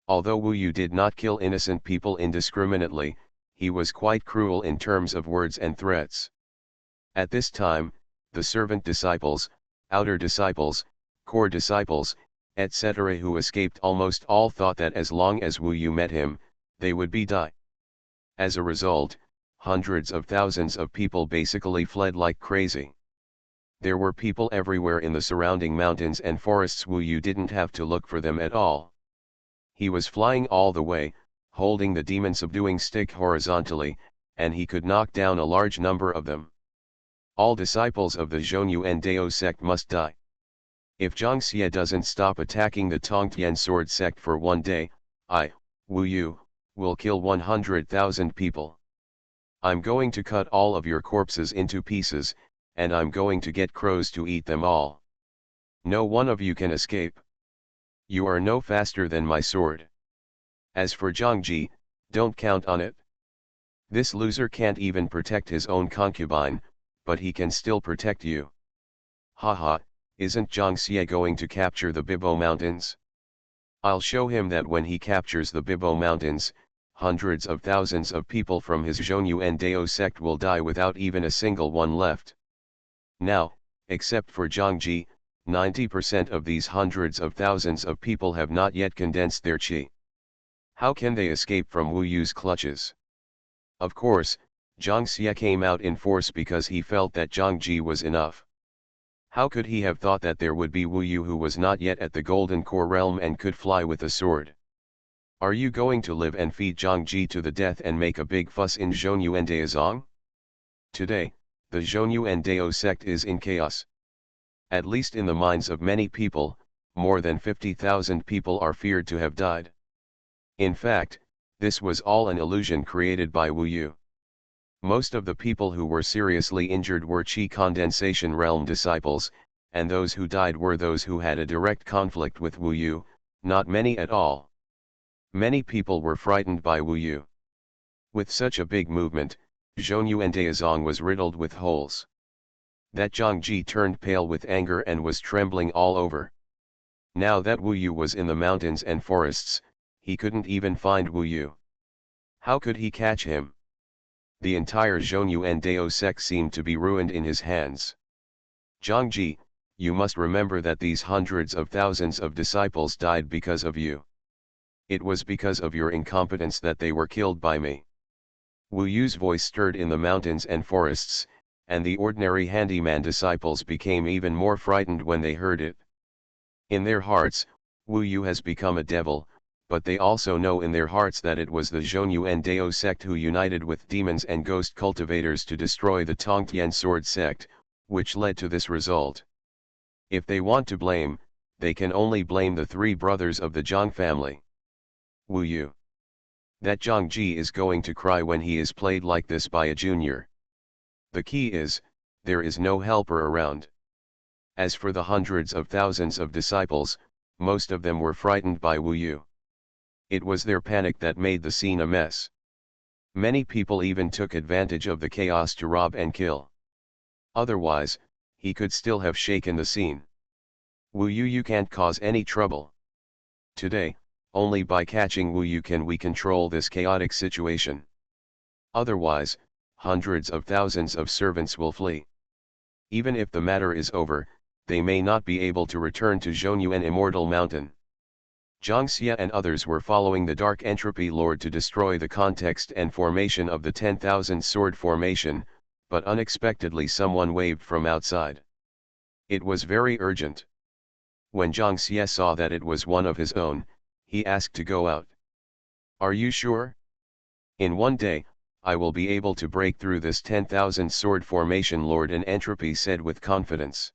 Although Wu Yu did not kill innocent people indiscriminately, he was quite cruel in terms of words and threats. At this time, the servant disciples, outer disciples, core disciples, etc. who escaped almost all thought that as long as Wu Yu met him, they would be die. As a result, hundreds of thousands of people basically fled like crazy. There were people everywhere in the surrounding mountains and forests. Wu Yu didn't have to look for them at all. He was flying all the way, holding the demon subduing stick horizontally, and he could knock down a large number of them. All disciples of the Xuanhuan Dao sect must die. If Zhang Xie doesn't stop attacking the Tongtian sword sect for one day, Wu Yu, will kill 100,000 people. I'm going to cut all of your corpses into pieces, and I'm going to get crows to eat them all. No one of you can escape. You are no faster than my sword. As for Zhang Ji, don't count on it. This loser can't even protect his own concubine, but he can still protect you. Haha, isn't Zhang Xie going to capture the Bibo Mountains? I'll show him that when he captures the Bibo Mountains, hundreds of thousands of people from his Xuanhuan Dao sect will die without even a single one left. Now, except for Zhang Ji, 90% of these hundreds of thousands of people have not yet condensed their qi. How can they escape from Wu Yu's clutches? Of course, Zhang Xie came out in force because he felt that Zhang Ji was enough. How could he have thought that there would be Wu Yu who was not yet at the Golden Core realm and could fly with a sword? Are you going to live and feed Zhangji to the death and make a big fuss in Xuanhuan Daozong? Today, the Xuanhuan Dao sect is in chaos. At least in the minds of many people, more than 50,000 people are feared to have died. In fact, this was all an illusion created by Wu Yu. Most of the people who were seriously injured were Qi condensation realm disciples, and those who died were those who had a direct conflict with Wu Yu, not many at all. Many people were frightened by Wu Yu. With such a big movement, Xuanhuan Daozong was riddled with holes. That Zhangji turned pale with anger and was trembling all over. Now that Wu Yu was in the mountains and forests, he couldn't even find Wu Yu. How could he catch him? The entire Xuanhuan Dao sect seemed to be ruined in his hands. Zhangji, you must remember that these hundreds of thousands of disciples died because of you. It was because of your incompetence that they were killed by me. Wu Yu's voice stirred in the mountains and forests, and the ordinary handyman disciples became even more frightened when they heard it. In their hearts, Wu Yu has become a devil, but they also know in their hearts that it was the Xuanhuan Dao sect who united with demons and ghost cultivators to destroy the Tongtian sword sect, which led to this result. If they want to blame, they can only blame the three brothers of the Zhang family. Wu Yu. That Zhangji is going to cry when he is played like this by a junior. The key is, there is no helper around. As for the hundreds of thousands of disciples, most of them were frightened by Wu Yu. It was their panic that made the scene a mess. Many people even took advantage of the chaos to rob and kill. Otherwise, he could still have shaken the scene. Wu Yu, you can't cause any trouble. Today, only by catching Wu Yu can we control this chaotic situation. Otherwise, hundreds of thousands of servants will flee. Even if the matter is over, they may not be able to return to Xuanhuan Immortal Mountain. Zhang Xie and others were following the Dark Entropy Lord to destroy the context and formation of the 10,000 sword formation, but unexpectedly someone waved from outside. It was very urgent. When Zhang Xie saw that it was one of his own, he asked to go out. Are you sure? In one day, I will be able to break through this 10,000 sword formation, Lord and Entropy said with confidence.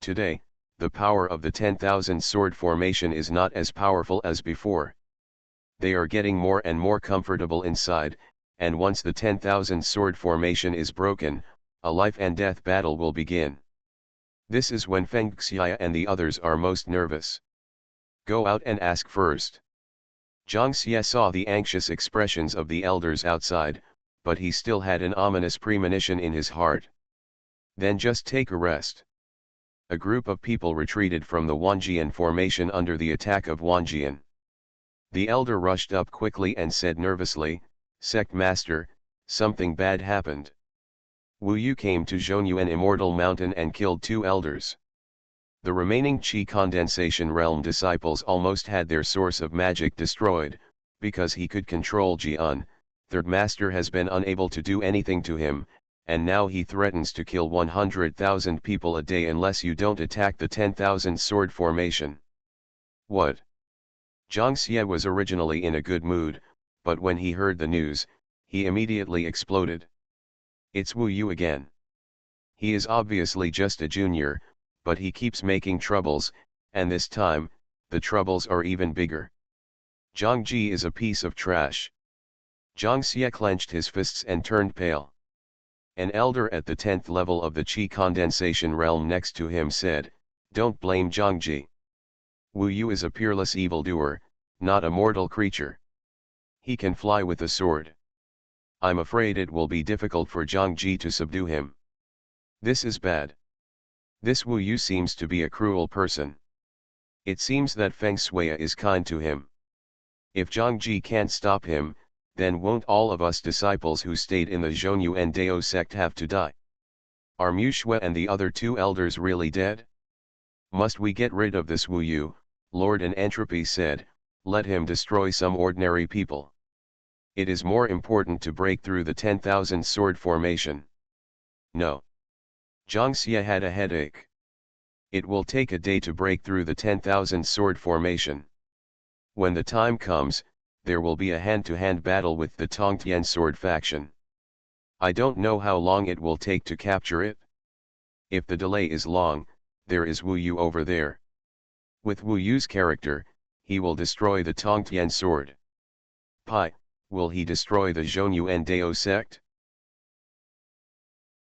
Today, the power of the 10,000 sword formation is not as powerful as before. They are getting more and more comfortable inside, and once the 10,000 sword formation is broken, a life and death battle will begin. This is when Feng Xia and the others are most nervous. Go out and ask first. Zhang Xie saw the anxious expressions of the elders outside, but he still had an ominous premonition in his heart. Then just take a rest. A group of people retreated from the Wanjian formation under the attack of Wanjian. The elder rushed up quickly and said nervously, Sect Master, something bad happened. Wu Yu came to Xuanhuan Immortal Mountain and killed 2 elders. The remaining Qi condensation realm disciples almost had their source of magic destroyed, because he could control Jian. Third Master has been unable to do anything to him, and now he threatens to kill 100,000 people a day unless you don't attack the 10,000 sword formation. What? Zhang Xie was originally in a good mood, but when he heard the news, he immediately exploded. It's Wu Yu again. He is obviously just a junior, but he keeps making troubles, and this time, the troubles are even bigger. Zhangji is a piece of trash. Zhang Xie clenched his fists and turned pale. An elder at the 10th level of the Qi condensation realm next to him said, Don't blame Zhangji. Wu Yu is a peerless evildoer, not a mortal creature. He can fly with a sword. I'm afraid it will be difficult for Zhangji to subdue him. This is bad. This Wu Yu seems to be a cruel person. It seems that Feng Shui is kind to him. If Zhangji can't stop him, then won't all of us disciples who stayed in the Xuanhuan Dao sect have to die? Are Mu Shui and the other 2 elders really dead? Must we get rid of this Wu Yu? Lord and Entropy said, let him destroy some ordinary people. It is more important to break through the 10,000 sword formation. No. Zhang Xie had a headache. It will take a day to break through the 10,000 sword formation. When the time comes, there will be a hand-to-hand battle with the Tongtian sword faction. I don't know how long it will take to capture it. If the delay is long, there is Wu Yu over there. With Wu Yu's character, he will destroy the Tongtian sword. Pi, will he destroy the Zhongyuan Dao sect?